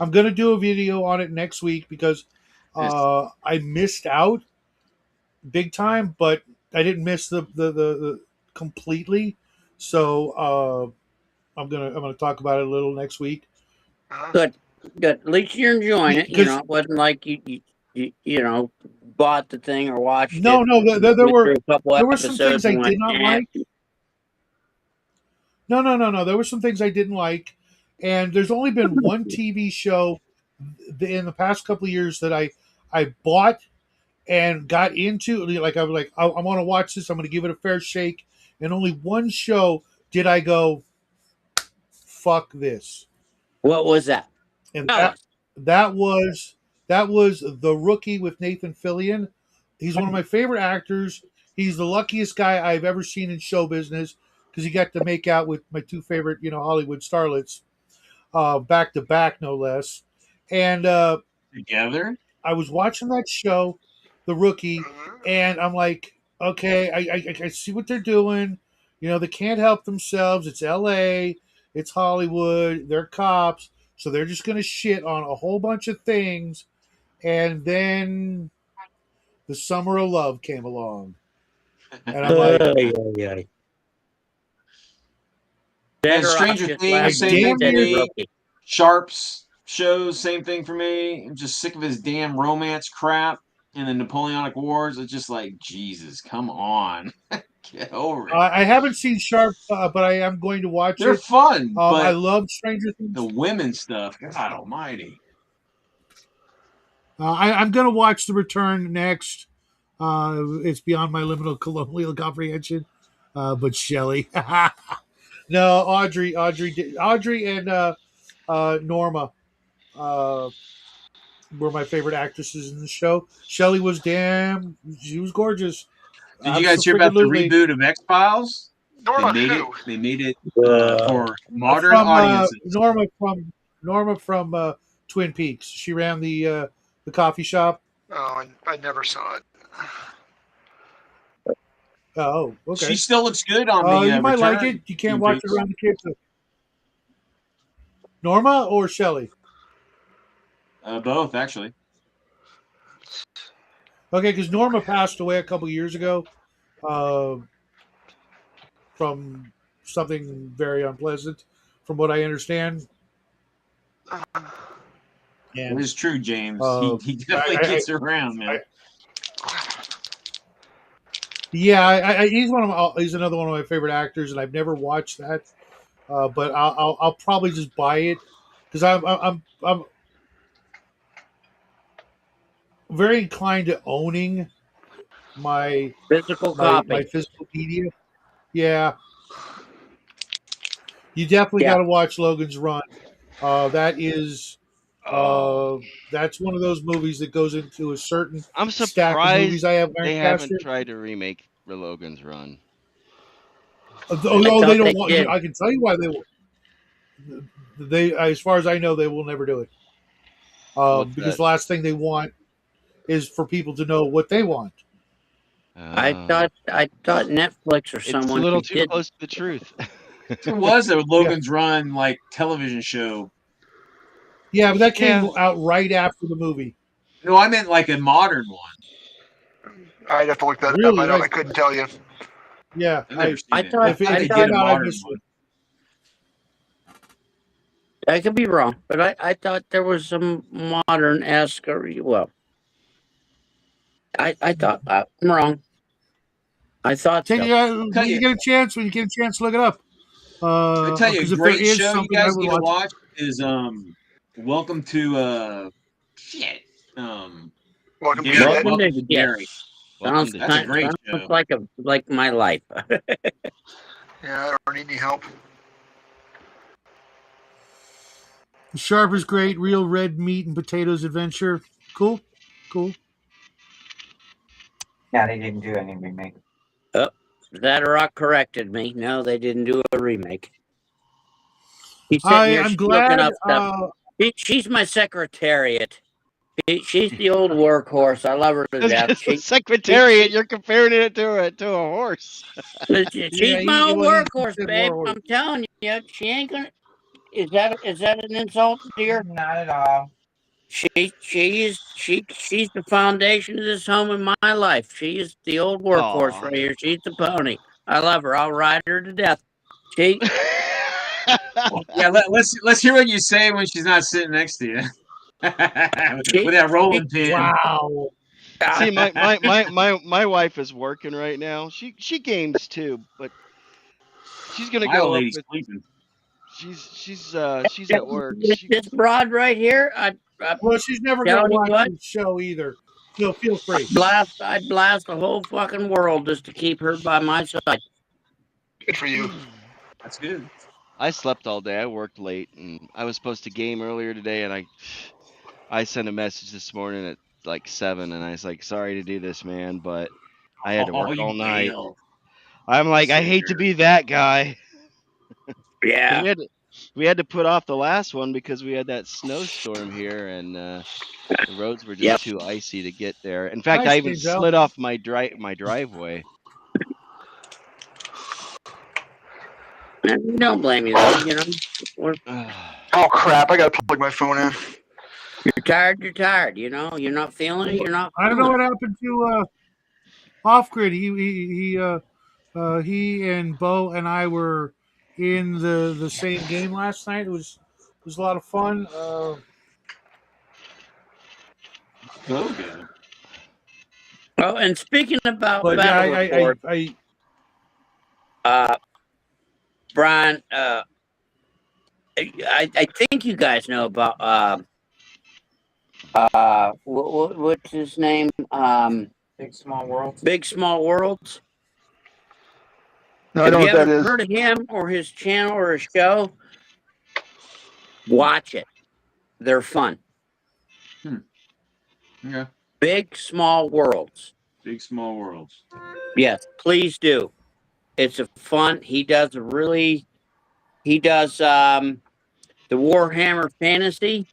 I'm gonna do a video on it next week because It's I missed out big time, but I didn't miss the completely. So I'm gonna talk about it a little next week. Uh-huh. Good, good. At least you're enjoying it. You know, Because it wasn't like you bought the thing or watched no, it. no, there Went were through a couple some episodes things I and did went, not eh. like. No. There were some things I didn't like, and there's only been one TV show in the past couple of years that I bought and got into. Like I was like, I want to watch this. I'm going to give it a fair shake. And only one show did I go, fuck this. What was that? And Tell us. that was that was The Rookie with Nathan Fillion. He's one of my favorite actors. He's the luckiest guy I've ever seen in show business because he got to make out with my 2 favorite, Hollywood starlets, back to back, no less. And together. I was watching that show, The Rookie, Mhm. and I'm like, okay, I see what they're doing. They can't help themselves. It's L.A., it's Hollywood, they're cops, so they're just going to shit on a whole bunch of things. And then the Summer of Love came along, and I'm like, Ay, ay, ay. And Better off Stranger just I Things, laughing same when he thing damn for said near, me. rookie. Sharps shows, same thing for me. I'm just sick of his damn romance crap and the Napoleonic Wars. It's just like, Jesus, come on. Get over it. I haven't seen Sharp, but I am going to watch They're it. fun, I but love Stranger Things. the women stuff, God almighty. I'm going to watch The Return next. It's beyond my limited colonial comprehension. But Shelley, no, Audrey, and Norma were my favorite actresses in the show. Shelley was she was gorgeous. Did you guys hear about the Absolutely. reboot of X-Files? Norma who? They made it for modern From audiences. Norma from Twin Peaks. She ran the coffee shop. Oh, I never saw it. Oh, okay. She still looks good on the you might Return like it. You can't Twin watch Peaks. it around the kids. Norma or Shelley? Both, actually. Okay, because Norma passed away a couple years ago from something very unpleasant, from what I understand. It is true, James. Uh, He definitely gets around, man. He's he's another one of my favorite actors, and I've never watched that, but I'll probably just buy it because I'm very inclined to owning my Physical copy. physical media. Yeah, you definitely got to watch Logan's Run. That is that's one of those movies that goes into a certain I'm stack of movies surprised I have. they haven't tried to remake Logan's Run. They don't want. did. I can tell you why they will. They, as far as I know, they will never do it. Because the last thing they want is for people to know what they want. I thought Netflix or someone. It's a little too close to the truth. There was a Logan's Run like television show. Yeah, but that came out right after the movie. No, I meant like a modern one. I'd have to look that up. I couldn't tell you. Yeah, I've never seen it. If it came out, I missed it. I could be wrong, but I thought there was some modern-esque, or well, I thought I'm wrong. I thought when you get a chance, look it up. I tell you, a great show you guys need to watch is Welcome to Welcome to Gary. That's a great show. Like my life. Yeah, I don't need any help. Sharp is great. Real red meat and potatoes adventure. Cool. Yeah, they didn't do any remake. That rock corrected me. No, they didn't do a remake. I'm glad. Up stuff. She's my secretariat. She's the old workhorse. I love her to death. Secretariat, you're comparing it to a horse. She's my old workhorse, babe. I'm telling you, she ain't gonna. Is that an insult, dear? Not at all. She's the foundation of this home in my life. She is the old workhorse right here. She's the pony. I love her. I'll ride her to death. She. Yeah, let's hear what you say when she's not sitting next to you. With that rolling pin. Wow. See, my wife is working right now. She games too, but she's gonna go up with, sleeping. She's at work. This broad right here. Well, she's never gonna watch the show either. So feel free. I'd blast the whole fucking world just to keep her by my side. Good for you. That's good. I slept all day. I worked late, and I was supposed to game earlier today, and I sent a message this morning at like 7, and I was like, sorry to do this, man, but I had to work all night. I'm like, I hate to be that guy. Yeah. We had to put off the last one because we had that snowstorm here, and the roads were just too icy to get there. In fact, I even slid off my driveway. Don't blame me though, you know. Oh crap! I gotta plug my phone in. You're tired. You know, you're not feeling it. You're not. I don't know what happened to Off Grid. He and Bo and I were in the same game last night. It was a lot of fun. Oh, and speaking about but battle report, Brian, I think you guys know about what's his name? Big Small World. Big Small Worlds. No, I If know you what that haven't is. heard of him or his channel or his show, watch it. They're fun. Yeah. Big Small Worlds. Big Small Worlds. Yes, please do. It's a fun. He does the Warhammer Fantasy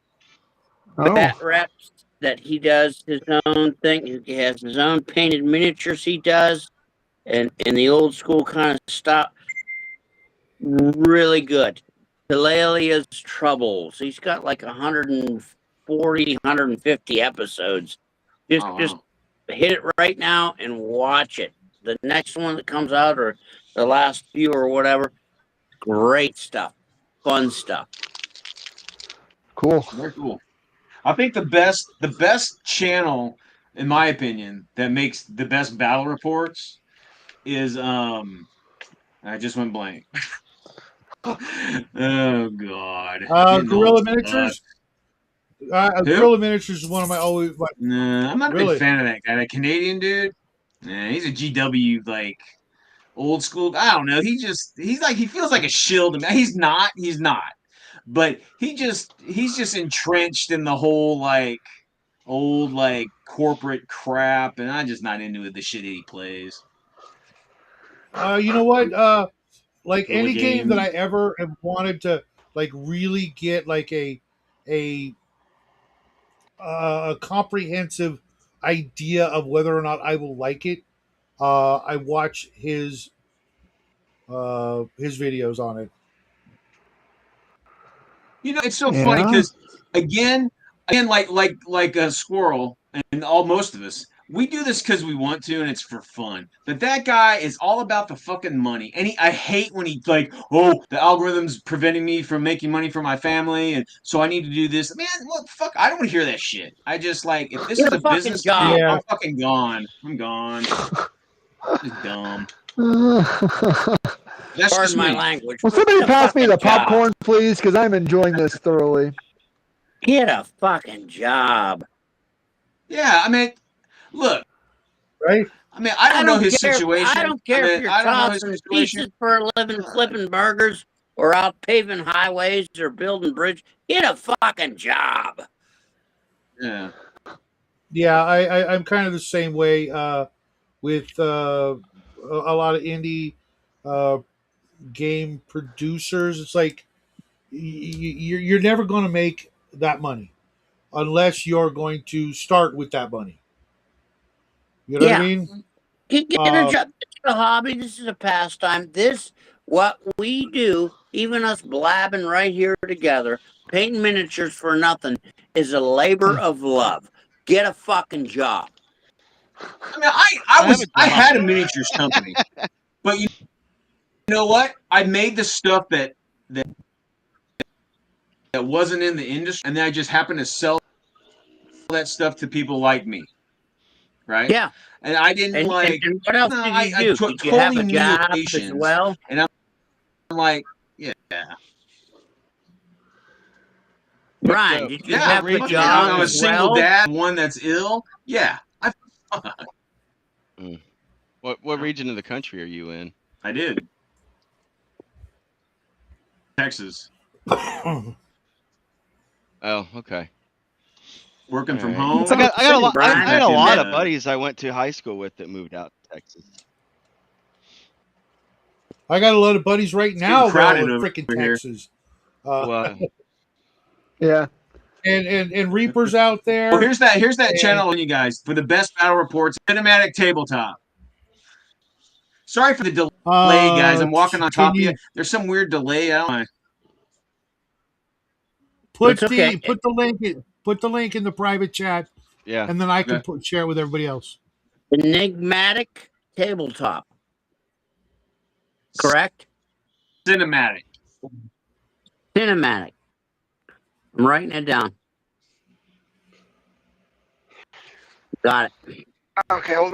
bat Oh, reps that he does his own thing. He has his own painted miniatures he does, and in the old school kind of stuff. Really good. Hilalia's Troubles. He's got like 140, 150 episodes. Just Oh, wow. just hit it right now and watch it. The next one that comes out or the last few or whatever, great stuff. Fun stuff. cool. Very cool. I think the best channel, in my opinion, that makes the best battle reports is I just went blank. Oh God. Getting Gorilla old Miniatures. Who? Gorilla Miniatures is one of my always. Nah, I'm not a Really? big fan of that guy. That Canadian dude. Nah, he's a GW like old school. I don't know. He feels like a shield to me. He's not. But he's just entrenched in the whole like old like corporate crap, and I'm just not into the shit that he plays. You know what? Like Gorilla any game that Games. I ever have wanted to like really get like a a comprehensive idea of whether or not I will like it. I watch his videos on it. You know, it's so funny Yeah. because again, like a squirrel, and most of us, we do this because we want to, and it's for fun. But that guy is all about the fucking money, and I hate when he like, oh, the algorithm's preventing me from making money for my family, and so I need to do this. Man, look, fuck, I don't want to hear that shit. I just like if this Get is a a fucking business to me, job. Yeah. I'm fucking gone. I'm gone. Just dumb. That's just Pardon my me. language. Will Get somebody a pass me fucking the job. popcorn, please? Because I'm enjoying this thoroughly. Get a fucking job. Yeah, I mean, look. Right? I mean, I don't know his care. situation. I don't care if you're I don't know his tossing situation. pieces for a living, flipping burgers, or out paving highways or building bridges. Get a fucking job. Yeah. Yeah, I'm kind of the same way with a lot of indie uh, game producers. It's like you're never going to make that money unless you're going to start with that money. You know what I mean? Get a job. This is a hobby. This is a pastime. What we do, even us blabbing right here together, painting miniatures for nothing, is a labor of love. Get a fucking job. I mean, I had a miniatures company, but you know what? I made the stuff that wasn't in the industry, and then I just happened to sell that stuff to people like me, right? Yeah. And I didn't And like. what else No, did I you do? Did you have totally a knew job as locations, well? and I'm like, yeah. Brian, did you have a job I'm a as single well? dad, one that's ill. Yeah, What region of the country are you in? I did. Texas. Oh, okay. Working from Alright. home. I got a lot. I had a lot of in, buddies I went to high school with that moved out to Texas. I got a lot of buddies right now crowded in over freaking here. Texas. Yeah. And Reapers out there. Well, here's that channel on you guys for the best battle reports. Cinematic Tabletop. Sorry for the delay, guys. I'm walking on top of you. There's some weird delay. I don't know. Put the link in the private chat. Yeah. And then I can share it with everybody else. Enigmatic Tabletop. Correct? Cinematic. I'm writing it down. Got it. Okay, well,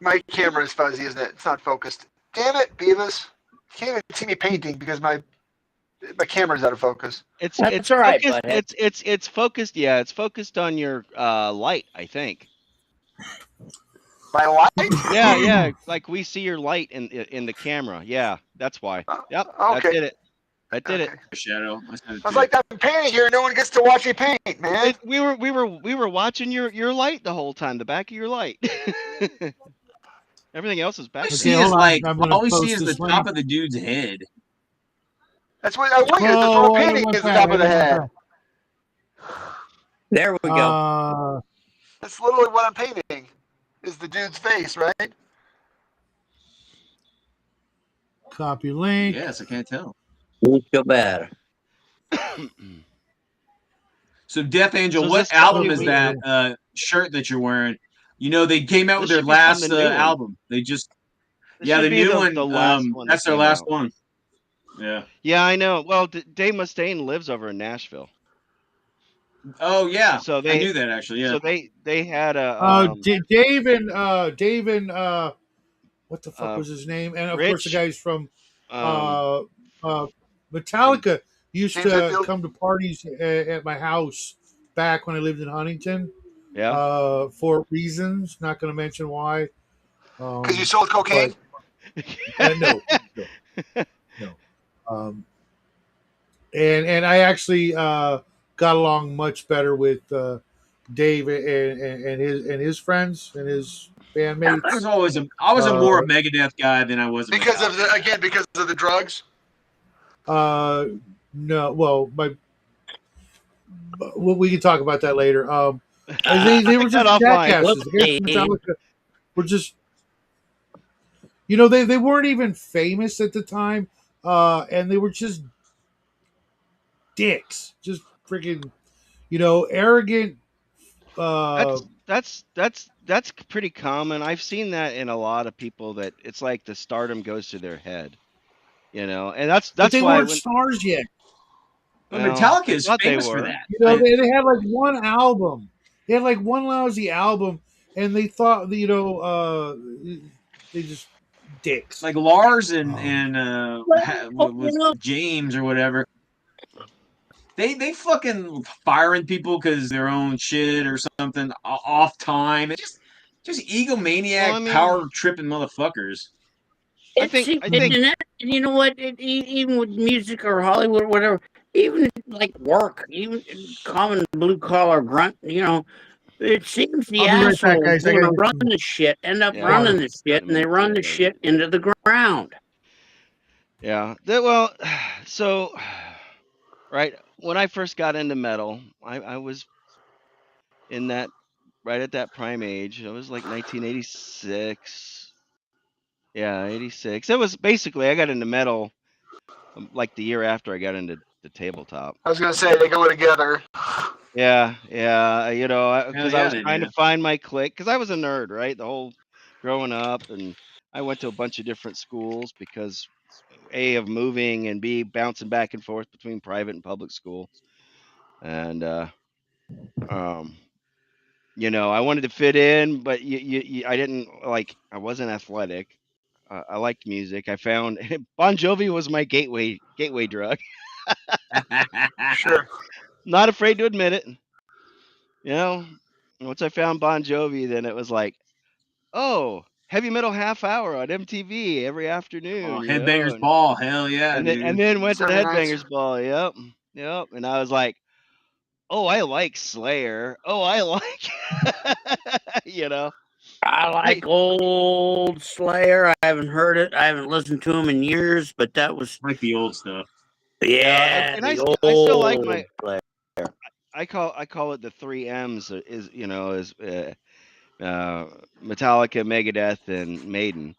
my camera is fuzzy, isn't it? It's not focused. Damn it, Beavis! You can't even see me painting because my camera's out of focus. It's That's all right, focused. butthead. It's focused. Yeah, it's focused on your light. I think. My light? Yeah. Like we see your light in the camera. Yeah, that's why. Yep, that Okay. did it. That did it. Shadow. I was like, I'm painting here. No one gets to watch me paint, man. We were watching your light the whole time. The back of your light. Everything else is All we back. see hold is on, like I'm gonna all we see post is the this top link. of the dude's head. That's what I want you. That's Whoa, what I'm I painting went is the back, top I of the went head. back. There we go. That's literally what I'm painting. Is the dude's face, right? Copy link. Yes, I can't tell. You feel better. So, Death Angel, So is what this album copy is we- that shirt that you're wearing? You know, they came out with This their should be from last the new one. album. They just This the should be new one. the last one that That's their came last out. one. Yeah. Yeah, I know. Well, Dave Mustaine lives over in Nashville. Oh yeah, So I knew that actually. Yeah. So they had a Dave and what the fuck was his name? And of course, the Rich, guys from um, Metallica used James to Hetfield? come to parties at my house back when I lived in Huntington. yeah. For reasons, not going to mention why. Because you sold cocaine. No. And I actually got along much better with Dave and his friends and his bandmates. I was a more a Megadeth guy than I was a because Metallica. of the drugs. No, well, we can talk about that later. They were just jackasses. The guys from Metallica were just, they weren't even famous at the time, and they were just dicks, just freaking, arrogant. That's pretty common. I've seen that in a lot of people that it's like the stardom goes to their head, and that's But they why weren't stars yet. But Metallica I is thought they famous for were. that. They had like one album. They had like one lousy album, and they thought, they just dicks. Like Lars and what was James or whatever. They fucking firing people because their own shit or something off time. It's just egomaniac, power tripping motherfuckers. I think And you know what? Even with music or Hollywood or whatever, even like work, even common blue collar grunt, it seems the I'll be right back, assholes guys. I who gotta are get running some- the shit end up Yeah, running the shit, and they run the shit into the ground. Yeah. So, right when I first got into metal, I was in that right at that prime age. It was like 1986. Yeah, 86. It was basically I got into metal like the year after I got into the tabletop. I was gonna say they go together. Yeah, because I was they trying do. to find my clique because I was a nerd, right? The whole growing up, and I went to a bunch of different schools because A, of moving, and B, bouncing back and forth between private and public school. And I wanted to fit in, but I didn't I wasn't athletic. I liked music. I found Bon Jovi was my gateway drug. Sure. Not afraid to admit it. Once I found Bon Jovi, then it was like, oh, heavy metal half hour on MTV every afternoon. Headbangers Ball, hell yeah, and dude. then went to the Saturday nights. Headbangers Ball. Yep. And I was like, oh, I like Slayer. Oh, I like, I like old Slayer. I haven't heard it. I haven't listened to them in years, but that was like the old stuff. Yeah, and I still like my. Slayer. I call it the 3 M's. Is Metallica, Megadeth, and Maiden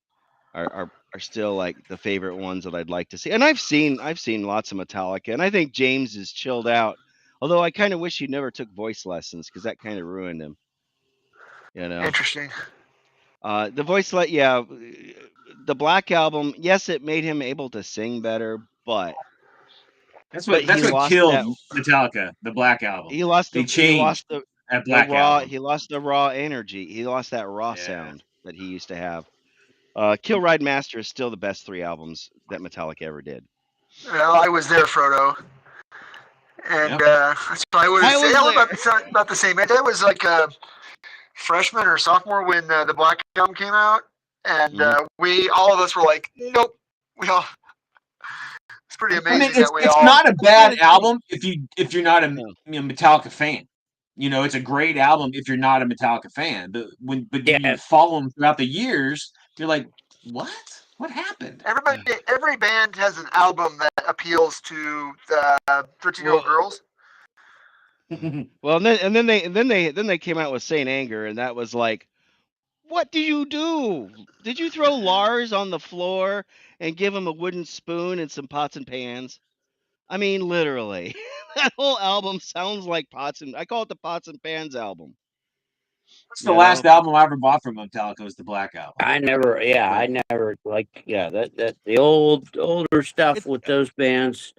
are still like the favorite ones that I'd like to see. And I've seen lots of Metallica, and I think James is chilled out. Although I kind of wish he never took voice lessons because that kind of ruined him. Interesting. The voice the Black Album, yes, it made him able to sing better, but that's what killed Metallica. The Black Album. He lost the Black Album. He lost the raw energy. He lost that raw sound that he used to have. Kill Ride Master is still the best 3 albums that Metallica ever did. Well, I was there, Frodo. And so I was about the same age. I was like a freshman or sophomore when the Black Album came out. And all of us were like, nope. We all. It's pretty amazing. I mean, it's not a bad album if you're not a Metallica fan. You know, it's a great album if you're not a Metallica fan. But when you follow them throughout the years, you're like, what? What happened? Every band has an album that appeals to the 13-year-old girls. Well, and then they came out with Saint Anger, and that was like, what do you do? Did you throw Lars on the floor and give him a wooden spoon and some pots and pans? I mean, literally. That whole album sounds like I call it the Pots and Pans album. What's the last album I ever bought from Metallica was the Black Album. I never that the older stuff with those bands.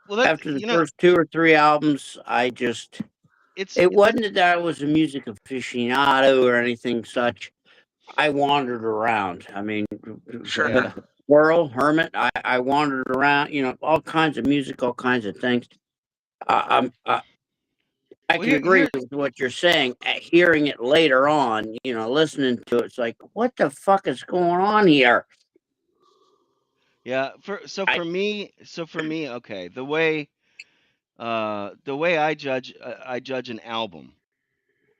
Well, after the first 2 or 3 albums, it wasn't that I was a music aficionado or anything such. I wandered around. I mean, Whirl, Hermit. I wandered around. You know, all kinds of music, all kinds of things. I can agree with what you're saying. Hearing it later on, you know, listening to it, it's like, what the fuck is going on here? Yeah. For me, okay. The way I judge an album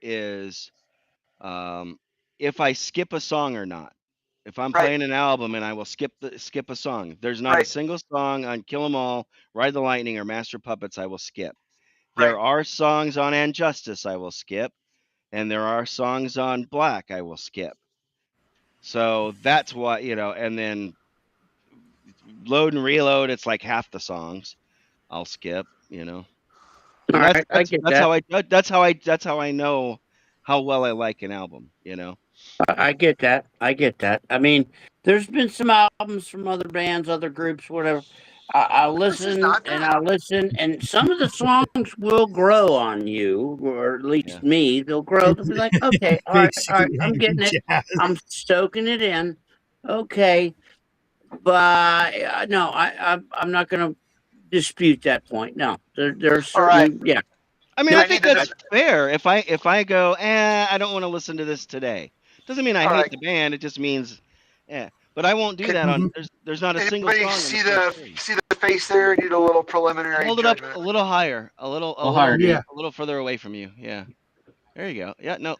is if I skip a song or not. If I'm playing an album and I will skip a song, there's not a single song on Kill 'Em All, Ride the Lightning, or Master Puppets I will skip. There are songs on And Justice I will skip, and there are songs on Black I will skip. So that's what, you know, and then Load and Reload, it's like half the songs I'll skip, you know. That's how I know how well I like an album, you know. I get that. I mean, there's been some albums from other bands, other groups, whatever. I'll listen, and some of the songs will grow on you, or at least me. They'll grow. They'll be like, okay, all right, I'm getting it. I'm soaking it in. Okay, but no, I'm not going to dispute that point. No, there's certainly, I mean, I think that's fair. If I go, I don't want to listen to this today. Doesn't mean I hate the band. It just means, But I won't do that on. There's not a single song. See the face there? Need a little preliminary. Hold it up a little higher, a little higher, a little further away from you. Yeah, there you go. Yeah, no,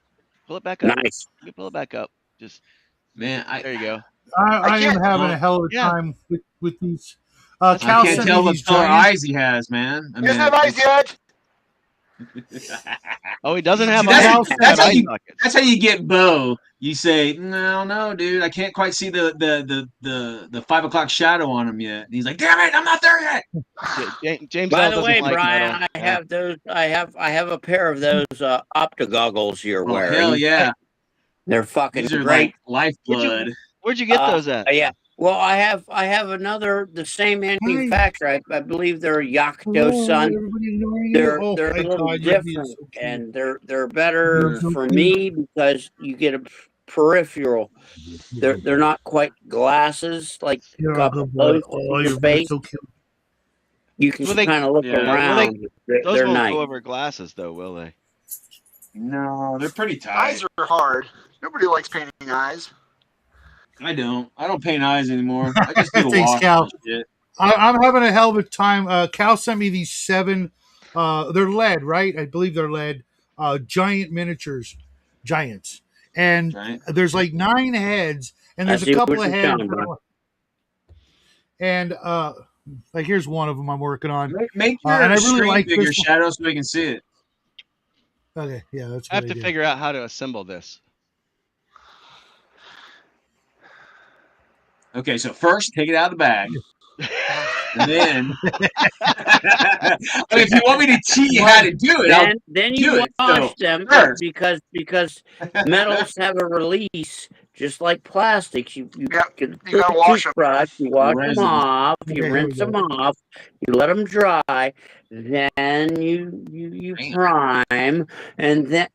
pull it back up. Nice. You can pull it back up. Just there you go. I am having a hell of a time with these. I can't tell what color eyes he has, man. He doesn't have eyes yet. Oh, he doesn't have eyes. That's how you get Bo. You say, no, dude, I can't quite see the 5 o'clock shadow on him yet. And he's like, damn it, I'm not there yet. James. By the way, Brian, I have those. I have a pair of those opto goggles you're wearing. Hell yeah, they're fucking These are great. Like lifeblood. Where'd you get those at? Yeah. Well, I have the same manufacturer. I believe they're Yakuto Sun. They're a little different, and they're better for me because you get a peripheral. They're not quite glasses like your face. You can kind of look around. Those won't nice. go over glasses, though, will they? No, they're pretty tight. Eyes are hard. Nobody likes painting eyes. I don't paint eyes anymore. I just do Thanks, wash Cal. shit. I'm having a hell of a time. Cal sent me these 7. They're lead, right? I believe they're lead. Giant miniatures, giants, and there's like 9 heads, and there's a couple of heads. And like here's one of them I'm working on. Make your screen like bigger, Shadow, so we can see it. Okay, yeah, that's. I have to figure out how to assemble this. Okay, so first take it out of the bag, and then if you want me to teach you how to do it, then you wash them first. because metals have a release just like plastics. You gotta wash them. You wash them off. You rinse them off. You let them dry. Then you prime, and then.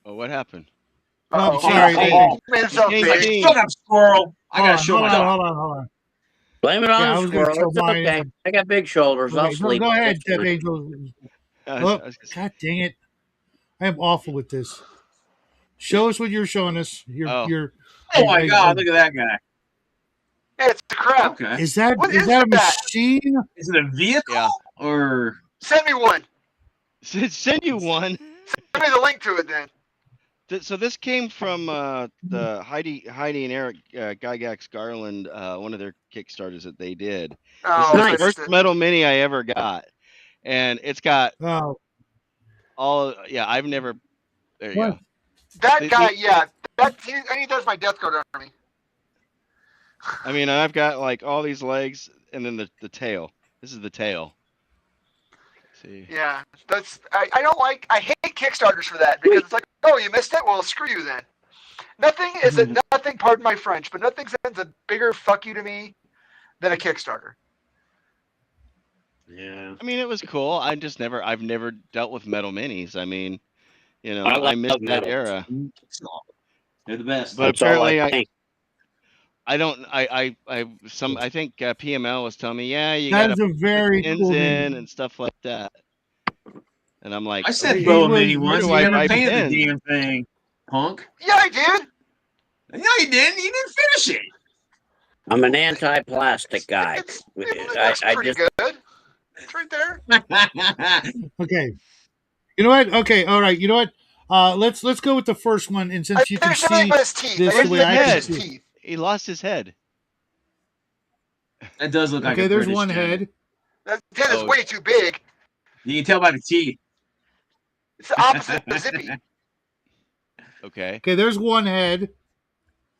Oh, what happened? I'm Uh-oh. sorry. James He made himself James big. Dean. Shut up, squirrel. I gotta show my dog. Hold on. Blame it on Yeah, I the was going to squirrel. show It's mine. okay. I got big shoulders. I'll Okay, no, sleep. go ahead, It's Death fine. Angel. I Oh, was God dang it! I am awful with this. Show us what you're showing us. Oh. Oh my god, look at that guy. Hey, it's a crab. Okay. Is that What is is that a that? machine? Is it a vehicle Yeah. or Send me one. Send you one. Send me the link to it then. So this came from the Heidi and Eric Gygax Garland, one of their Kickstarters that they did. This is Oh, the I Nice. first missed it. metal mini I ever got, and it's got Oh, all. Yeah, I've never. There you what? go. That guy, yeah. He does my Death Guard army. I mean, I've got like all these legs, and then the tail. This is the tail. Let's see. Yeah, I don't like. I hate Kickstarters for that because it's like, oh, you missed it. Well, screw you then. Nothing. Pardon my French, but nothing sends a bigger fuck you to me than a Kickstarter. yeah? I mean, it was cool. I've never dealt with metal minis. I mean, you know, I I love missed that metal. era. They're the best. But That's all I apparently, think. I don't. I think PML was telling me, yeah, you That got is to a very pins cool in mini. and stuff like that. And I'm like, I said He Bo was- Mini where once. do You I never buy painted the pins? damn thing, punk. Yeah, I did. No, you didn't. You didn't finish it. I'm an anti-plastic guy. It looks I pretty just good. It's right there. Okay. You know what? Okay, all right. You know what? Let's go with the first one, and I since you can finished everything see but his teeth. this I the Where's way the I can head? see it. teeth. He lost his head. That does look like Okay, a there's British one giant. head. That head is Oh. way too big. You can tell by the teeth. It's the opposite of Zippy. Okay. Okay, there's one head.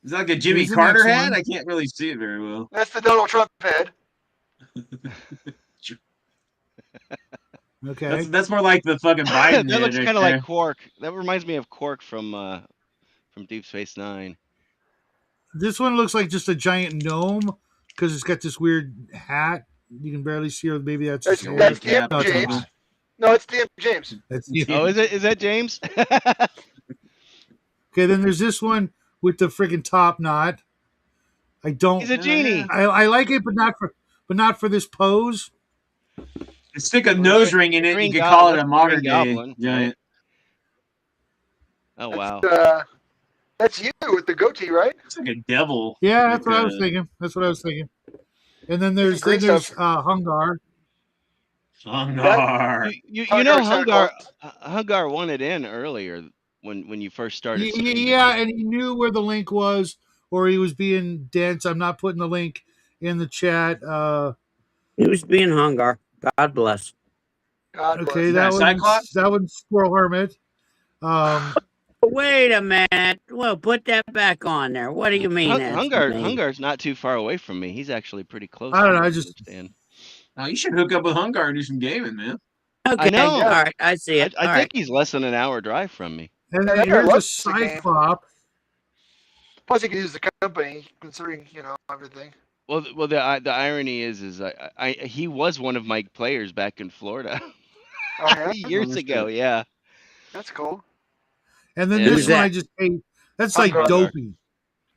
Is that like a Jimmy Here's the Carter next head? one. I can't really see it very well. That's the Donald Trump head. Okay. That's more like the fucking Biden That head looks right kind of there. like Quark. That reminds me of Quark from Deep Space Nine. This one looks like just a giant gnome because it's got this weird hat. You can barely see her. Maybe that's his That's hair. DM No, it's James. not. No, it's DM James. That's Oh, is that James? Okay, then there's this one with the freaking top knot. I don't. He's a genie. I like it, but not for this pose. Stick a nose ring in it. You Green could call it Goblin. a modern Green day Goblin, giant. Oh wow. That's you with the goatee, right? It's like a devil. Yeah, that's Like, what I was thinking. That's what I was thinking. And then there's Green stuff. Hungar. Hungar. You know Santa Hungar Claus. Hungar won it in earlier when you first started streaming. Yeah, and he knew where the link was, or he was being dense. I'm not putting the link in the chat. he was being Hungar. God bless. God bless. Okay, Is that a Cyclops? that one's Squirrel Hermit. Wait a minute. Well, put that back on there. What do you mean? That's me? Hungar's not too far away from me. He's actually pretty close. I don't know, from I me, just- understand. Oh, you should hook up with Hungar and do some gaming, man. Okay. know. All right. I see it. I All think right. he's less than an hour drive from me. And Yeah, then that guy here's a loves the game. Cyclops. Plus, he can use the company, considering everything. Well, the irony is he was one of my players back in Florida Oh, yeah? years ago. Yeah. That's cool. And then Yeah. this Who's one that? I just hate. That's Hungar. like dopey.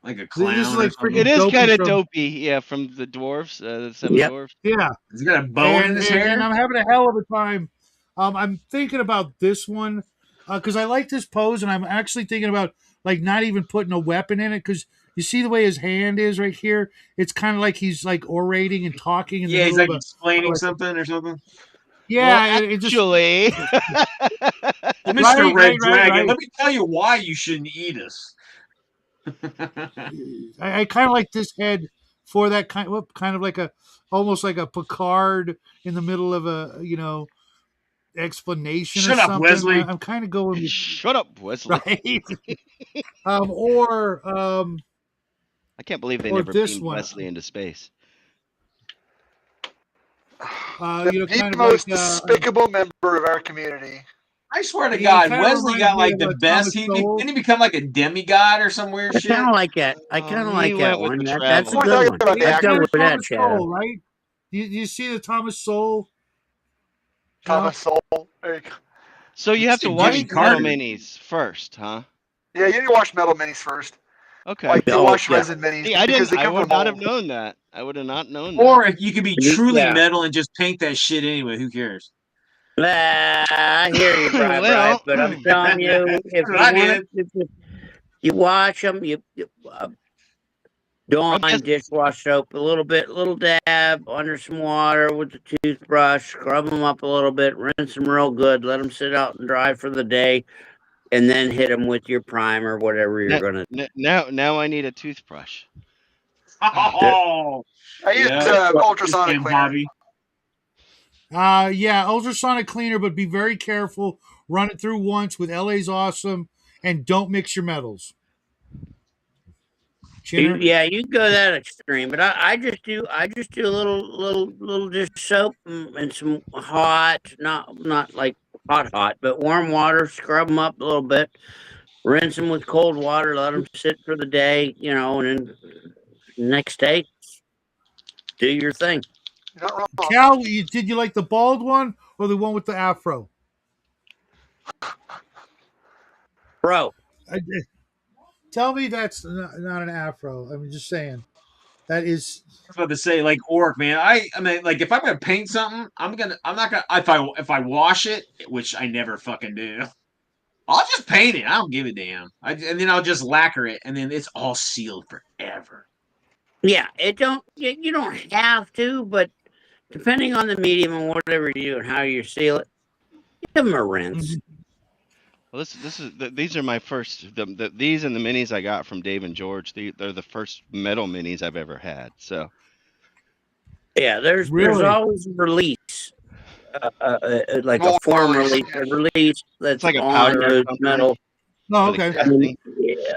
Like a clown. This is like or something. freaking It is Dopey kind of from- dopey. Yeah, from the dwarves, the seven Yep. dwarves. Yeah. He's got a bone in his hair. And I'm having a hell of a time. I'm thinking about this one because I like this pose, and I'm actually thinking about like not even putting a weapon in it because you see the way his hand is right here. It's kind of like he's like orating and talking. In the Yeah, he's middle like of explaining like- something or something. yeah, Well, it just actually, Well, Mr. Right, Red right, Dragon, right. let me tell you why you shouldn't eat us. I kind of like this head for that kind of like almost like a Picard in the middle of a explanation. Shut or up, something. Wesley. I'm kind of going with, shut up, Wesley. right. Or I can't believe they Or never this beamed one. Wesley into space. The kind of most like despicable member of our community. I swear to He God, kinda Wesley reminds got me like of, the best. Thomas Sowell. Didn't he become like a demigod or some weird I shit? kind of like that. I Oh, kind of he like that went with one. the That's a travel. good one. About the I've actor. done with that, Thomas Shadow. Sowell, right? You see the Thomas Sowell? Thomas Sowell. There you go. So you have Let's to see, watch Jimmy the metal Carter. minis first, huh? Yeah, you need to wash metal minis first. Okay. Like you Oh, wash yeah. resin minis See, I because didn't. they I come would from not have mold. known that. I would have not known that. Or if you could be truly Yeah. metal and just paint that shit anyway, who cares? I hear you, Bri, Well, but I'm telling you, if That's what you I want did. to, you wash them. I'm Dawn guess, dishwash soap, a little dab under some water with the toothbrush, scrub them up a little bit, rinse them real good, let them sit out and dry for the day, and then hit them with your primer, whatever you're gonna now I need a toothbrush. do. Oh, I use yeah. This ultrasonic damn cleaner. hobby. Yeah, ultrasonic cleaner, but be very careful. Run it through once with LA's Awesome, and don't mix your metals. Chinner? Yeah, you can go that extreme, but I just do a little dish soap and some hot, not like hot, but warm water. Scrub them up a little bit, rinse them with cold water, let them sit for the day, and then next day do your thing, You're not wrong. Cal, did you like the bald one or the one with the afro? bro. I, tell me that's not an afro. I'm just saying. That is. I was about to say, like Orc, man. I mean, like if I'm gonna paint something, I'm not gonna if I wash it, which I never fucking do. I'll just paint it. I don't give a damn. And then I'll just lacquer it, and then it's all sealed forever. Yeah, you don't have to, but depending on the medium and whatever you do and how you seal it, give them a rinse. Well, these are my first. These and the minis I got from Dave and George. They're the first metal minis I've ever had. So Yeah, there's Really? always a release, like a Mold form release. release, a release it's that's like a on powder or those something metal. Oh, for the okay. casting.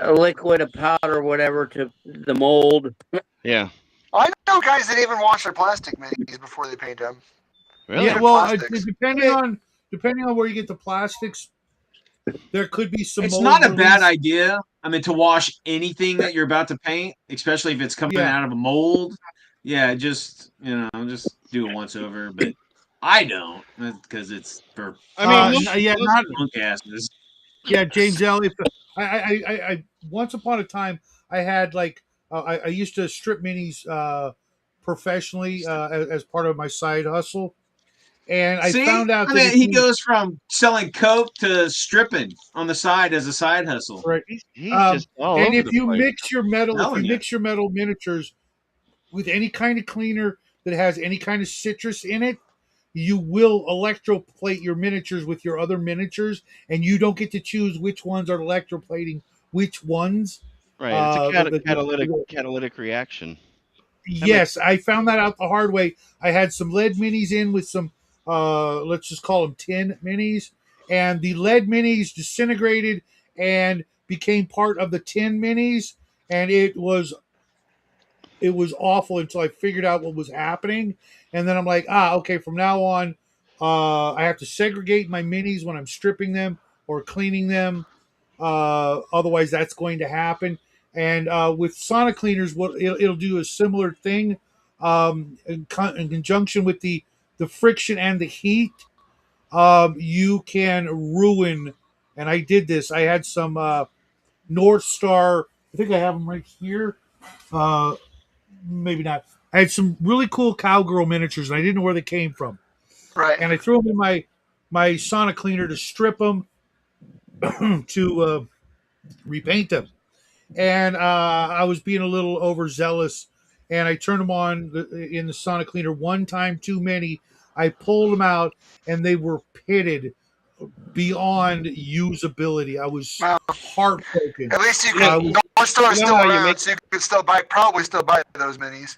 A liquid, a powder, whatever to the mold. Yeah. I know guys that even wash their plastic minis before they paint them. Really? Yeah, Even well, plastics. depending on where you get the plastics, there could be some It's mold not a bad release. idea. I mean, to wash anything that you're about to paint, especially if it's coming Yeah. out of a mold. Yeah, just just do it once over. But I don't because it's for I mean, Yeah, not punk asses. yeah, James L. If I once upon a time I had like I used to strip minis professionally as part of my side hustle, and I See, found out I that mean, if he you goes from selling coke to stripping on the side as a side hustle. right, he's just all and over if the you place. Telling you. mix your metal miniatures with any kind of cleaner that has any kind of citrus in it, you will electroplate your miniatures with your other miniatures, and you don't get to choose which ones are electroplating which ones. Right. It's a catalytic The catalytic reaction. That makes Yes, I found that out the hard way. I had some lead minis in with some, let's just call them tin minis, and the lead minis disintegrated and became part of the tin minis, and it was awful until I figured out what was happening, and then I'm like, okay, from now on, I have to segregate my minis when I'm stripping them or cleaning them. Otherwise, that's going to happen. And with Sonic cleaners, what it'll do a similar thing in conjunction with the friction and the heat. You can ruin. And I did this. I had some North Star. I think I have them right here. Uh, Maybe not. I had some really cool cowgirl miniatures, and I didn't know where they came from. Right. And I threw them in my Sonic cleaner to strip them to repaint them. And I was being a little overzealous, and I turned them on in the Sonic cleaner one time too many. I pulled them out, and they were pitted beyond usability. I was Well, heartbroken. at least you You know, can. you, North Star is you know still how you around, make so you can still probably still buy those minis.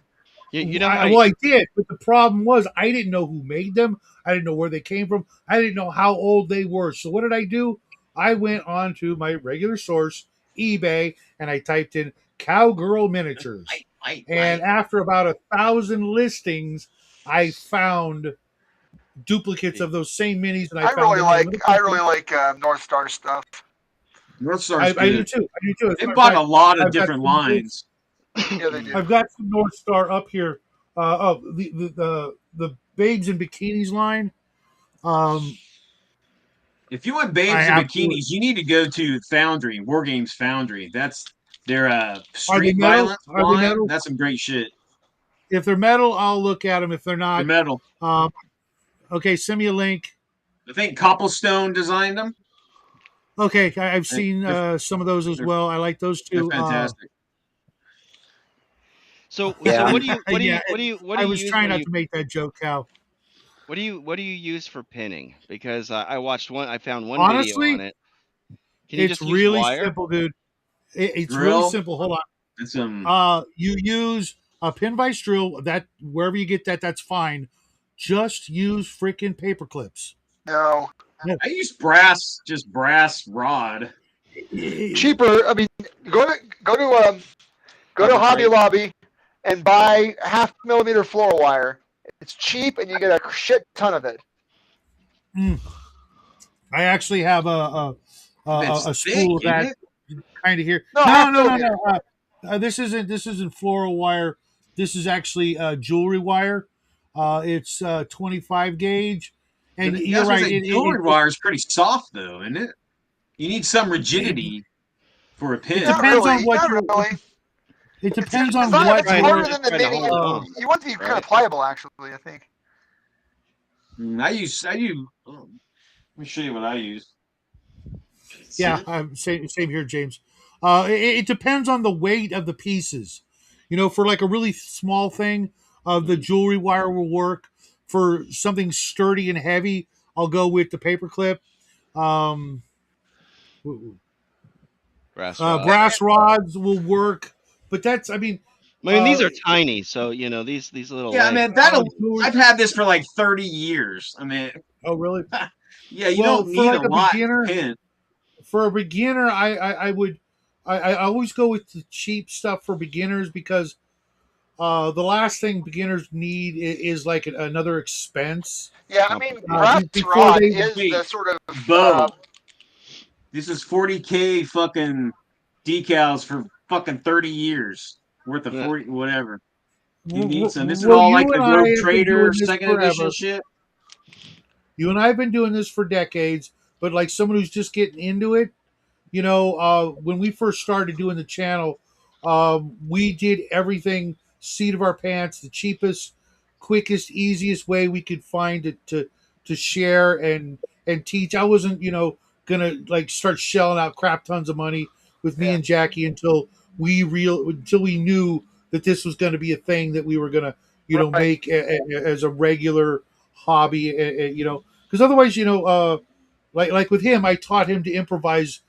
you know how Well, I did, but the problem was I didn't know who made them. I didn't know where they came from. I didn't know how old they were. So what did I do? I went on to my regular source, eBay, and I typed in cowgirl miniatures. And after about 1,000 listings, I found duplicates of those same minis, and I found them in I really like North Star stuff. North Star's I do good. too. I do too. As a They matter of bought a fact, lot of I've got different some lines. Yeah, they do. I've got some North Star up here. The Babes in Bikinis line. Um, If you want babes in bikinis, you need to go to Foundry, War Games Foundry. That's their street violence line. That's some great shit. If they're metal, I'll look at them. If they're not, they're metal. Okay, send me a link. I think Copplestone designed them. Okay, I've seen some of those as well. I like those too. They're fantastic. So Yeah. what do you I was trying not to make that joke, Cal. What do you use for pinning? Because I watched one. I found one Honestly, video on it. Can you it's just use really wire? simple, dude. It's Drill? really simple. Hold on. It's You use a pin vise drill. That wherever you get that, that's fine. Just use freaking paper clips. No. I use brass rod. Cheaper. I mean, go to Hobby Lobby and buy 0.5 millimeter floor wire. It's cheap and you get a shit ton of it. I actually have a spool of that kind of here. No. This isn't floral wire. This is actually jewelry wire. It's 25 gauge. And you're right. Jewelry wire is pretty soft, though, isn't it? You need some rigidity for a pin. It depends on what you're. It depends on what. It's harder than the mini. You want to be kind of pliable, actually. I think. I use. Let me show you what I use. Yeah, same here, James. It depends on the weight of the pieces. You know, for like a really small thing, the jewelry wire will work. For something sturdy and heavy, I'll go with the paper clip. Brass rods will work, but that's. I mean, these are tiny, so these little. Yeah, legs. I mean, I've had this for like 30 years. I mean. Oh, really? Yeah, you don't need like a lot beginner, pin. For a beginner, I always go with the cheap stuff for beginners because the last thing beginners need is like another expense. Yeah, I mean, brass rod is the sort of bow. This is 40K fucking decals for fucking 30 years worth of 40 whatever. You need some. This is all like the Rogue Trader second edition shit. You and I have been doing this for decades, but like someone who's just getting into it, when we first started doing the channel, we did everything seat of our pants, the cheapest, quickest, easiest way we could find to share and teach. I wasn't, gonna like start shelling out crap tons of money with me and Jackie until we knew that this was going to be a thing that we were gonna make as a regular hobby, because otherwise, like with him, I taught him to improvise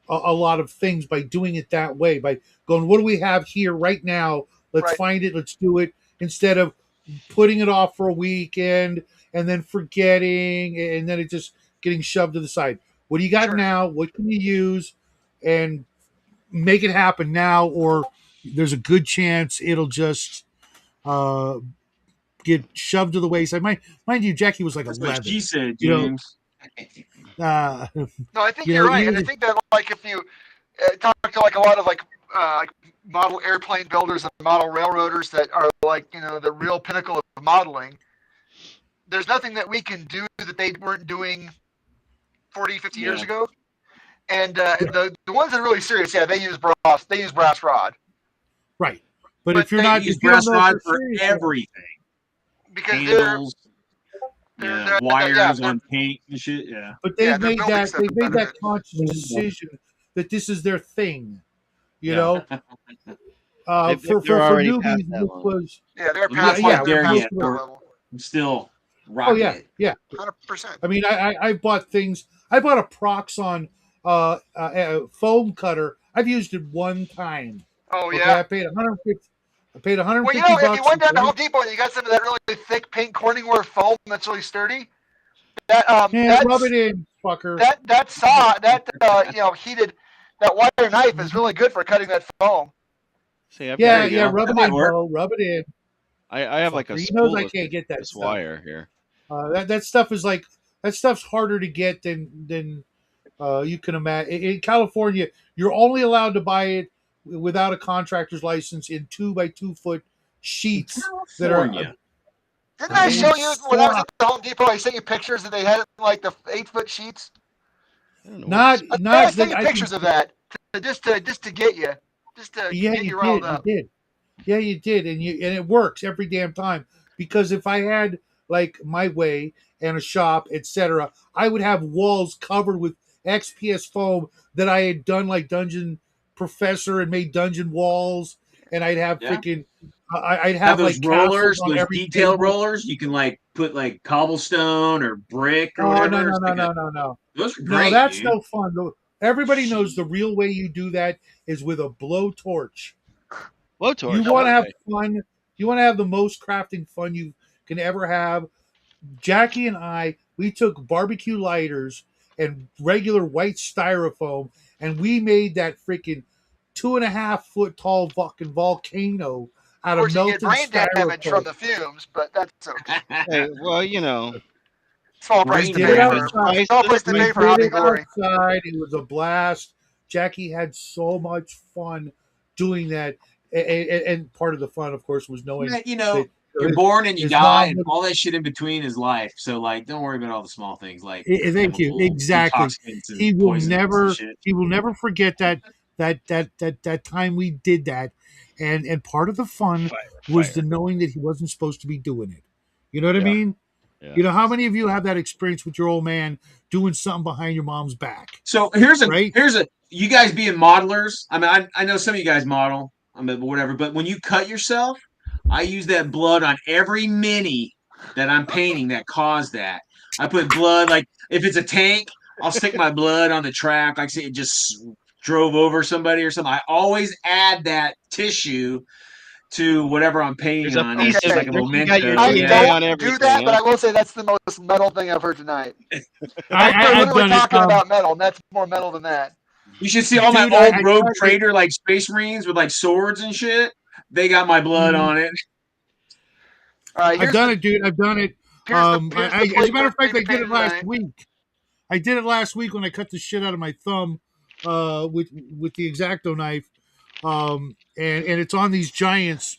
a lot of things by doing it that way, by going, what do we have here right now? Let's find it. Let's do it, instead of putting it off for a weekend and then forgetting, and then it just getting shoved to the side. What do you got now? What can you use? And make it happen now, or there's a good chance it'll just get shoved to the wayside. Mind you, Jackie was like 11. What she said, James. No, I think you're right, and I think that like if you talk to like a lot of like model airplane builders and model railroaders that are like the real pinnacle of modeling, there's nothing that we can do that they weren't doing 40, 50 years ago. And the ones that are really serious, they use brass rod. Right. But if you're not, use brass rod for everything. Because handles, wires on paint and shit. Yeah. But they've made that conscious decision that this is their thing. For newbies, this was they're past there yet. I'm still rocking it. Yeah. 100%. I mean, I bought things. I bought a Proxon a foam cutter. I've used it one time. Oh okay, yeah. I paid $150. Well, if you went down to Home Depot and you got some of that really thick pink Corningware foam that's really sturdy, rub it in, fucker. Heated that wire knife is really good for cutting that foam. See, rub it in, bro. Rub it in. I have like a spool of this wire here. That stuff is like stuff's harder to get than you can imagine. In California, you're only allowed to buy it without a contractor's license in 2x2 foot sheets that are. Didn't I show you when I was at the Home Depot? I sent you pictures that they had like the 8-foot sheets. I don't know what Not it's. I was not that taking I can. pictures of that just to get you, just to Yeah, get you you riled did. You up. did. Yeah, you did, and it works every damn time. Because if I had like my way and a shop, etc., I would have walls covered with XPS foam that I had done like Dungeon Professor and made dungeon walls, and I'd have Yeah. freaking. I'd Have have those like castles rollers, on those every detail table. rollers. You can like put like cobblestone or brick or Oh no whatever. no It's no like a, no no no those are no! great, That's dude. no fun. Everybody knows the real way you do that is with a blowtorch. You Blowtorch. want to have Okay. fun. You want to have the most crafting fun you can ever have. Jackie and I, we took barbecue lighters and regular white styrofoam, and we made that freaking 2.5 foot tall fucking volcano Of out of course, you get melted brain damage from styrofoam. the fumes, but that's okay. Hey, well, you know, Small price We Brain to did it pay damage. for outside. small price to We pay for did hobby it glory. outside. It was a blast. Jackie had so much fun doing that, and part of the fun, of course, was knowing You know, that you're his, born and you his die, mom and would. all that shit in between is life. So like, don't worry about all the small things like Thank you. chemical Exactly. intoxicants and He will poisons and never. shit. He will never forget that time we did that, and part of the fun was the fire. knowing that he wasn't supposed to be doing it. You know what I Yeah. mean? Yeah. You know how many of you have that experience with your old man doing something behind your mom's back, So right? here's a you guys being modelers. I mean, I know some of you guys model, I mean, whatever. But when you cut yourself, I use that blood on every mini that I'm painting that caused that. I put blood like if it's a tank, I'll stick my blood on the track. Like say it just drove over somebody or something. I always add that tissue to whatever I'm painting There's a on piece as of like Okay, a you got your memento. I Yeah. DNA don't on do everything, that, but huh? I will say that's the most metal thing I've heard tonight. I We're I've literally done it, talking about metal, and that's more metal than that. You should see all my dude. old I rogue cut it. trader like space marines with like swords and shit. They got my blood Mhm. on it. All right, I've done it, dude. I've done it. here's the As a plate matter we're of fact, going to I be did it painting last tonight. week. I did it last week when I cut the shit out of my thumb with the X-Acto knife, and it's on these giants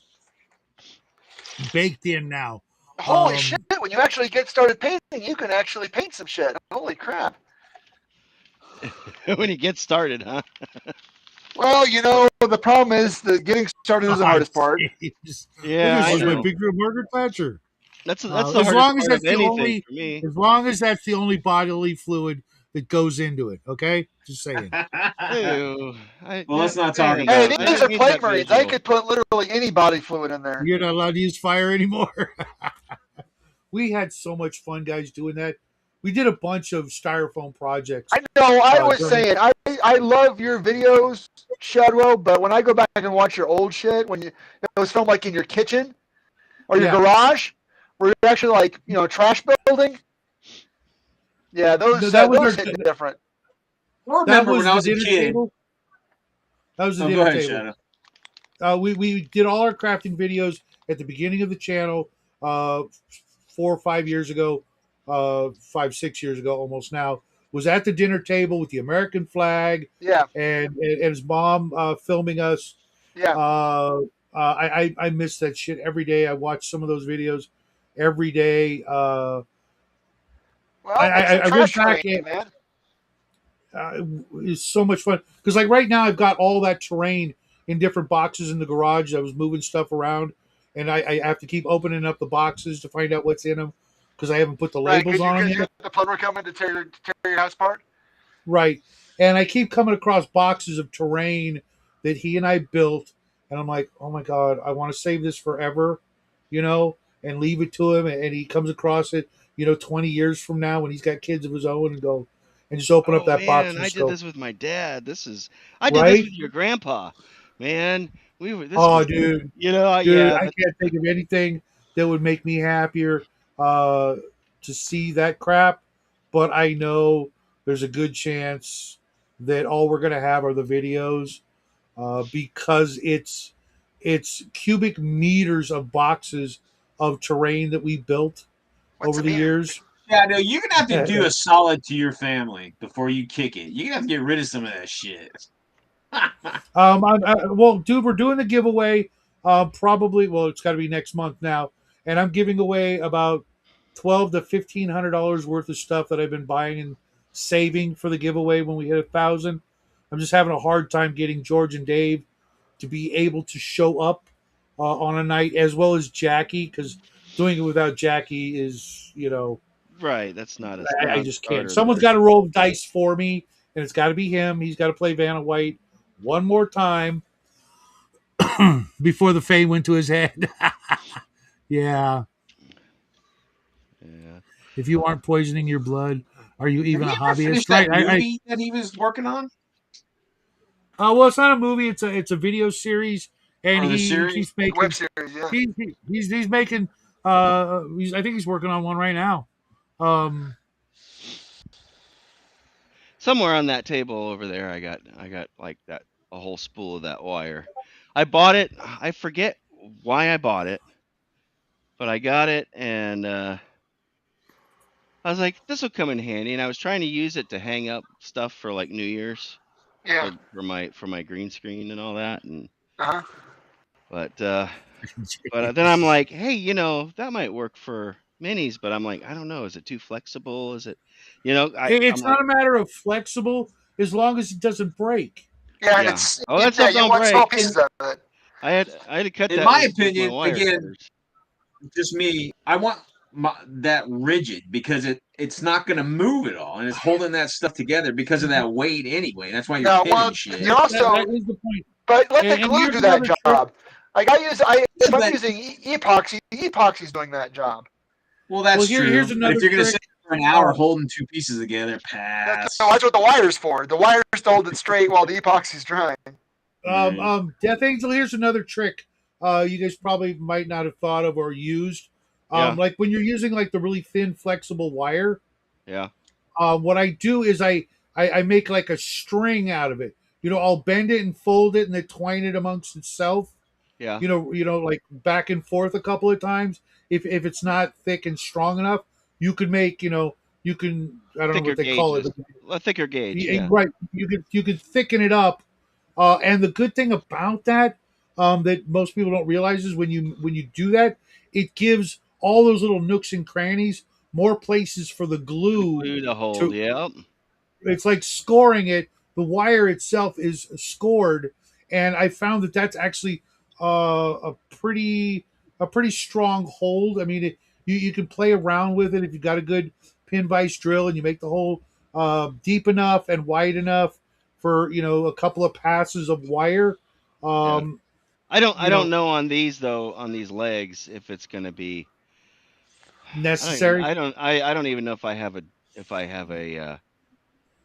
baked in now. Holy shit! Um, When you actually get started painting, you can actually paint some shit. Holy crap! When you get started, huh? Well, the problem is that getting started is the God, hardest part. jeez. Look, Yeah, this I is my know. picture of Margaret Thatcher. That's the As hardest long as part of that's the anything only, for me. as long as that's the only bodily fluid that goes into it. Okay, just saying. Ew. Well, let's not talk Man, Hey, about I that. these didn't are need plate that marines. I visual. could put literally any body fluid in there. You're not allowed to use fire anymore. We had so much fun, guys, doing that. We did a bunch of styrofoam projects I know. I was during. saying, I love your videos, Shadwell, but when I go back and watch your old shit, when it was filmed like in your kitchen or your Yeah, garage, where you're actually like trash building, yeah, no, that was those our. hit different. I That remember when was I the was a dinner kid. table. That was the Oh, go dinner ahead, table. Shadow. We did all our crafting videos at the beginning of the channel, 4 or 5 years ago, 5 6 years ago, almost now. Was at the dinner table with the American flag, Yeah, and his mom filming us. yeah. I miss that shit every day. I watch some of those videos every day. Well, make some I went trash back terrain, and man. it's so much fun because like right now I've got all that terrain in different boxes in the garage. I was moving stuff around, and I have to keep opening up the boxes to find out what's in them because I haven't put the Right, labels on them you yet. got the plumber coming to tear your house apart. Right, and I keep coming across boxes of terrain that he and I built, and I'm like, oh my god, I want to save this forever, and leave it to him, and he comes across it, 20 years from now when he's got kids of his own, and go and just open up Oh that box man, and I just did go, this with my dad. I did this right. with your grandpa. Man, this Oh, was, dude, dude, yeah, I but can't think of anything that would make me happier uh, to see that crap. But I know there's a good chance that all we're gonna have are the videos because it's cubic meters of boxes of terrain that we built What's over a the meter? years. Shadow, you're gonna have to do a solid to your family before you kick it. You're gonna have to get rid of some of that shit. Well, dude, we're doing the giveaway. Probably, well, it's got to be next month now, and I'm giving away about $1,200 to $1,500 worth of stuff that I've been buying and saving for the giveaway when we hit 1,000. I'm just having a hard time getting George and Dave to be able to show up on a night, as well as Jackie, because doing it without Jackie is, Right. That's not a I just can't. non-starter Someone's there. got to roll dice for me, and it's got to be him. He's got to play Vanna White one more time before the fade went to his head. Yeah. Yeah. If you aren't poisoning your blood, are you Have even you a ever hobbyist? finished Right. that movie that he was working on, Well, it's not a movie. It's a video series, and or the he series? keeps Web making. series, yeah. He's making. I think he's working on one right now. Um, Somewhere on that table over there, I got like that a whole spool of that wire. I bought it. I forget why I bought it, but I got it, and I was like, this will come in handy. And I was trying to use it to hang up stuff for like New Year's Yeah. for my green screen and all that. And Uh-huh. but then I'm like, hey, that might work for minis, but I'm like, I don't know, is it too flexible? Is it, I'm it's like, not a matter of flexible as long as it doesn't break. Yeah, and yeah. it's Oh, that stuff you don't want small break. pieces of it. I had to cut In that my with my opinion, wire again, cutters. just me, I want that rigid because it's not going to move at all, and it's holding that stuff together because of that weight anyway. That's why you're No, pinning well, shit. you That also, is the point. but let the And glue here's do that another trick. job. Like if Yeah, I'm but using epoxy, epoxy's doing that job. well, that's Here's true. But if another you're going to trick. sit for an hour holding two pieces together, No, pass. that's what the wire's for. The wire's to hold it straight while the epoxy's drying. Death Angel. Here's another trick. You guys probably might not have thought of or used. Yeah, Like when you're using like the really thin, flexible wire. yeah, What I do is I make like a string out of it. I'll bend it and fold it and then twine it amongst itself. yeah. Like back and forth a couple of times. If it's not thick and strong enough, you could make, you can, I don't know Thicker what they call it, gauges. but A thicker gauge. Yeah, right, you could thicken it up. And the good thing about that, that most people don't realize is when you do that, it gives all those little nooks and crannies more places for the the glue glue to hold. to. Yep. It's like scoring it. The wire itself is scored, and I found that that's actually a pretty strong hold. I mean, you can play around with it if you've got a good pin vise drill and you make the hole deep enough and wide enough for a couple of passes of wire. Yeah. Um, I don't know on these though, on these legs, if it's gonna be. necessary. I don't even know if I have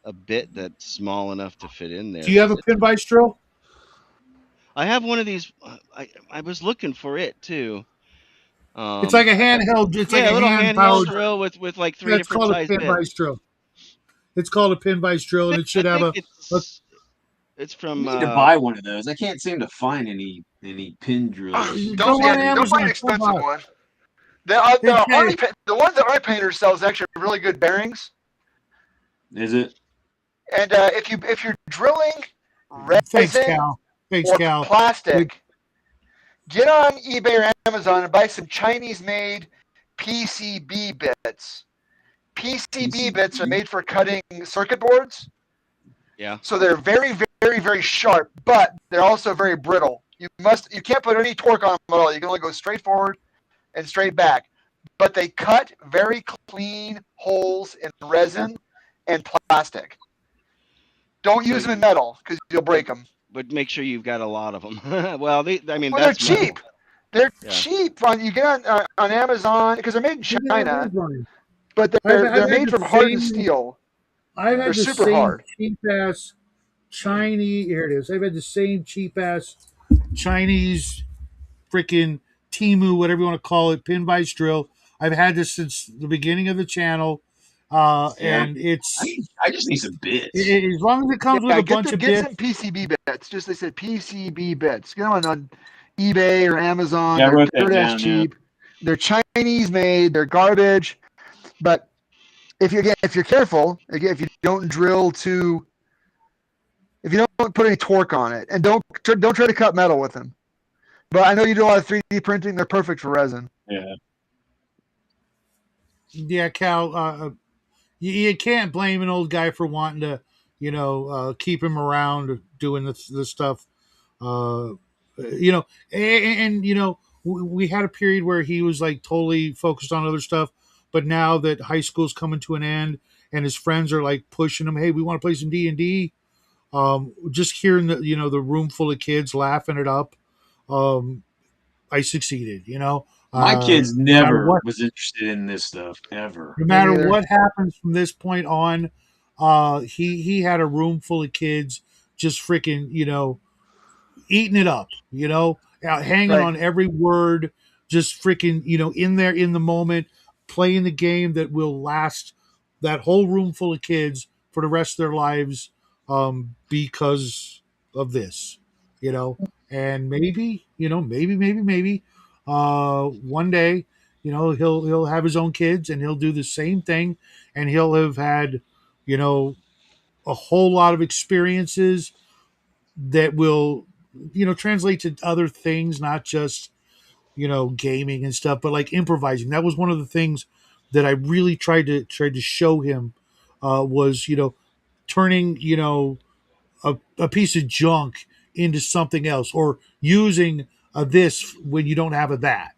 a bit that's small enough to fit in there Do you have because a pin vise drill? I have one of these. I was looking for it too. It's like a I got handheld. It's like yeah, a a little hand handheld powered. drill with like three Yeah, it's different called a size pin bits. vise drill. It's called a pin vise drill, and it should I have think a it's I from need to buy one of those. I can't seem to find any pin drills. go Don't on don't buy an Amazon. expensive Full one. It's hey, The ones that our painter sells actually have really good bearings. Is it? And if you're drilling thanks, resin Cal. Thanks, or Cal. plastic, get on eBay or Amazon and buy some Chinese-made PCB bits. PCB bits are made for cutting circuit boards, yeah. so they're very, very, very sharp, but they're also very brittle. You can't put any torque on them at all. You can only go straight forward and straight back. But they cut very clean holes in resin and plastic. Don't So use them in metal because you'll break them. but make sure you've got a lot of them. Well, I mean Well, they're that's metal. cheap. They're Yeah. cheap. You get on Amazon because they're made in China, but I've they're had made the from hardened same. steel. I've They're had the super same hard. cheap ass Chinese. Here it is. I've had the same cheap ass Chinese freaking Timu, whatever you want to call it, pin vise drill. I've had this since the beginning of the channel, Yeah. and it's I just need some bits. as long as it comes with Yeah, a bunch of get bits. some PCB bits. Just they said PCB bits. Get them on eBay or Amazon. Yeah, I They're wrote that dirt ass down. Yeah. cheap. They're Chinese made. They're garbage. But if you're careful, again, if you don't put any torque on it, and don't try to cut metal with them. But I know you do a lot of 3D printing. They're perfect for resin. Yeah. Yeah, Cal. you can't blame an old guy for wanting to, keep him around doing the stuff. Uh, we had a period where he was like totally focused on other stuff, but now that high school's coming to an end and his friends are like pushing him, hey, we want to play some D&D. Just hearing the room full of kids laughing it up, um, I succeeded. My kids No matter never what, was interested in this stuff ever. no Me matter neither. what happens from this point on, he had a room full of kids just freaking, eating it up, hanging Right. on every word, just freaking, in there in the moment, playing the game that will last that whole room full of kids for the rest of their lives, because of this, and maybe, maybe, one day, he'll have his own kids and he'll do the same thing, and he'll have had, you know, a whole lot of experiences that will translate to other things, not just gaming and stuff, but like improvising. That was one of the things that I really tried to show him, was turning a piece of junk into something else, or using a this when you don't have a that.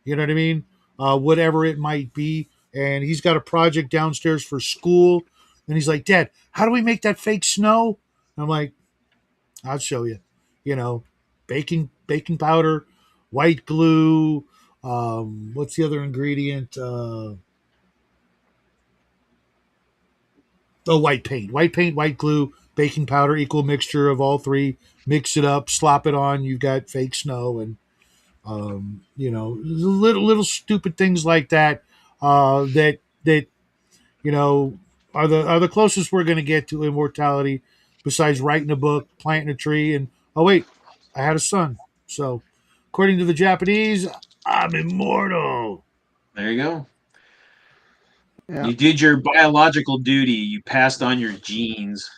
You know what I mean? Whatever it might be. And he's got a project downstairs for school, and he's like, Dad, how do we make that fake snow? And I'm like, I'll show you. You know, baking powder, white glue. What's the other ingredient? White paint. White paint, white glue, baking powder, equal mixture of all three. Mix it up, slop it on. You've got fake snow, and little stupid things like that. That you know are the closest we're going to get to immortality, besides writing a book, planting a tree, and oh wait, I had a son. So, according to the Japanese, I'm immortal. There you go. Yeah. You did your biological duty. You passed on your genes.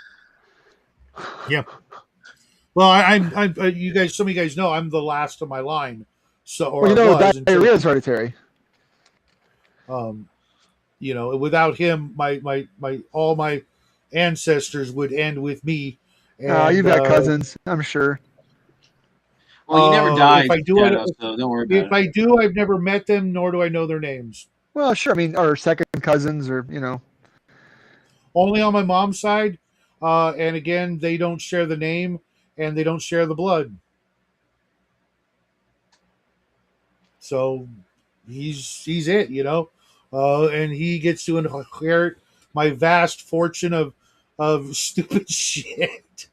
Yeah. Well, you guys, some of you guys know I'm the last of my line, so or Well, I was until diarrhea is hereditary. um, without him, my all my ancestors would end with me, and You've got cousins, I'm sure. Well, you never if died, I do it, Shadow, so don't worry about if it. I do, I've never met them, nor do I know their names. Well, sure. I mean, or second cousins, or Only on my mom's side, and again, they don't share the name and they don't share the blood. So he's it, and he gets to inherit my vast fortune of stupid shit.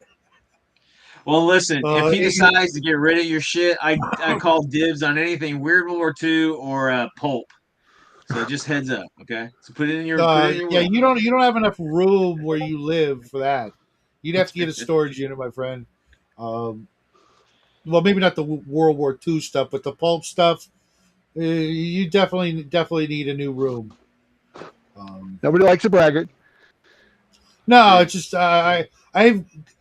Well, listen, if he It, decides to get rid of your shit, I call dibs on anything Weird World War II or pulp. So just heads up, okay? So put it in your yeah, will. you don't have enough room where you live for that. You'd have to get a storage unit, my friend. Um, well, maybe not the World War II stuff, but the pulp stuff. You definitely need a new room. nobody likes a braggart. No, it's just I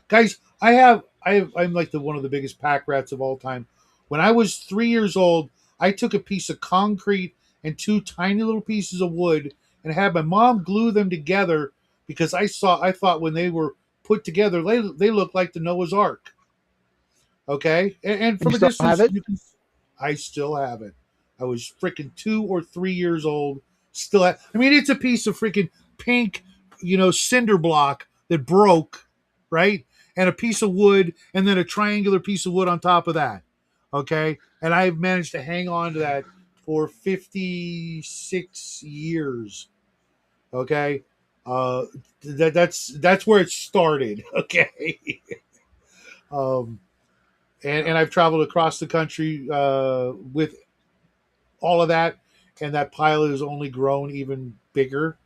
guys, I'm like the one of the biggest pack rats of all time. When I was 3 years old, I took a piece of concrete and two tiny little pieces of wood and had my mom glue them together, because I thought when they were put together, they looked like the Noah's Ark. Okay, and And you from a still have distance, it? I still have it. I was freaking 2 or 3 years old. I mean, it's a piece of freaking pink, cinder block that broke, right? And a piece of wood, and then a triangular piece of wood on top of that. Okay, and I've managed to hang on to that for 56 years. Okay, uh, that's where it started. Okay. um, and I've traveled across the country, with all of that, and that pile has only grown even bigger.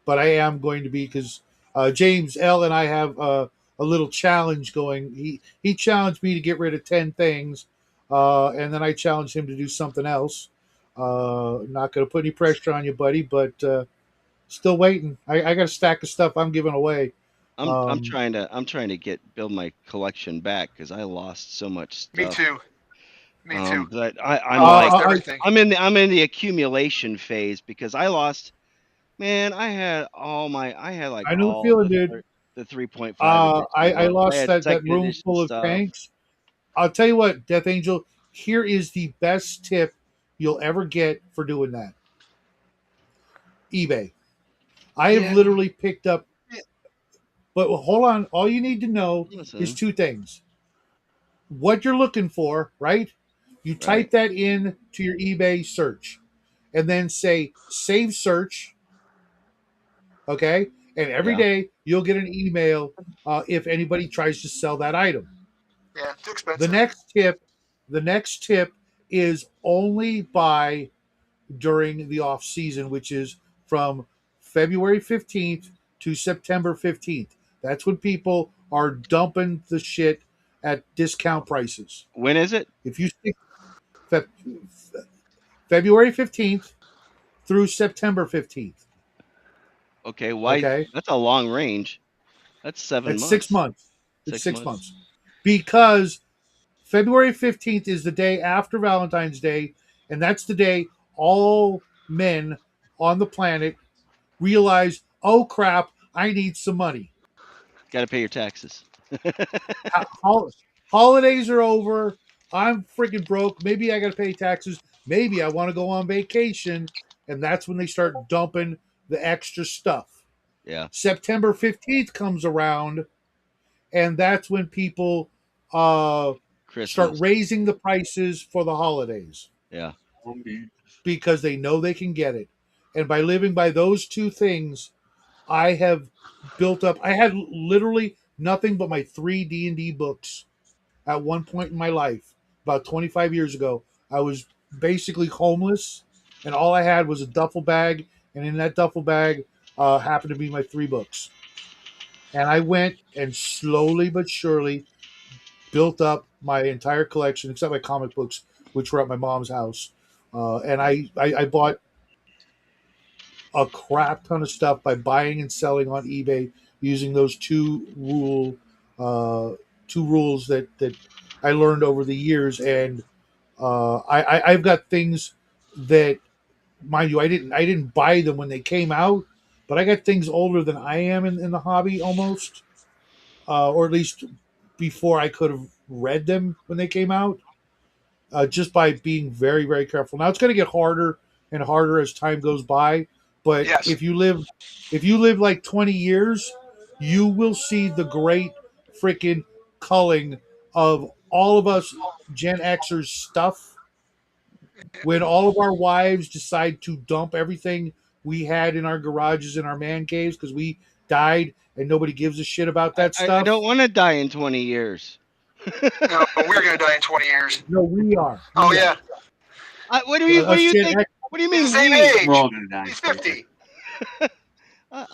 But I am going to be, because James L and I have a little challenge going. He challenged me to get rid of 10 things, and then I challenged him to do something else. Not going to put any pressure on you, buddy, but still waiting. I got a stack of stuff I'm giving away. I'm Um, trying to build my collection back because I lost so much Me stuff. too. Me too. But I I'm like lost uh, everything. I'm in the accumulation phase because I lost Man, I had like I know the all feeling, dude. the 3.5 edition I books. I lost had that second room edition full of stuff. tanks. I'll tell you what, Death Angel. Here is the best tip you'll ever get for doing that. eBay. I have Yeah, literally picked up. But hold on. All you need to know is listen, two things: what you're looking for, right? You right? type that in to your eBay search, and then say save search. Okay, and every Yeah. day you'll get an email if anybody tries to sell that item. Yeah, too The expensive. next tip, the next tip is only buy during the off season, which is from February 15th to September 15th. That's when people are dumping the shit at discount prices. When is it? If you stick Fe- February 15th through September 15th, Okay, why? okay? That's a long range. That's 7 months. 6 months. It's 6 six months. months. Because February 15th is the day after Valentine's Day, and that's the day all men on the planet realize, oh crap, I need some money. Got to pay your taxes. Holidays are over. I'm freaking broke. Maybe I got to pay taxes. Maybe I want to go on vacation. And that's when they start dumping the extra stuff. Yeah, September 15th comes around, and that's when people uh, start Christmas. raising the prices for the holidays Yeah. because they know they can get it. And by living by those two things, I have built up. I had literally nothing but my three D&D books at one point in my life, about 25 years ago. I was basically homeless, and all I had was a duffel bag, and in that duffel bag happened to be my three books. And I went and slowly but surely built up my entire collection, except my comic books, which were at my mom's house. And I bought a crap ton of stuff by buying and selling on eBay using those uh, two rules that I learned over the years. And I've got things that, mind you, I didn't buy them when they came out, but I got things older than I am in the hobby almost, or at least before I could have read them when they came out, just by being very, very careful. Now it's going to get harder and harder as time goes by. But Yes. if you live like 20 years, you will see the great freaking culling of all of us Gen Xers stuff when all of our wives decide to dump everything we had in our garages and our man caves because we died and nobody gives a shit about that I don't stuff. want to die in 20 years. No, we're gonna die in 20 years. No, we are. Oh We are. yeah, What do Us you Gen think? X. What do you he's the mean same we? We're age. all gonna die. He's 50. Well,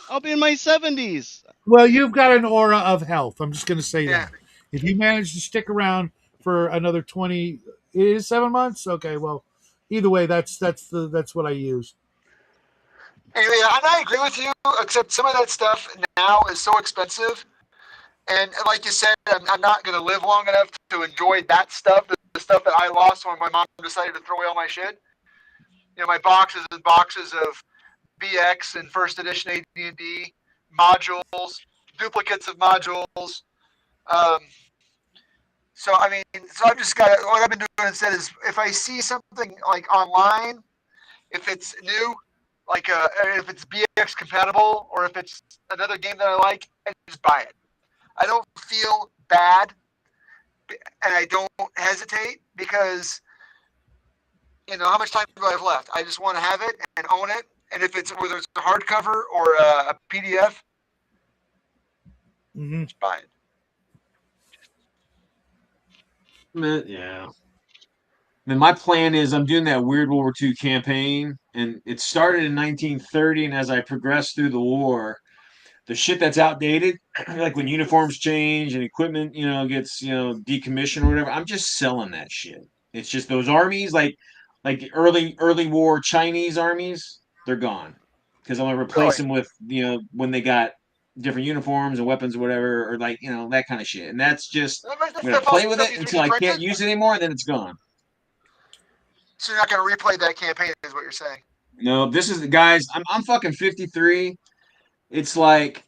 I'll be in my 70s. well, you've got an aura of health. I'm just going to say Yeah. that. If you manage to stick around for another 20, it is 7 months. Okay, well, either way, that's what I use. Anyway, and I agree with you, except some of that stuff now is so expensive. And like you said, I'm not going to live long enough to enjoy that stuff, the stuff that I lost when my mom decided to throw away all my shit. You know, my boxes and boxes of BX and first edition AD&D modules, duplicates of modules. Um, so I mean, so I've just got what I've been doing instead is if I see something like online, if it's new, like if it's BX compatible or if it's another game that I like, I just buy it. I don't feel bad and I don't hesitate because how much time do I have left? I just want to have it and own it. And if it's whether it's a hardcover or a PDF, Mm-hmm. just buy it. Yeah. I mean, my plan is I'm doing that weird World War II campaign, and it started in 1930. And as I progress through the war, the shit that's outdated, like when uniforms change and equipment, gets decommissioned or whatever, I'm just selling that shit. It's just those armies, like early war Chinese armies, they're gone because I'm gonna replace Really? them with when they got different uniforms and weapons or whatever, or like that kind of shit. And that's just That I'm gonna stuff all play with stuff it you until 3D I can't printed? use it anymore, and then it's gone. So you're not going to replay that campaign, is what you're saying? No, this is the guys. I'm fucking 53. It's like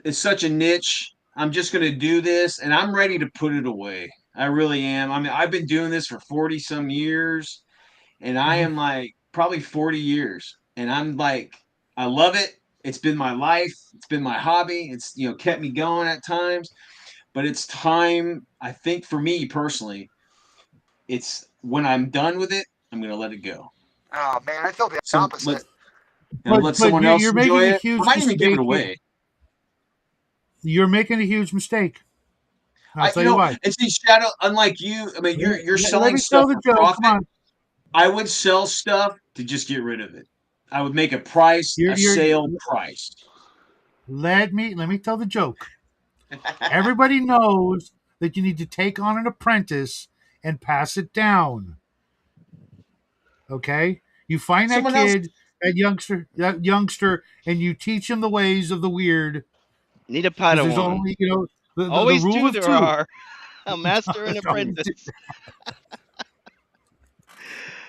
it's such a niche. I'm just gonna do this, and I'm ready to put it away. I really am. I mean, I've been doing this for 40 some years, and I Mhm. am like probably 40 years, and I'm like, I love it. It's been my life. It's been my hobby. It's kept me going at times, but it's time. I think for me personally, it's when I'm done with it, I'm gonna let it go. Oh man, I feel the Some let opposite. let But someone else you're enjoy making a it. I huge might even give it mistake. away. You're making a huge mistake. I'll I, tell you why. and see, Shadow. Unlike you, I mean, you're Let selling me tell stuff the for joke. Come profit. on. I would sell stuff to just get rid of it. I would make a You're sale price. let me tell the joke. Everybody knows that you need to take on an apprentice and pass it down. Okay? You find that Someone else. kid, that youngster, and you teach him the ways of the weird, Need a because there's Padawan. only the Always rule two of there two. are. A master and apprentice.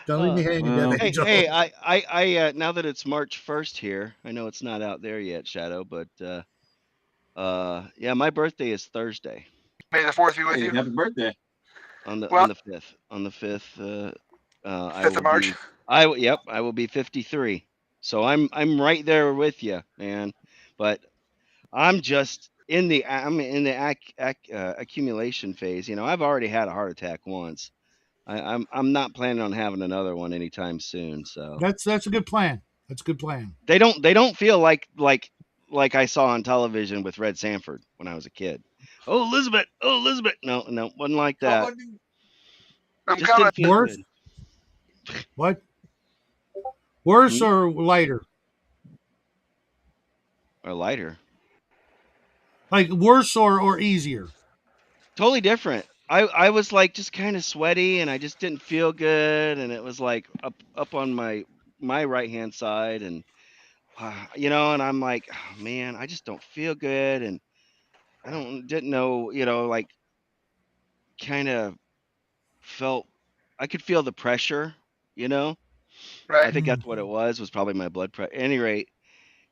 Don't leave me Uh, hanging, Death Well, Angel. now that it's March 1st here, I know it's not out there yet, Shadow, but yeah, my birthday is Thursday May the fourth be with hey, you. happy birthday. on the Well, 5th. On the 5th, I 5th will of March. be yep, I will be 53. So I'm right there with you, man. But I'm in the accumulation phase. I've already had a heart attack once. I'm not planning on having another one anytime soon. So That's a good plan. That's a good plan. they don't feel like I saw on television with Red Sanford when I was a kid. Oh Elizabeth, oh Elizabeth. No, no, wasn't like that. I'm Just coming. didn't feel Worse? good. What? Worse Hmm? or lighter? Or lighter. Like worse or easier? Totally different. I was like just kind of sweaty and I just didn't feel good and it was like up on my right hand side and and I'm like, oh, man, I just don't feel good and I didn't know, like kind of felt I could feel the pressure, you know. I Right. think Mm. that's what it was probably my blood pressure. At any rate,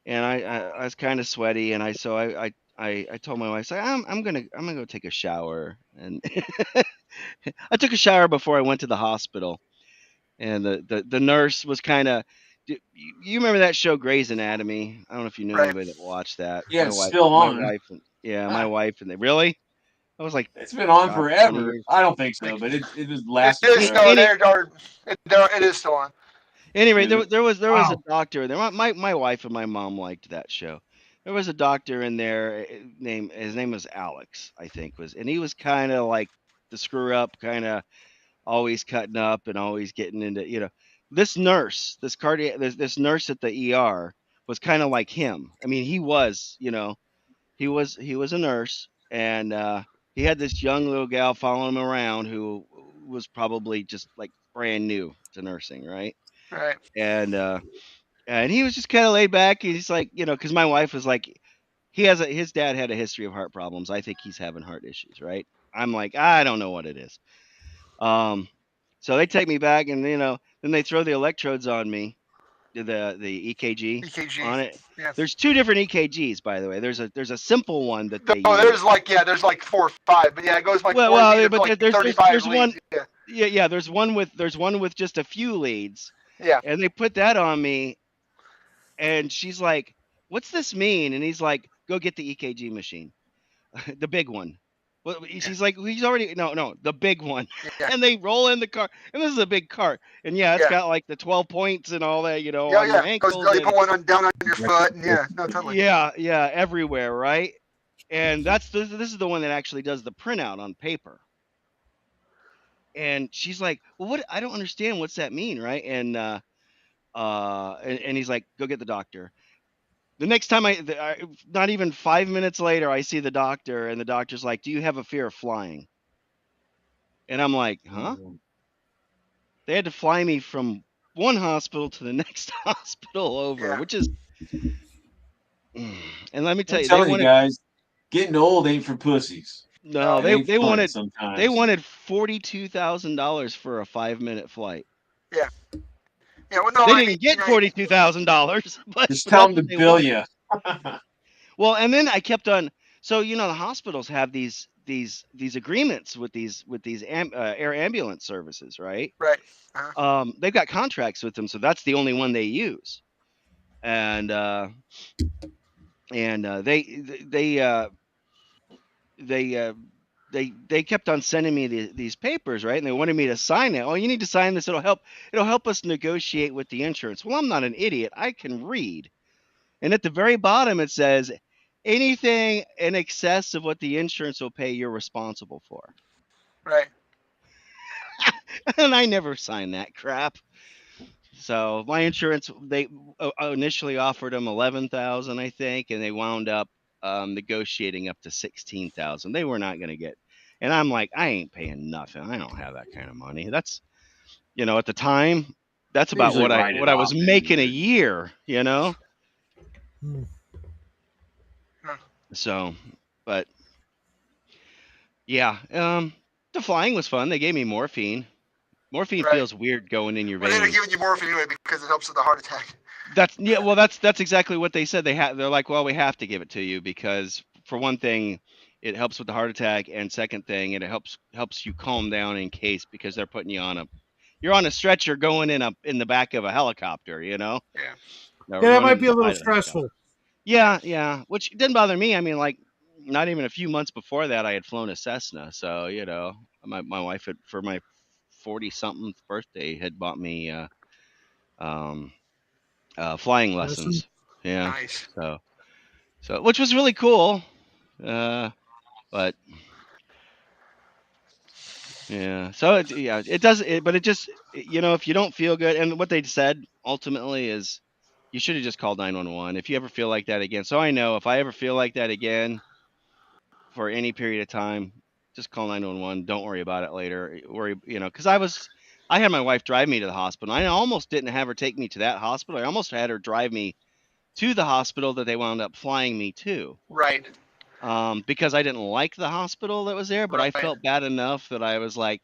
and I was kind of sweaty and I told my wife, I'm gonna go take a shower and I took a shower before I went to the hospital, and the nurse was kind of. You remember that show Grey's Anatomy? I don't know if you knew Right. anybody that watched that. Yeah, it's still My on. wife, and yeah, my wife, and they really. I was like, It's been on God, 20 forever. years. I don't think so, but it was It lasted is still forever. an air guard. It is still on. Anyway, Is it? there was a Wow. doctor there. My wife and my mom liked that show. There was a doctor in there. His name was Alex, I think and he was kind of like the screw up kind of always cutting up and always getting into this nurse this nurse at the ER was kind of like him. I mean he was a nurse and he had this young little gal following him around who was probably just like brand new to nursing, right? Right. And he was just kind of laid back. He's like, because my wife was like, his dad had a history of heart problems. I think he's having heart issues, right? I'm like, I don't know what it is. Um, so they take me back, and then they throw the electrodes on me, the EKG EKG. on it. Yeah. There's two different EKGs, by the way. There's a simple one that they Oh, use. there's like 4 or 5, but yeah, it goes from like Well, 4V to but like there's 35 one. leads. Yeah. Yeah. There's one with just a few leads, Yeah. and they put that on me, and she's like, "What's this mean?" And he's like, "Go get the EKG machine." The big one. Well, Yeah. she's like, he's already no, the big one. Yeah. And they roll in the car, and this is a big cart, and yeah, it's Yeah. got like the 12 points and all that, Yeah. on your Yeah. Goes. ankles You and put one on down on your foot, and yeah. No, totally. yeah, everywhere, right? And this is the one that actually does the printout on paper. And she's like, well, what? I don't understand. What's that mean, right? And he's like, go get the doctor. The next time not even 5 minutes later, I see the doctor, and the doctor's like, do you have a fear of flying? And I'm like, huh? They had to fly me from one hospital to the next hospital over, Yeah. which is, and let me tell I'm you, they telling you wanted guys, getting old ain't for pussies. no, No. It they ain't they fun wanted they sometimes. wanted $42,000 for a 5-minute flight. Yeah. well, no, They didn't get $42,000, but Just but tell that's them what to they bill wanted. you. Well, and then I kept on. So the hospitals have these agreements with these air ambulance services, right? right. They've got contracts with them, so that's the only one they use. And they they they kept on sending me these papers, right? And they wanted me to sign it. Oh, you need to sign this. It'll help us negotiate with the insurance. Well, I'm not an idiot. I can read. And at the very bottom it says anything in excess of what the insurance will pay, you're responsible for. Right. And I never signed that crap. So my insurance, they initially offered them 11,000, I think, and they wound up negotiating up to 16,000. They were not going to get, and I'm like, I ain't paying nothing. I don't have that kind of money. That's, at the time, that's They about usually what I write it was off making a anyway. year. Hmm. So, but yeah, the flying was fun. They gave me morphine. Morphine Right. feels weird going in your Well, they're veins. giving you morphine anyway because it helps with the heart attack. That's exactly what they said. They're like, well, we have to give it to you because for one thing, it helps with the heart attack, and second thing, it helps you calm down in case because they're putting you you're on a stretcher going in the back of a helicopter, Yeah. or Yeah, that might running be a little beside a helicopter. stressful. Yeah, which didn't bother me. I mean, like, not even a few months before that, I had flown a Cessna, so my wife had, for my 40-something birthday, had bought me um, flying Listen, lessons. Yeah, Nice. so which was really cool. But yeah, so it does but it just if you don't feel good, and what they said ultimately is you should have just called 911 if you ever feel like that again. So I know if I ever feel like that again for any period of time, just call 911. Don't worry about it later. Worry, because I had my wife drive me to the hospital. I almost didn't have her take me to that hospital. I almost had her drive me to the hospital that they wound up flying me to. Right. Because I didn't like the hospital that was there, but I Right. felt bad enough that I was like,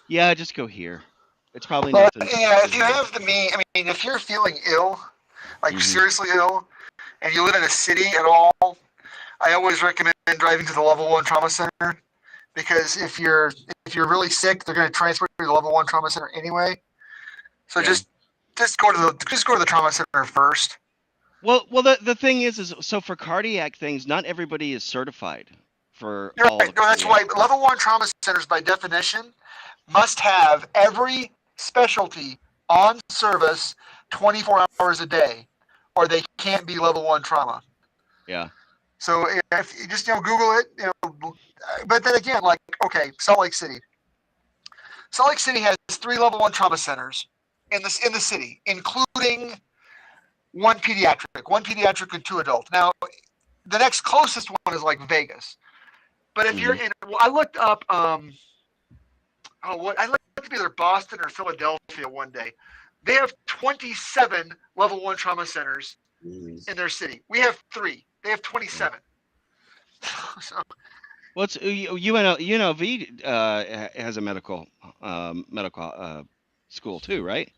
yeah, just go here. It's probably But nothing yeah, if you severe. have I mean, if you're feeling ill, like Hmm. seriously ill, and you live in a city at all, I always recommend driving to the level 1 trauma center because if you're really sick, they're going to transfer you to the level 1 trauma center anyway. So Yeah. just go to the trauma center first. Well, the thing is so for cardiac things, not everybody is certified for You're all right. the No, that's why cardiac stuff. level 1 trauma centers, by definition, must have every specialty on service 24 hours a day, or they can't be level 1 trauma. Yeah. So if you just Google it, but then again, like okay, Salt Lake City. Salt Lake City has 3 level 1 trauma centers in the city, including one pediatric and 2 adult. Now, the next closest one is like Vegas. But if you're Hmm. in, well, I looked up, I looked up either Boston or Philadelphia one day. They have 27 level 1 trauma centers in their city. We have 3. They have 27. So, Well, it's UNLV has a medical school too, right?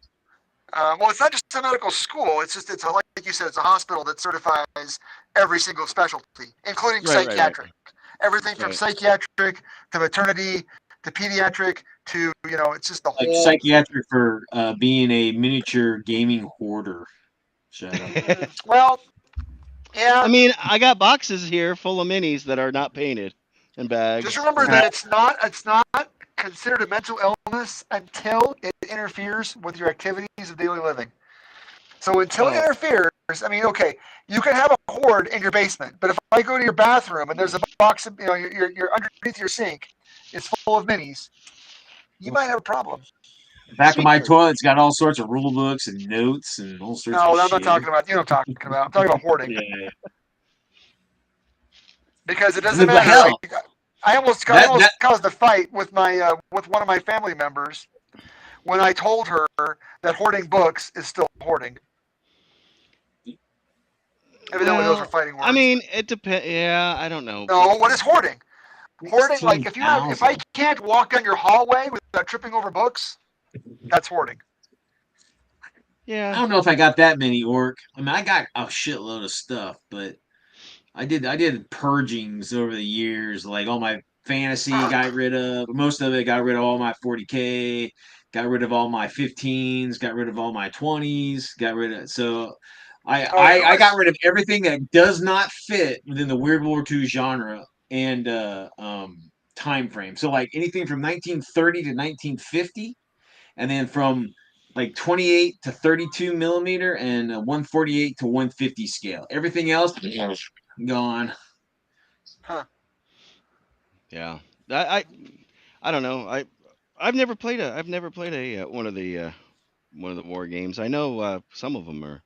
well, it's not just a medical school. It's like you said, it's a hospital that certifies every single specialty, including Right. psychiatric. Everything from Right. psychiatric to maternity to pediatric to it's just the Like whole. psychiatric for being a miniature gaming hoarder. Shadow. Well, I yeah. mean, I got boxes here full of minis that are not painted and Just bags. remember that it's not considered a mental illness until it interferes with your activities of daily living. So until it Oh, interferes, I mean, okay, you can have a hoard in your basement, but if I go to your bathroom and there's a box of, you're underneath your sink, it's full of minis, you might have a problem. The back of sweet my church. toilet's got all sorts of rule books and notes and all sorts of No, I'm not shit. talking about. You know what I'm talking about. I'm talking about hoarding Yeah. because it I doesn't mean, but matter. Like hell, I almost that caused a fight with with one of my family members when I told her that hoarding books is still hoarding, even though those are Well, fighting I words. mean, it depends. Yeah, I don't know. No, what is hoarding? Hoarding, like if I 16,000. can't walk down your hallway without tripping over books, that's hoarding. Yeah. I don't know if I got that many orc. I mean, I got a shitload of stuff, but I did purgings over the years. Like all my fantasy got rid of most of it. Got rid of all my 40K. Got rid of all my 15s. Got rid of all my 20s. Got rid of so. I, Oh, I, it I got was rid of everything that does not fit within the Weird War II genre and time frame. So like anything from 1930 to 1950, and then from like 28 to 32 millimeter and 148 to 150 scale. Everything else gone. huh. Yeah. I I don't know. I've never played a one of the war games. I know some of them are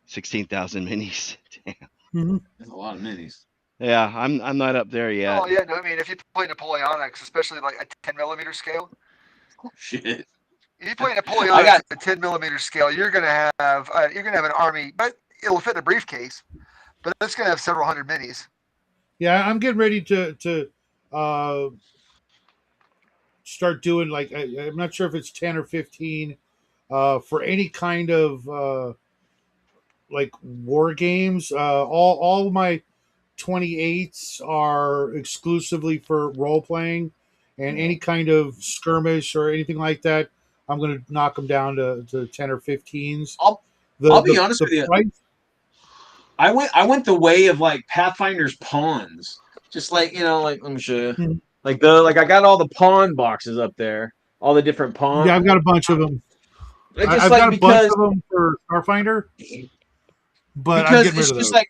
16,000 minis. Damn. Mm-hmm. There's a lot of minis. Yeah, I'm not up there yet. Oh yeah, no, I mean if you play Napoleonics, especially like a 10 millimeter scale, Shit. if you play I Napoleonics got at 10 millimeter scale, you're gonna have an army, but it'll fit in a briefcase. But it's gonna have several hundred minis. Yeah, I'm getting ready to uh, start doing like I'm not sure if it's 10 or 15 for any kind of like war games. All my 28s are exclusively for role playing, and any kind of skirmish or anything like that, I'm going to knock them down to 10 or 15s. I'll The I'll be the honest the with you. price. I went the way of like Pathfinder's pawns. Just like, like let me show you. Mhm. Like I got all the pawn boxes up there. All the different pawn. Yeah, I've got a bunch of them. I just I've got like a bunch because of them for Starfinder, but I'm because getting rid it's of just those. like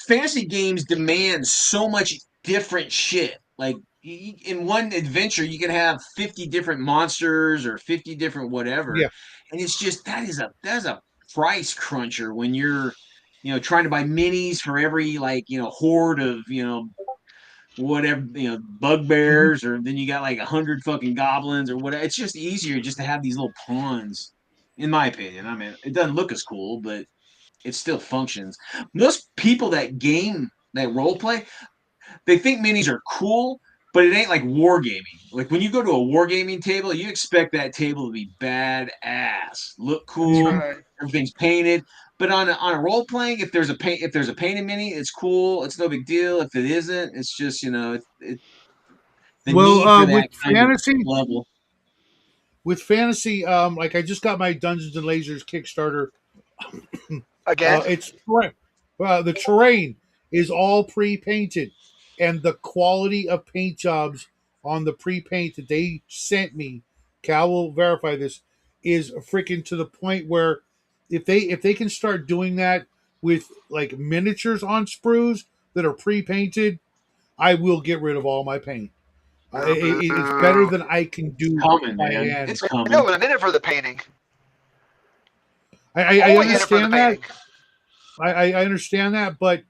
fantasy games demand so much different shit. Like in one adventure, you can have 50 different monsters or 50 different whatever, Yeah. and it's just that is a price cruncher when you're trying to buy minis for every like horde of whatever Mhm. bugbears, or then you got like 100 fucking goblins or whatever. It's just easier just to have these little pawns, in my opinion. I mean, it doesn't look as cool, but it still functions. Most people that role play, they think minis are cool, but it ain't like wargaming. Like when you go to a wargaming table, you expect that table to be badass, look That's cool, Mhm. right. everything's painted. But on a role playing, if there's a painted mini, it's cool. It's no big deal. If it isn't, it's just the Well, need for that kind of level. with fantasy, like I just got my Dungeons and Lasers Kickstarter. Again, It's correct. The terrain is all pre-painted, and the quality of paint jobs on the pre-paint that they sent me, Cal will verify this, is freaking to the point where if they can start doing that with like miniatures on sprues that are pre-painted, I will get rid of all my paint. It's better boo. than I can It's do coming, by man. hand. It's I know, coming. but I'm in it for the painting. I Only in it for the understand that. painting. I understand that, but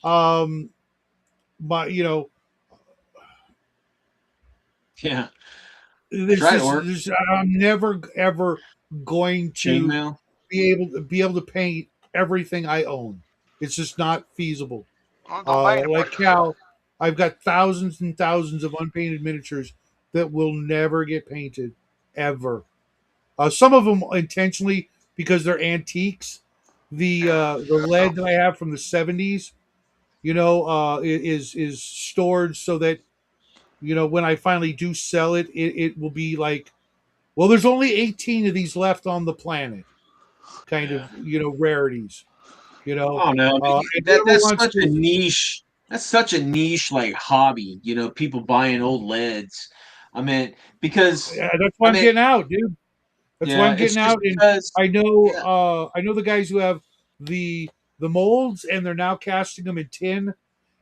um, my Yeah. That's there's right, just Orc. I'm never ever going to Chainmail. be able to paint everything I own. It's just not feasible. Well, don't buy any more. Like Cal, I've got thousands and thousands of unpainted miniatures that will never get painted ever. Some of them intentionally because they're antiques. Yeah. The lead that I have from the '70s, is stored so that when I finally do sell it, it will be like, well, there's only 18 of these left on the planet, kind of Yeah. rarities. Oh no, And that whoever that's wants such a to, niche. That's such a niche like hobby. People buying old leads. I mean, because yeah, that's why I I'm mean, getting out, dude. That's why yeah, I'm it's getting just out, and because. Yeah, I know the guys who have the molds, and they're now casting them in tin,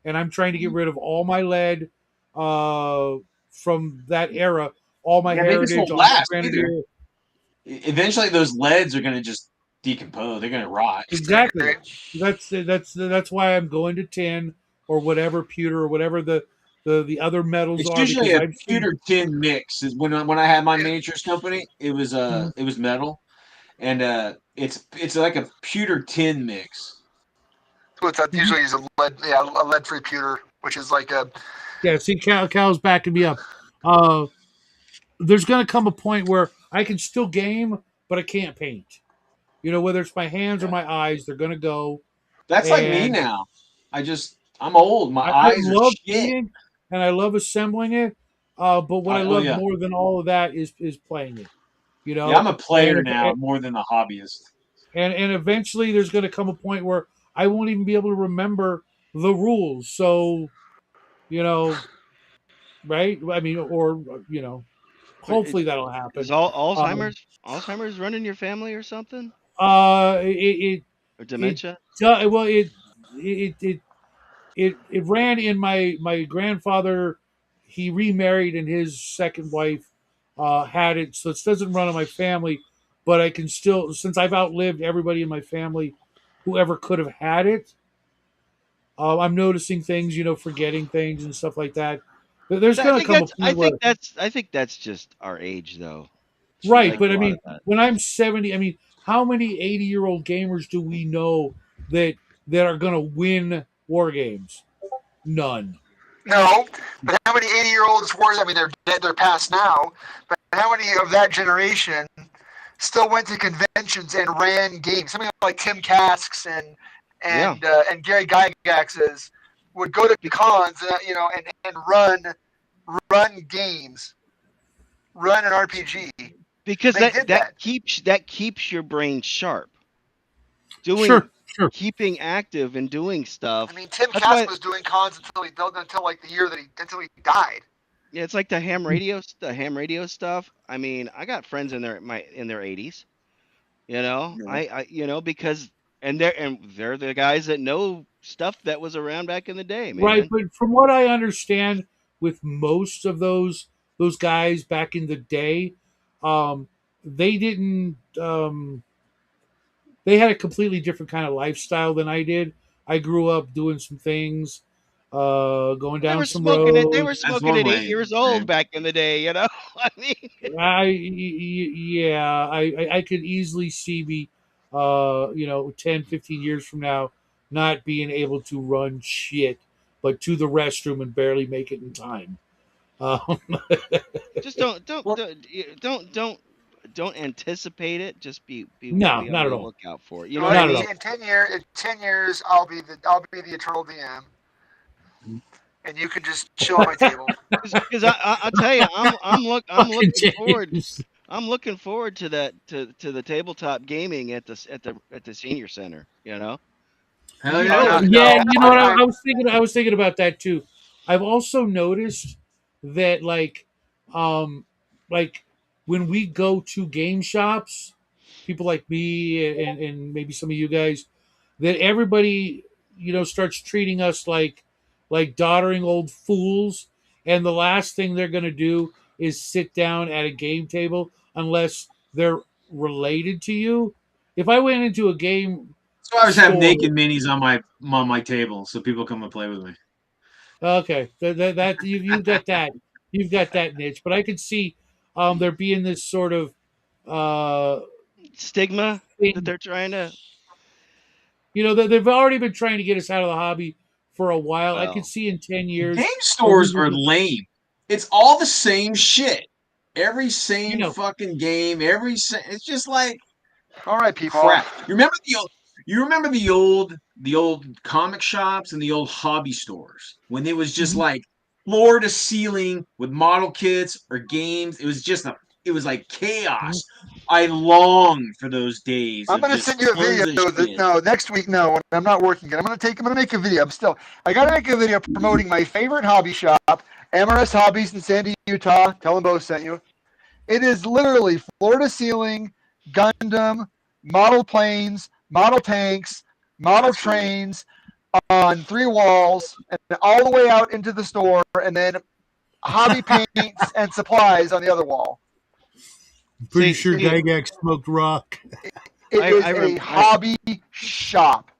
and I'm trying to get rid of all my lead uh, from that era, all my yeah, they just heritage, won't all my last either. grenadier. Eventually, those leads are gonna just decompose. They're gonna rot. I Exactly. agree. That's why I'm going to tin or whatever pewter or whatever the other metals It's are, usually because a I've seen. pewter tin mix. Is when I had my Yeah. miniatures company, Mhm. it was metal, and it's like a pewter tin mix. So it's Mhm. usually use a lead-free pewter, which is like a Yeah, see, Cal's backing me up. Uh, there's going to come a point where I can still game, but I can't paint. Whether it's my hands or my eyes, they're gonna go. That's like me And now. I'm old. My I eyes are love shit. painting and I love assembling it. But what I Oh love yeah, more than all of that is playing it. yeah. I'm a And player now more than a hobbyist. and eventually there's going to come a point where I won't even be able to remember the rules. So you know, right? I mean, or But hopefully that'll is happen. Um, Alzheimer's running your family or something? it Or it dementia? well it it it ran in my grandfather. He remarried and his second wife had it, so it doesn't run in my family. But I can still, since I've outlived everybody in my family, whoever could have had it. I'm noticing things, forgetting things and stuff like that. There's going to come a point where, I think that's just our age though. right? Like Yeah. But a I lot of mean, that. when I'm 70, I mean, how many 80-year-old gamers do we know that are going to win war games? None. No, but how many 80-year-olds were? I mean, they're dead. They're past now. But how many of that generation still went to conventions and ran games? Something like Tim Casks Yeah. and Gary Gygax's would go to Be- cons, and run games, run an RPG. because They did that. that keeps your brain sharp. Doing Sure, sure. Keeping active and doing I stuff. mean, Tim That's Kask why was doing cons until like the year until he died. yeah, it's like the ham radio stuff. I mean, I got friends in their 80s, because they're the guys that know stuff that was around back in the day, Right, man. but from what I understand, with most of those guys back in the day, um, they didn't. They had a completely different kind of lifestyle than I did. I grew up doing some things, going down some They were roads. That's smoking one at 8 way. years old back in the day. I mean, Yeah, I could easily see me, 10, 15 years from now, not being able to run shit, but to the restroom and barely make it in time. Um, just Well, don't anticipate it. Just no, be on not at the all. lookout for it. You know Well, what I Not at mean? all. in 10 years, I'll be the eternal DM, and you can just chill at my table. Because I'll tell you, Fucking James. I'm looking forward to that to the tabletop gaming at the senior center. Because hell you know yeah. those Yeah, No, guys. you know what? I I was thinking about that too. I've also noticed that, um, like when we go to game shops, people like me and maybe some of you guys, that everybody, starts treating us like doddering old fools, and the last thing they're gonna do is sit down at a game table unless they're related to you. If I went into a game So I always have store. naked minis on my table, so people come and play with me. Okay, that you've got that, niche, but I could see there being this sort of uh, Stigma that thing. they're trying to. They've already been trying to get us out of the hobby for a while. I could Well, see in 10 years Game where we stores were are just, lame. It's all the same shit. Every you same know, fucking game. It's just like all right, people. crap. You remember the old comic shops and the old hobby stores when it was just mhm, like floor to ceiling with model kits or games. It was like mhm. chaos. I long for those days I'm of gonna just send you a tons video of that shit. no next week no when I'm not working. I'm gonna make a video. I gotta make a video promoting my favorite hobby shop, MRS Hobbies in Sandy, Utah. Tell them both sent you. It is literally floor to ceiling Gundam, model planes, model tanks, model That's cool. trains on 3 walls and all the way out into the store, and then hobby paints and supplies on the other wall. I'm pretty see, sure It, see, Gygax smoked rock. it is a I hobby shop.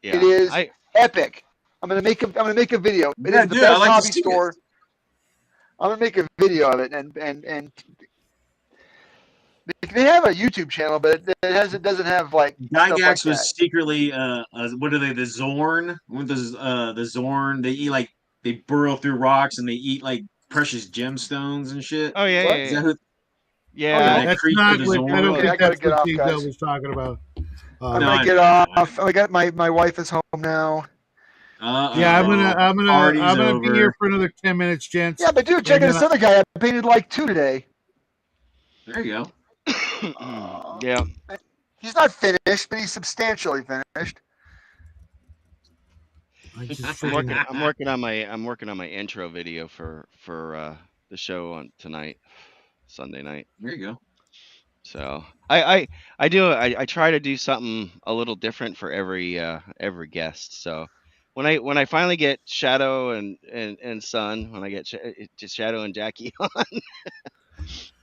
It yeah, is epic. I'm gonna make a video. It Yeah, is the dude, I best like to hobby see it. store. I'm gonna make a video of it, and they have a YouTube channel, but it doesn't have like stuff like Gygax that. was secretly what are they, the Zorn? What the Zorn? They eat like they burrow through rocks and they eat like precious gemstones and shit. oh yeah, What? yeah, Is that yeah. who Oh Yeah, yeah. that That's creature not the what I Zorn? don't well, Okay, think I gotta that's get what off, James Bell guys. was talking about. I'm gonna get off. I got my wife is home now. Yeah, I'm gonna be here for another 10 minutes, gents. Yeah, but dude, check out this other guy. I painted like 2 today. There you go. Yeah. He's not finished, but he's substantially finished. I'm working on my intro video for the show on tonight, Sunday night. There you go. So I try to do something a little different for every guest. So when I finally get Shadow and Sun, when I get just Shadow and Jackie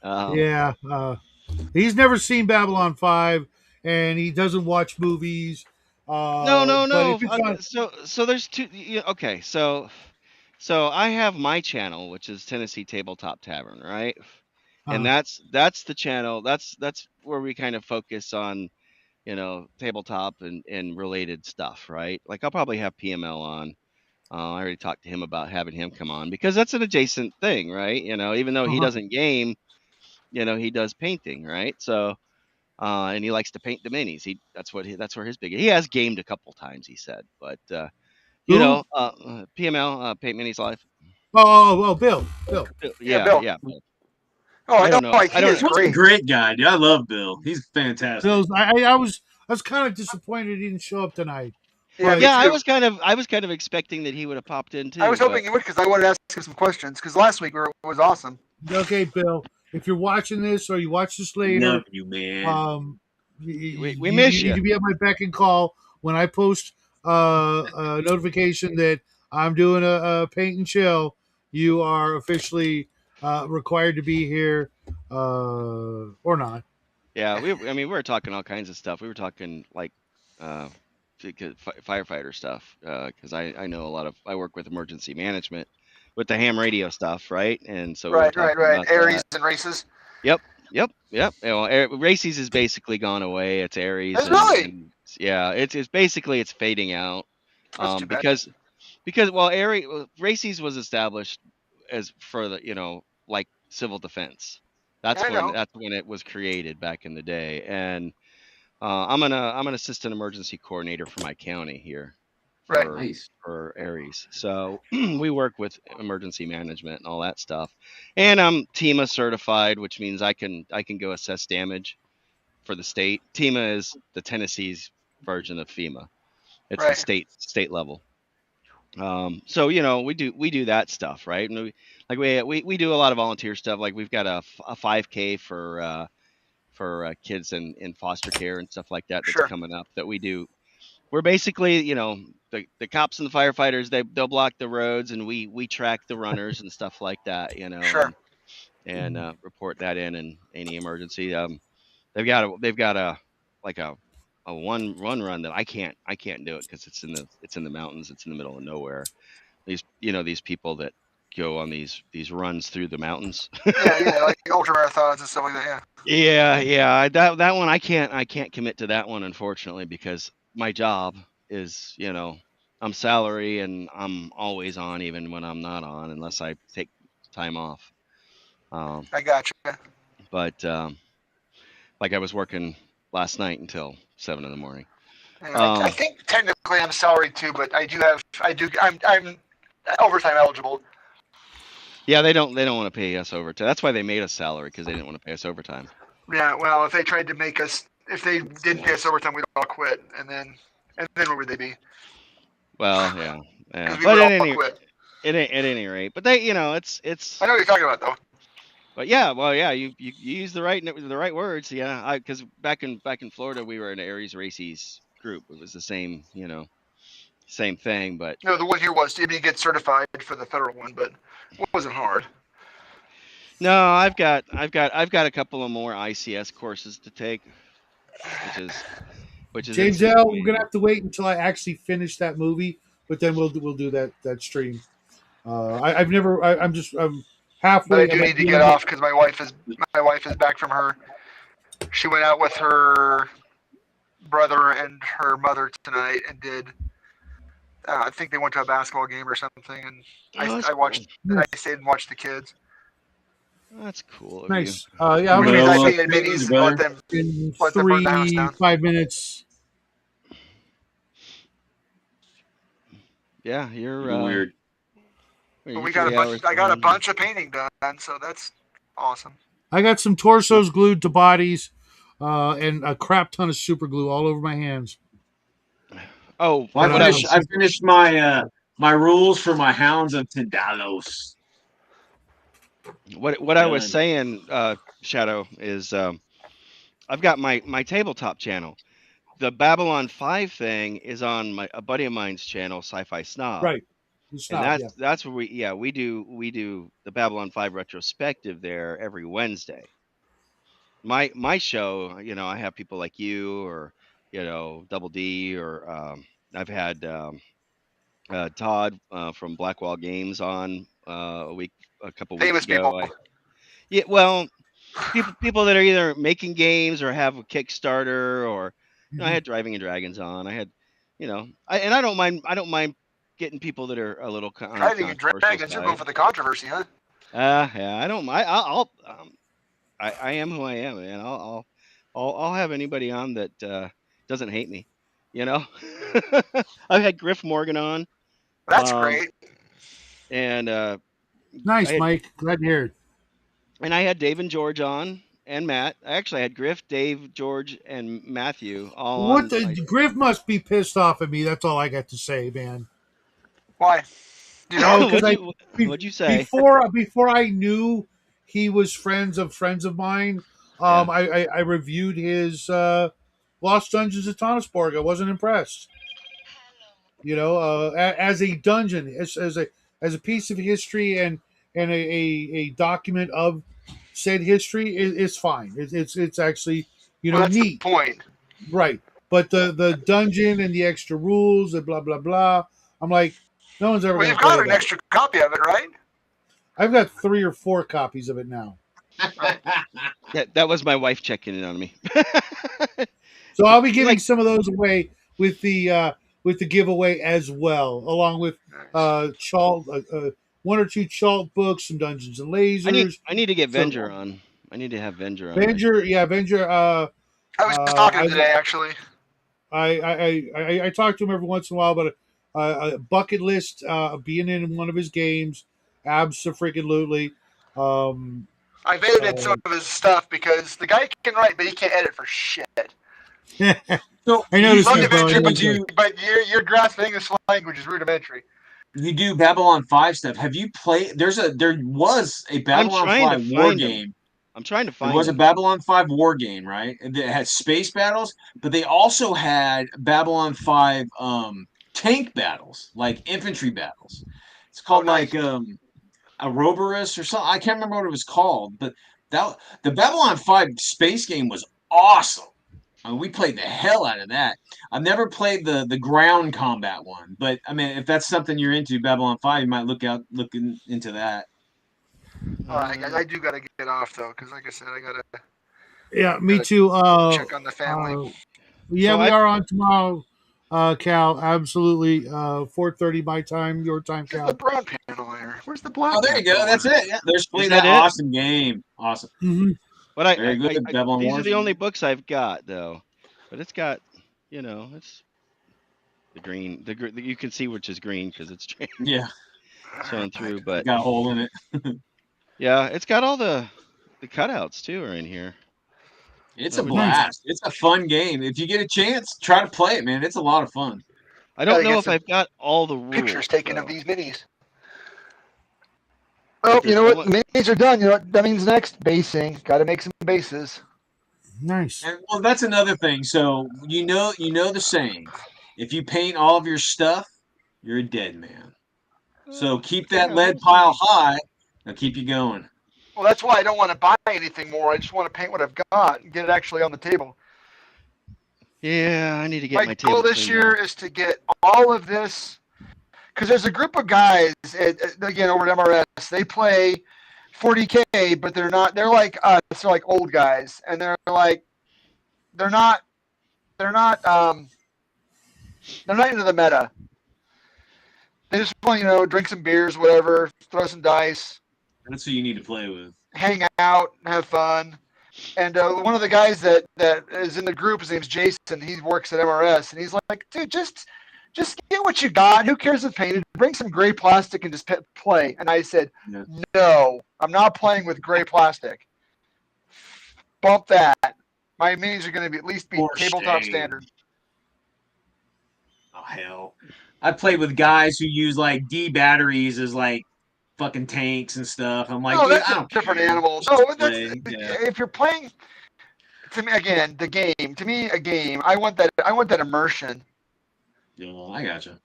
on, yeah, he's never seen Babylon 5, and he doesn't watch movies. No. But if it's on, So there's two. Okay, so I have my channel, which is Tennessee Tabletop Tavern, right? And that's the channel. That's where we kind of focus on, tabletop and related stuff, right? Like I'll probably have PML on. I already talked to him about having him come on because that's an adjacent thing, right? Even though he doesn't game, he does painting, right? So. And he likes to paint the minis. That's where his big. He has gamed a couple times, he said, but PML Paint Minis Live. Bill. Yeah. Oh, I don't know. He is He's a great guy, dude. I love Bill. He's fantastic. Bill's, I was kind of disappointed he didn't show up tonight. Yeah, I was kind of expecting that he would have popped in too. I was hoping he would because I wanted to ask him some questions because last week was awesome. Okay, Bill, if you're watching this or you watch this later, love you, man. We miss you. You need to be at my beck and call when I post a notification that I'm doing a paint and chill. You are officially required to be here or not. Yeah, we were talking all kinds of stuff. We were talking like firefighter stuff because I know a lot of. I work with emergency management with the ham radio stuff, right? And so right. Aries and races. Yep. Races has basically gone away. It's Aries. Really? Yeah, it's basically it's fading out. Because Races was established as for the like civil defense. That's when it was created back in the day. And I'm an assistant emergency coordinator for my county here. For Aries. So we work with emergency management and all that stuff. And I'm TEMA certified, which means I can go assess damage for the state. TEMA is the Tennessee's version of FEMA. It's the state level. So we do that stuff, right? And we do a lot of volunteer stuff. Like we've got a 5K for kids in foster care and stuff like that that's coming up that we do. We're basically, the cops and the firefighters, they'll block the roads and we track the runners and stuff like that, and report that in any emergency. They've got a one run that I can't do it because it's in the mountains. It's in the middle of nowhere. These people that go on these runs through the mountains. yeah, like ultra marathons and stuff like that. Yeah. That one I can't commit to that one, unfortunately, because my job is, I'm salary and I'm always on even when I'm not on unless I take time off. I gotcha. But like I was working last night until 7 a.m. I think technically I'm salaried too, but I'm overtime eligible. Yeah, they don't want to pay us overtime. That's why they made us salary because they didn't want to pay us overtime. Yeah, well, if they tried to make us, if they didn't pay us overtime, we'd all quit, and then where would they be? Well, yeah. But at any rate, but they, it's. I know what you're talking about, though. But yeah, well, yeah, you use the right words, yeah. Because back in Florida, we were in an Aries Races group. It was the same, same thing, but. No, the one here was to get certified for the federal one, but it wasn't hard. No, I've got a couple of more ICS courses to take, which is James L. We're gonna have to wait until I actually finish that movie, but then we'll do that stream. I'm halfway. But I do need to get off because my wife is back from her. She went out with her brother and her mother tonight and did. I think they went to a basketball game or something, and I watched. Cool. I stayed and watched the kids. That's cool. Nice. Yeah, I'm gonna let them burn the house down. 5 minutes. Yeah, you're weird. But we got 3 hours I got a behind me. bunch of painting done, so that's awesome. I got some torsos glued to bodies, and a crap ton of super glue all over my hands. Oh, Well, But what I I finished my my rules for my Hounds of Tindalos. what I was Done. saying, Shadow, is I've got my tabletop channel. The Babylon 5 thing is on a buddy of mine's channel, Sci-Fi Snob. right, the And snob, yeah. that's where we do the Babylon 5 retrospective there every Wednesday. My show, I have people like you, or Double D, or I've had Todd from Blackwall Games on a couple weeks Famous people. ago. Yeah, well, people that are either making games or have a Kickstarter, or I Mhm. had Driving and Dragons on. I had, I don't mind getting people that are a little on the Driving and controversial Dragons, you're going side. for the controversy, huh? Yeah, I don't. I am who I am, man. I'll have anybody on that doesn't hate me. You know, I've had Griff Morgan on, That's um, great. and I Nice, had Mike. Glad to hear it. Dave and George on, and Matt. I actually had Griff, Dave, George, and Matthew all What on the my. Griff must be pissed off at me. That's all I got to say, man. Why? Do you Oh, know? because What'd you say? before I knew he was friends of mine, Yeah, I reviewed his Lost Dungeons of Tonisborg. I wasn't impressed. As a dungeon, as a piece of history and a document of said history, it's fine. It's actually Well, that's the neat, point. right? But the dungeon and the extra rules and blah blah blah. I'm like, no one's ever Well, going you've to play got an that. extra copy of it, right? I've got 3 or 4 copies of it now. that was my wife checking in on me. So I'll be You giving like some of those away with the giveaway as well, along with Nice. Chalt, 1 or 2 Chalt books, some Dungeons and Lasers, I need to get some Venger on. I need to have Venger on my. Avenger. Yeah, Avenger. I was just talking to I, him today, actually. I talk to him every once in a while, but a bucket list being in one of his games, absolutely. Um, I've edited uh, some of his stuff because the guy can write, but he can't edit for shit. So I you noticed Love that, you, bro. I Venture, noticed that. but your grasp of English language is rudimentary. you do Babylon 5 stuff. Have you played? There was a I'm Babylon trying to 5 war find them. game. I'm trying to There find was a them. Babylon 5 war game, right? And it had space battles, but they also had Babylon 5 tank battles, like infantry battles. It's Oh, called nice. like Ouroboros or something. I can't remember what it was called, but that the Babylon 5 space game was awesome. I mean, we played the hell out of that. I've never played the ground combat one, but I mean, if that's something you're into, Babylon 5, you might look into that. I do got to get off, though, because, like I said, I got to Yeah, me gotta too. check on the family. Yeah, So we I are on tomorrow, Cal. Absolutely. 4:30 my time, your time, Where's the Cal. brown panel here? Where's the black Oh, there you go. panel That's here? it. Yeah, there's is play that that it? awesome game. Awesome. Mm-hmm. But Very good. Babylon these are Wars. the only books I've got though. But it's got, it's the green. You can see which is green because it's Yeah, showing through. But got a hole in it. yeah, it's got all the cutouts too are in here. It's a Which Nice. blast. It's a fun game. If you get a chance, try to play it, man. It's a lot of fun. I don't Gotta know get if some I've got all the pictures rules taken of though. these minis. But Oh, you there's know I what? want. The minis are done. You know what that means next? Basing. Got to make some bases. Nice. And well, that's another thing. So you know the saying: if you paint all of your stuff, you're a dead man. So keep that Yeah, we'll lead see. pile high. Now keep you going. Well, that's why I don't want to buy anything more. I just want to paint what I've got and get it actually on the table. Yeah, I need to get My my goal table this cleaned year out. is to get all of this because there's a group of guys again over at MRS. They play 40K, but they're not. They're like us. They're like old guys, and they're not. They're not. They're not into the meta. They just want drink some beers, whatever, throw some dice, That's who you need to play with. hang out, have fun. And one of the guys that is in the group, his name's Jason. He works at MRS, and he's like, "Dude, just just get what you got. Who cares if painted? Bring some gray plastic and just play. And I said, no, I'm not playing with gray plastic. Bump that. My minis are going to be at least be tabletop standard. Oh hell! I played with guys who use like D batteries as like fucking tanks and stuff. I'm like, no, dude, that's I a don't different care. animal. No, that's Yeah. if you're playing. To me, again, the game. To me, a game. I want that. I want that immersion. Yeah, I gotcha.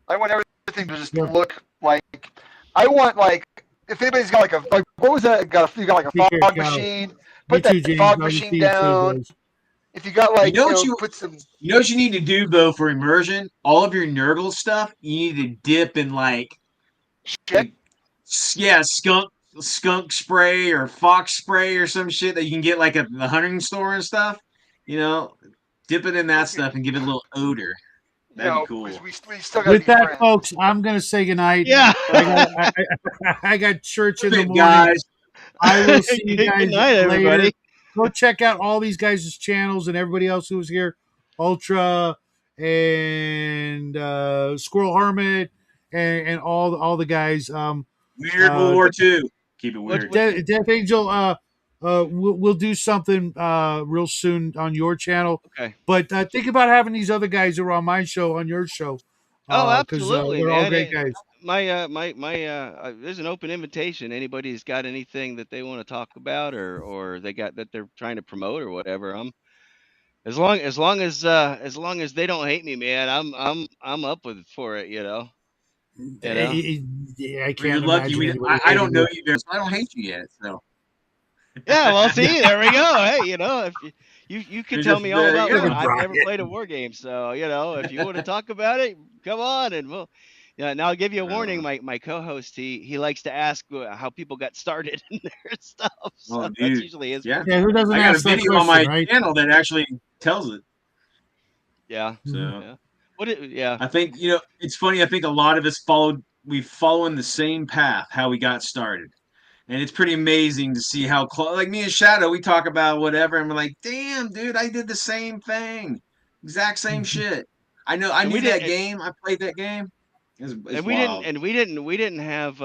I want everything to just look like. I want like if anybody's got like what was that? You got like a Take care, fog Cal. machine. You Put that too, James. fog I'll machine see you too, down. boys. If you got like put some. You know what you need to do though for immersion? All of your Nurgle stuff, you need to dip in like skunk spray or fox spray or some shit that you can get like at the hunting store and stuff. You know, dip it in that stuff and give it a little odor. That'd be cool. We still got to With be that, friends. folks, I'm gonna say goodnight. Yeah. I got church in the morning. Guys. I will see you Good guys night, later. everybody. Go check out all these guys' channels and everybody else who was here. Ultra and Squirrel Hermit and all the guys. Weird World War II. Keep it weird. Death Angel, we'll do something real soon on your channel. Okay. But think about having these other guys who are on my show on your show. Oh, Because absolutely, they're all man. great guys. There's an open invitation. Anybody's got anything that they want to talk about or they got that they're trying to promote or whatever. I'm as long as they don't hate me, man. I'm up with for it. You know. I can't You're lucky. imagine I don't know you, so I don't hate you yet. So. Yeah, well, see, there we go. Hey, if you can tell me all about go. I've never played a war game, so if you want to talk about it, come on, and we'll. Yeah, now I'll give you a warning. My co-host he likes to ask how people got started in their stuff. So dude. that's usually his. Yeah, who doesn't I got a ask that video on question, my right? channel that actually tells it. Yeah. So yeah. Yeah. I think it's funny. I think a lot of us we've followed the same path how we got started. And it's pretty amazing to see how close, like me and Shadow, we talk about whatever, and we're like, damn, dude, I did the same thing. Exact same shit. I knew that game. I played that game. It's wild. We didn't have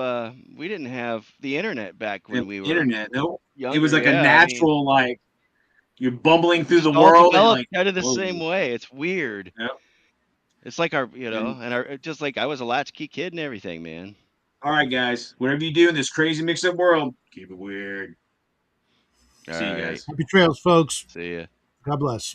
the internet back when we were internet. No, younger. it was like a natural, like you're bumbling through the all world and developed like kind of the same way. It's weird. Yep. It's like just like I was a latchkey kid and everything, man. All right, guys. Whatever you do in this crazy mixed-up world, keep it weird. See you guys. Happy trails, folks. See ya. God bless.